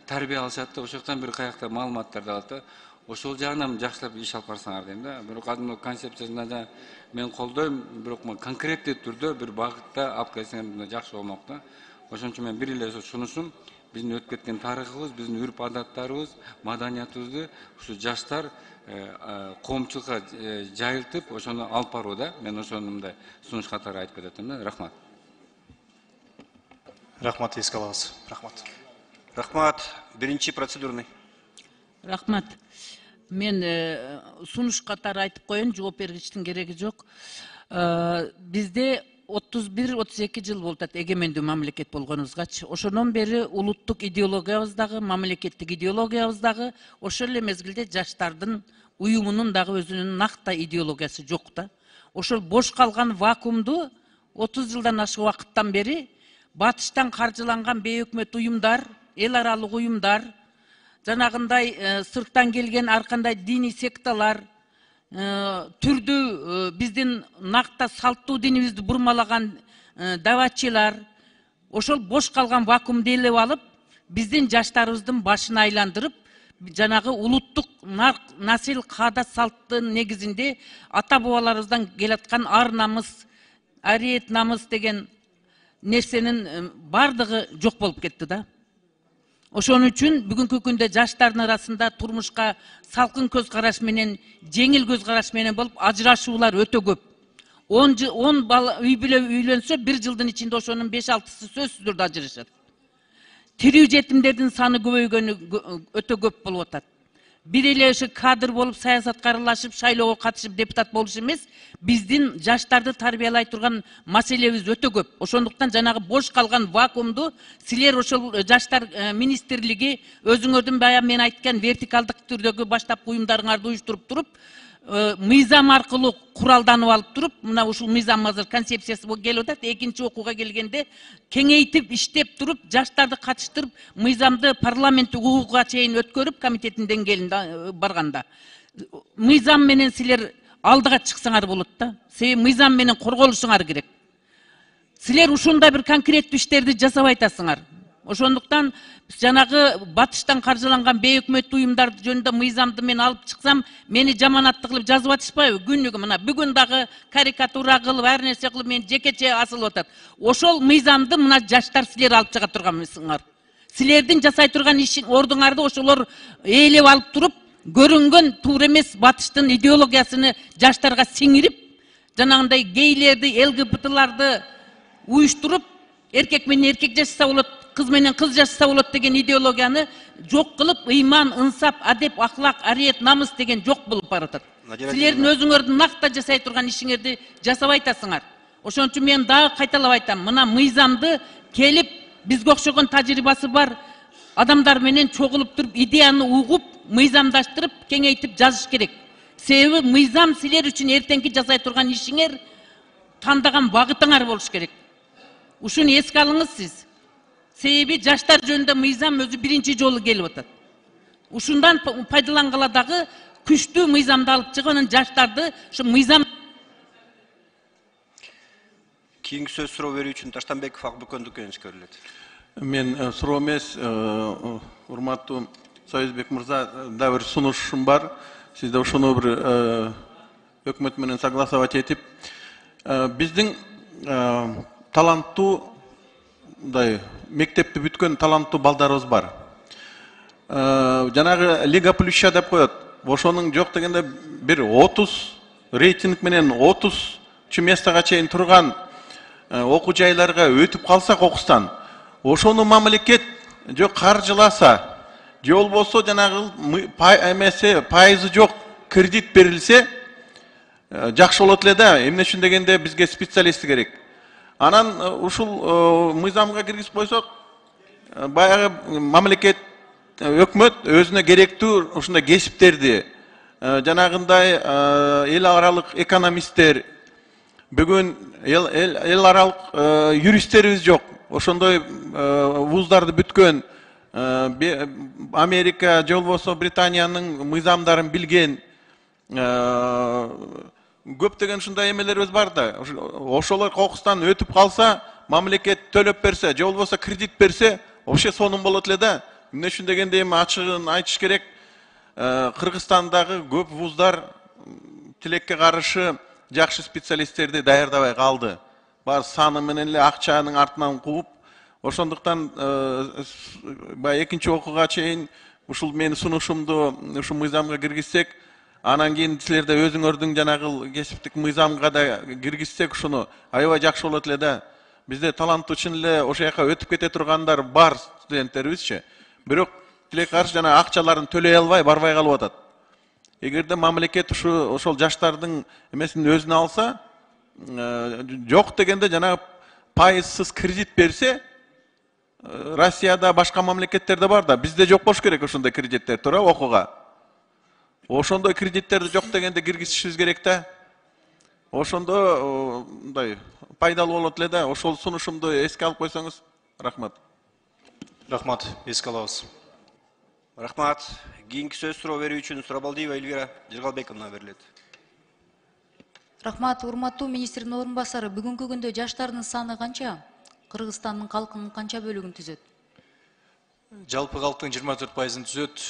тарбия алышат да, ошоктон бир каякта маалыматтарды алат да. Ошол жагынан жакшылап иш алып барсаңар дейм да. Бирок азыр концепциясында мен колдойм, бирок конкреттүү түрдө бир багытта алып келсеңер жакшы болмок да. Ошон үчүн мен бир эле сунушум, биздин өтүп кеткен тарыхыбыз, биздин үрп адаттарыбыз, маданиятыбызды ушу жаштар коомчулукка жайылтып, ошону алып барууда. Мен ошону мындай сунуш катары айтып кетем да. Рахмат. Рахмат, эске алабыз. Рахмат. Рахмат. Биринчи процедурный. Рахмат. Мен сунуш катары айтып коеюн, жооп бергичтин кереги жок. Бизде 31-32 жыл болуп атат эгемендүү мамлекет болгонубузгачы. Ошондон бери улуттук идеологиябыз дагы, мамлекеттик идеологиябыз дагы, ошол эле мезгилде жаштардын уюмунун дагы өзүнүн накта идеологиясы жок да. Ошол бош калган вакуумду 30 жылдан ашык убакыттан бери батыштан каржыланган бейөкмөт уюмдар, эл аралык уюмдар, жанагындай сырттан келген ар кандай диний секталар, түрдүү биздин накта салттуу динибизди бурмалаган даватчылар, ошол бош калган вакуумду ээлеп алып, биздин жаштарыбыздын башын айландырып, жанагы улуттук насил каада салттын негизинде ата бабаларыбыздан келаткан ар намыс, ариет намыс деген нерсенин бардыгы жок болуп кетти да. Ошон үчүн бүгүнкү күндө жаштардын арасында турмушка салкын көз караш менен, жеңил көз караш менен болуп ажырашуулар өтө көп. 10 бала үй бүлө үйлөнсө, 1 жылдын ичинде ошонун 5-6-сы сөзсүз түрдө ажырашат. Тирүү жетимдердин саны көбөйгөнү өтө көп болуп атат. Бир эле ошо кадр болуп, саясатка аралашып, шайлоого катышып депутат болуш эмес, биздин жаштарды тарбиялай турган маселебиз өтө көп. Ошондуктан жанагы бош калган вакуумду силер ошол жаштар министрлиги өзүңөрдүн баягы мен айткан вертикалдык түрдөгү баштапкы уюмдарыңарды уюштуруп туруп, мыйзам аркылуу куралданып алып туруп, мына ушул мыйзам азыр концепциясы келип атат. Экинчи окууга келгенде кеңейтип иштеп туруп, жаштарды катыштырып, мыйзамды парламенттик укууга чейин өткөрүп, комитеттин деңгээлинде барганда мыйзам менен силер алдыга чыксаңар болот да. Себеби мыйзам менен корголушуңар керек. Силер ушундай бир конкреттүү иштерди жасабай атасыңар. Ошондуктан жанагы батыштан каржыланган бейөкмөт уюмдар жөнүндө мыйзамды мен алып чыксам, мени жаманатты кылып жазып атышпайбы? Күнүгө мына бүгүн дагы карикатура кылып, ар нерсе кылып мен жекече асылып атат. Ошол мыйзамды мына жаштар силер алып чыга тургансыңар. Силердин жасай турган ишин ордуңарды ошолор ээлеп алып туруп, көрүнгөн туура эмес батыштын идеологиясын жаштарга сиңирип, жанагындай гейлерди, ЛГБТларды уюштуруп, эркек менен эркек жашаса болот, кыз менен кыз жашаса болот деген идеологияны жок кылып, ыйман, ынсап, адеп, ахлак, ариет, намыс деген жок болуп баратат. Силердин өзүңөрдүн накта жасай турган ишиңерди жасабай атасыңар. Ошон үчүн мен дагы кайталап айтам, мына мыйзамды келип, бизге окшогон тажрыйбасы бар адамдар менен чогулуп туруп, идеяны угуп, мыйзамдаштырып, кеңейтип жазыш керек. Себеби мыйзам силер үчүн эртеңки жасай турган ишиңер, тандаган багытыңар болуш керек. Ушуну эске алыңыз сиз. Себеби жаштар жөнүндө мыйзам өзү биринчи жолу келип атат. Ушундан пайдалангыла дагы күчтүү мыйзамды алып чыгып, анан жаштарды ушу мыйзам. Кийинки сөз суроо берүү үчүн Таштанбеков Акбөкөндү көрүлөт. Мен суроо эмес, урматтуу Союзбек мырза, да бир сунушум бар. Сизде ошону бир өкмөт менен согласовать этип, биздин таланттуу мектепти бүткөн таланттуу балдарыбыз бар. Жанагы Лига Плюща деп коет. Ошонун жок дегенде бир 30 рейтинг менен 30 местага чейин турган окуу жайларга өтүп калсак окустан, ошону мамлекет же каржыласа, же болбосо жанагы эмеси пайызы жок кредит берилсе, жакшы болот эле да. Эмне үчүн дегенде бизге специалист керек. Анан ушул мыйзамга киргизип койсок, баягы мамлекет, өкмөт өзүнө керектүү ушундай кесиптерди, жанагындай эл аралык экономисттер, бүгүн эл аралык юристтерибиз жок. Ошондой вуздарды бүткөн, Америка, же болбосо Британиянын мыйзамдарын билген көптөгөн ушундай эмелерибиз бар да. Ошолор кокустан өтүп калса, мамлекет төлөп берсе, же болбосо кредит берсе, вообще сонун болот эле да. Эмне үчүн дегенде эми ачыгын айтыш керек. Кыргызстандагы көп вуздар тилекке каршы жакшы специалисттерди даярдабай калды. Бар саны менен эле акчанын артынан кууп, ошондуктан баягы экинчи окууга чейин ушул менин сунушумду ушу мыйзамга киргизсек, анан кийин силерде өзүңөрдүн жанагы кесиптик мыйзамга да киргизсек ушуну аябай жакшы болот эле да. Бизде таланттуу чын эле ошол жака өтүп кете тургандар бар студенттерибизчи. Бирок тилекке каршы жана акчаларын төлөй албай барбай калып атат. Эгерде мамлекет ошол жаштардын эмесин өзүнө алса, жок дегенде жана пайызсыз кредит берсе, Россияда башка мамлекеттерде бар да, бизде жок болуш керек ошондой кредиттер, туура окууга. Ошондой кредиттерди жок дегенде киргизишибиз керек да. Ошондо мындай пайдалуу болот эле да. Ошол сунушумду эске алып койсоңуз, рахмат. Рахмат, эске алабыз. Рахмат. Кийинки сөз суроо берүү үчүн Сурабалдиева Эльвира Жыргалбековна берилет. Рахмат, урматтуу министрдин орун басары. Бүгүнкү күндө жаштардын саны канча? Кыргызстандын калкынын канча бөлүгүн түзөт? Жалпы калктын 24%-ын түзөт,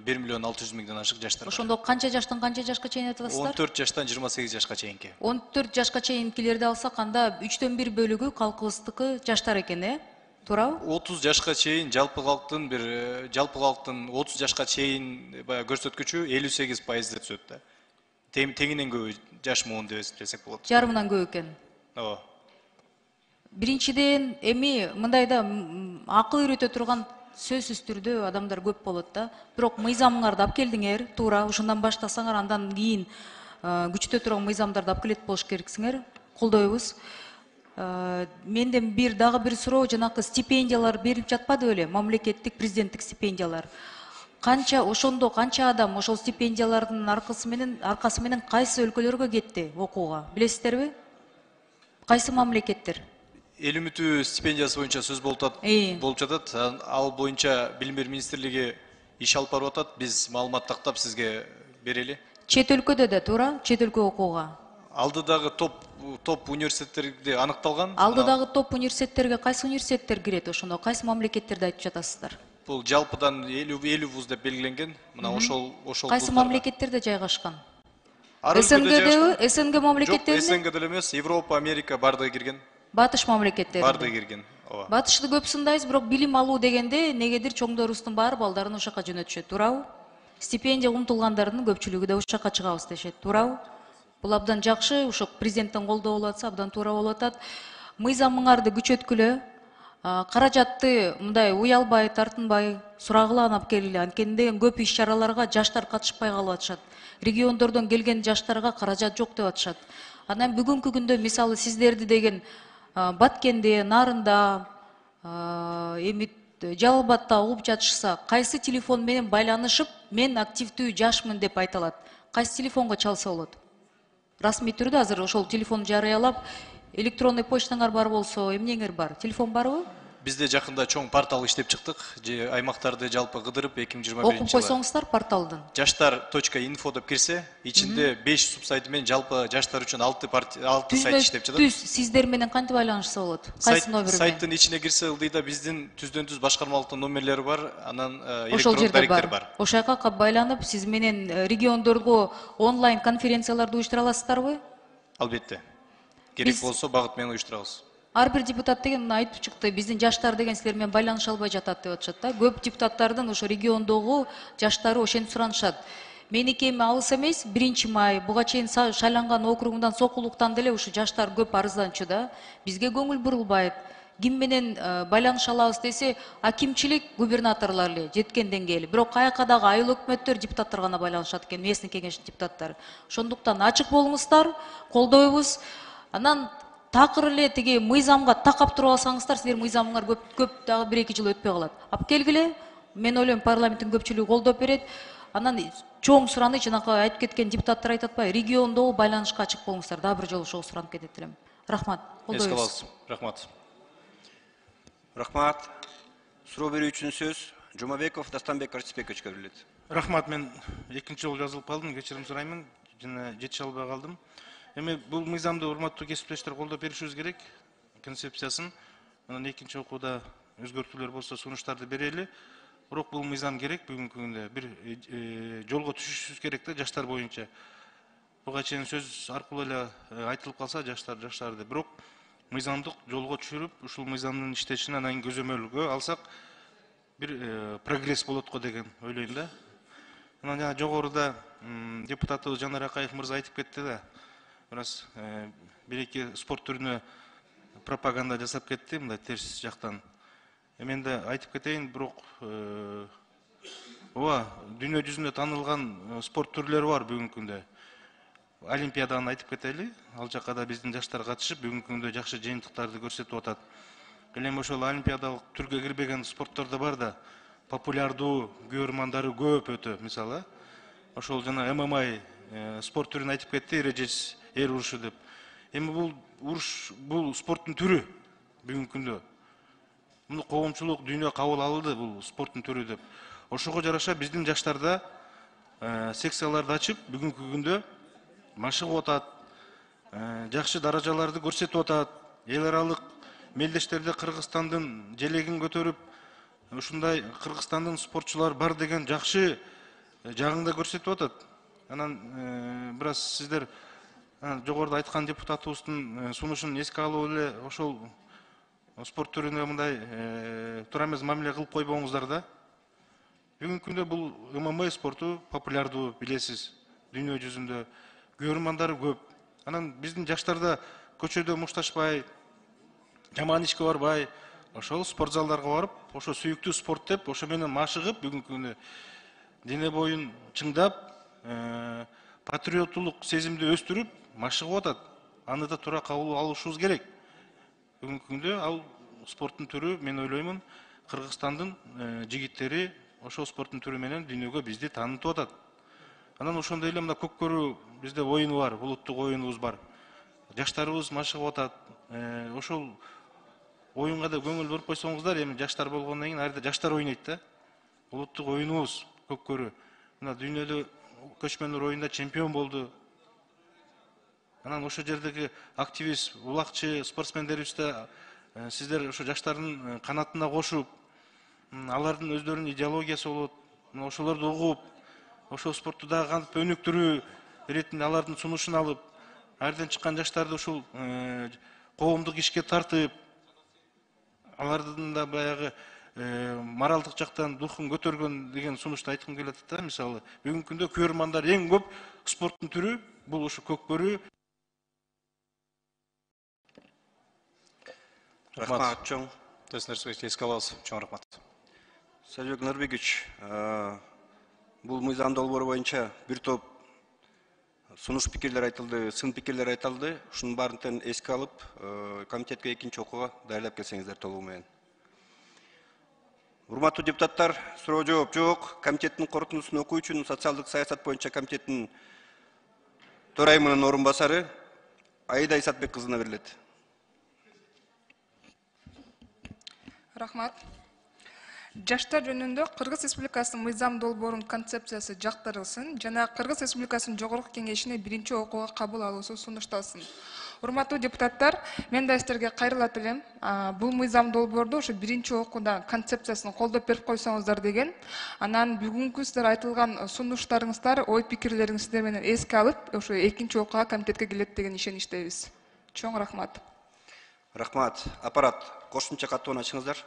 1.600.000 ашык жаштар. Ошондо канча жаштан канча жашка чейин айтасыздар? 14 жаштан 28 жашка чейинки. 14 жашка чейинкилерди алсак, анда 3/1 бөлүгү калкыбыздыкы жаштар экен, туурабы? 30 жашка чейин жалпы калктын 30 жашка чейин көрсөткүчү 58%-ды түзөт да. Теңинен көбү жаш муун деп эсептесек болот. Жарымынан көп экен. Ооба. Биринчиден, эми мындайда акыл үйрөтө турган сөзсүз түрдө адамдар көп болот да. Бирок мыйзамыңарды алып келдиңер, туура, ошондон баштасаңар, андан кийин күчтө турган мыйзамдарды алып келет болуш керексиңер. Колдойбуз. Менден дагы бир суроо, жанакы стипендиялар берип жатпады беле, мамлекеттик, президенттик стипендиялар. Ошондо канча адам ошол стипендиялардын аркасы менен кайсы өлкөлөргө кетти окууга? Билесиздерби? Кайсы мамлекеттер? Эл үмүтү стипендиясы боюнча сөз болуп жатат. Ал боюнча Билим берүү министрлиги иш алып барып атат. Биз маалымат тактап сизге берели. Чет өлкөдө да, туура, чет өлкө окууга. Алдыдагы топ университеттерди аныкталган. Алдыдагы топ университеттерге кайсы университеттер кирет ошондо? Кайсы мамлекеттерди айтып жатасыздар? Бул жалпыдан 50 вуз деп белгиленген. Мына ошол кайсы мамлекеттерде жайгашкан? СНГдеби? СНГ мамлекеттеринде? Жок, СНГде эле эмес, Европа, Америка бардыгы кирген. Батыш мамлекеттеринде? Бардыгы кирген. Ооба. Батышты көп сындайбыз, бирок билим алуу дегенде негедир чоңдорубуздун баары балдарын ошол жака жөнөтүшөт, туурабы? Стипендия умтулгандардын көпчүлүгү да ошол жака чыгабыз дешет, туурабы? Бул абдан жакшы, ошо президенттен колдоо болуп атса, абдан туура болуп атат. Мыйзамыңарды күчөткүлө, каражатты мындай уялбай, тартынбай, сурагыланып келгиле. Анткени көп иш-чараларга жаштар катышпай калып атышат. Региондордон келген жаштарга каражат жок деп атышат. Анан бүгүнкү күндө мисалы сиздерди деген Баткенде, Нарында, эми Жалал Абадта угуп жатышса, кайсы телефон менен байланышып, мен активдүү жашмын деп айта алат? Кайсы телефонго чалса болот? Расмий түрдө азыр ошол телефон жарыялап, электронный почтаңар бар болсо, эмнеңер бар? Телефон барбы? Бизде жакында чоң портал иштеп чыктык. Аймактарды жалпы кыдырып 2021 жылы. Окуп койсоңуздар порталдын. Жаштар.info деп кирсе, ичинде 5 субсайты менен жалпы жаштар үчүн 6 сайт иштеп жатат. Түз сиздер менен кантип байланышса болот? Кайсы номер менен? Сайттын ичине кирсе, ылдыйда биздин түздөн-түз башкармалыктын номерлери бар, анан электрондук даректер бар. Ошол жака байланып, сиз менен региондорго онлайн конференцияларды уюштура аласыздарбы? Албетте. Керек болсо багыт менен уюштурабыз. Ар бир депутат деген айтып чыкты, биздин жаштар деген силер менен байланыша албай жатат деп атышат да. Көп депутаттардын ошо региондогу жаштары ошентип суранышат. Меники эми алыс эмес, 1-май буга чейин шайланган округундан Сокулуктан деле ушу жаштар көп арызданчу да. Бизге көңүл бурулбайт. ким менен байланыша алабыз десе, акимчилик губернаторлор эле жеткен деңгээли. Бирок каяка дагы айыл өкмөттөр депутаттар гана байланышат экен, местный кеңештин депутаттары. Ошондуктан ачык болуңуздар, колдойбуз. Анан такыр эле тиги мыйзамга такап туруп алсаңыздар, силер мыйзамыңар көп дагы 1-2 жыл өтпөй калат. Ап келгиле, мен ойлойм парламенттин көпчүлүгү колдоп берет. Анан чоң сураныч, жанакы айтып кеткен депутаттар айтып атпайбы, региондогу байланышка ачык болуңуздар. Дагы бир жолу ошого суранып кетет элем. Рахмат. Колдойбуз. Рахмат. Рахмат. Суроо берүү үчүн сөз Жумабеков Дастанбек Арчисбековичке берилет. Рахмат, мен экинчи жолу жазылып калдым, кечирим сураймын. Жана жетише албай калдым. Эми бул мыйзамды урматтуу кесиптештер колдоп беришибиз керек. Концепциясын анан экинчи окууда өзгөртүүлөр болсо сунуштарды берели. Бирок бул мыйзам керек бүгүнкү күндө. Бир жолго түшүшүбүз керек да жаштар боюнча. Буга чейин сөз аркылуу эле айтылып калса жаштарды. Бирок мыйзамдык жолго түшүрүп, ушул мыйзамдын иштешин анан көзөмөлгө алсак, бир прогресс болот го деген ойлойм да. Анан жана жогоруда депутатыбыз Жанар Акаев мырза айтып кетти да. Бираз бир-эки спорт түрүнө пропаганда жасап кетти, мындай терс жактан. Мен да айтып кетейин, бирок ооба, дүйнө жүзүндө таанылган спорт түрлөрү бар бүгүнкү күндө. Олимпиаданы айтып кетели, ал жакка да биздин жаштар катышып, бүгүнкү күндө жакшы жыйынтыктарды көрсөтүп атат. Элем ошол олимпиадалык түргө кирбеген спорттор да бар да, популярдуу көрөрмандары көп өтө, мисалы. Ошол жана ММА спорт түрүн айтып кетти, эрежесиз эр урушу деп. Эми бул спорттун түрү бүгүнкү күндө. Муну коомчулук дүйнө кабыл алды бул спорттун түрү деп. Ошого жараша биздин жаштарда секцияларды ачып, бүгүнкү күндө машыгып атат, жакшы даражаларды көрсөтүп атат. Эл аралык мелдештерде Кыргызстандын желегин көтөрүп, ушундай Кыргызстандын спортчулар бар деген жакшы жагын да көрсөтүп атат. Анан бираз сиздер жогоруда айткан депутатыбыздын сунушун эске алып эле ошол спорт түрүнө мындай туура эмес мамиле кылып койбоңуздар да. Бүгүнкү күндө бул ММА спорту популярдуу, билесиз, дүйнө жүзүндө көрөрмандары көп. Анан биздин жаштарда көчөдө мушташпай, жаман ишке барбай, ошол спорт залдарга барып, ошо сүйүктүү спорт деп, ошо менен машыгып, бүгүнкү күндө дене боюн чыңдап, патриоттулук сезимди өстүрүп, машыгып атат. Аны да туура кабыл алышыбыз керек. Бүгүнкү күндө ал спорттун түрү, мен ойлоймун, Кыргызстандын жигиттери ошол спорттун түрү менен дүйнөгө бизди таанытып атат. Анан ошондой эле мына көккөрүү бизде оюну бар, улуттук оюнубуз бар. Жаштарыбыз машыгып атат. Ошол оюнга да көңүл буруп койсоңуздар, эми жаштар болгондон кийин ар жаштар ойнойт да. Улуттук оюнубуз көккөрүү. Мына дүйнөдө көчмөндөр оюнда чемпион болду. Анан ошол жердеги активист, улакчы спортсмендерибиз да сиздер ошо жаштардын канатына кошуп, алардын өздөрүнүн идеологиясы болот. Ошолорду угуп, ошол спортту дагы кантип өнүктүрүү иретинде алардын сунушун алып, айрдан чыккан жаштарды ушул коомдук ишке тартып, алардын да баягы моралдык жактан духун көтөргөн деген сунушту айткым келет да. Мисалы, бүгүнкү күндө көрөрмандар эң көп спорттун түрү бул ушу көккөрүү. Рахмат, чоң. Эске алабыз, чоң рахмат. Садыбек Нурбекович, бул мыйзам долбоору боюнча бир топ сунуш пикирлер айтылды, сын пикирлер айтылды. Ушунун баарын эске алып, комитетке экинчи окууга даярдап келсеңиздер толугу менен. Урматтуу депутаттар, суроо жооп жок. Комитеттин корутундусун окуу үчүн социалдык саясат боюнча комитеттин төрайымынын орун басары Аида Исатбек кызына берилет. Рахмат. Жаштар жөнүндө Кыргыз Республикасынын мыйзам долбоорунун концепциясы жактырылсын жана Кыргыз Республикасынын жогорку кеңешине биринчи окууга кабыл алуусу сунушталсын. Урматтуу депутаттар, мен да сиздерге кайрылат элем. Бул мыйзам долбоорду ошо биринчи окууда концепциясын колдоп берип койсоңуздар деген. Анан бүгүнкү сиздер айтылган сунуштарыңыздар, ой пикирлериңиздер менен эске алып, ошо экинчи окууга комитетке келет деген ишеничтебиз. Чоң рахмат. Рахмат. Аппарат, кошумча каттоону ачыңыздар.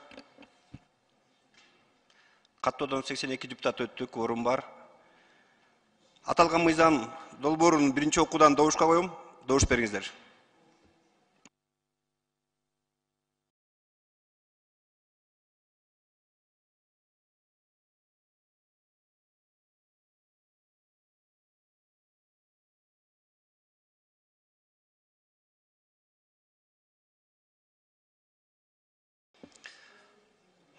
Каттоодон 82 депутат өттү, кворум бар. Аталган мыйзам долбоорун биринчи окуудан добушка коем. Добуш бериңиздер.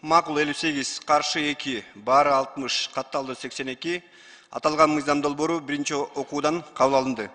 Макул 58, каршы 2, баары 60, катталды 82. Аталган мыйзам долбоору биринчи окуудан кабыл алынды.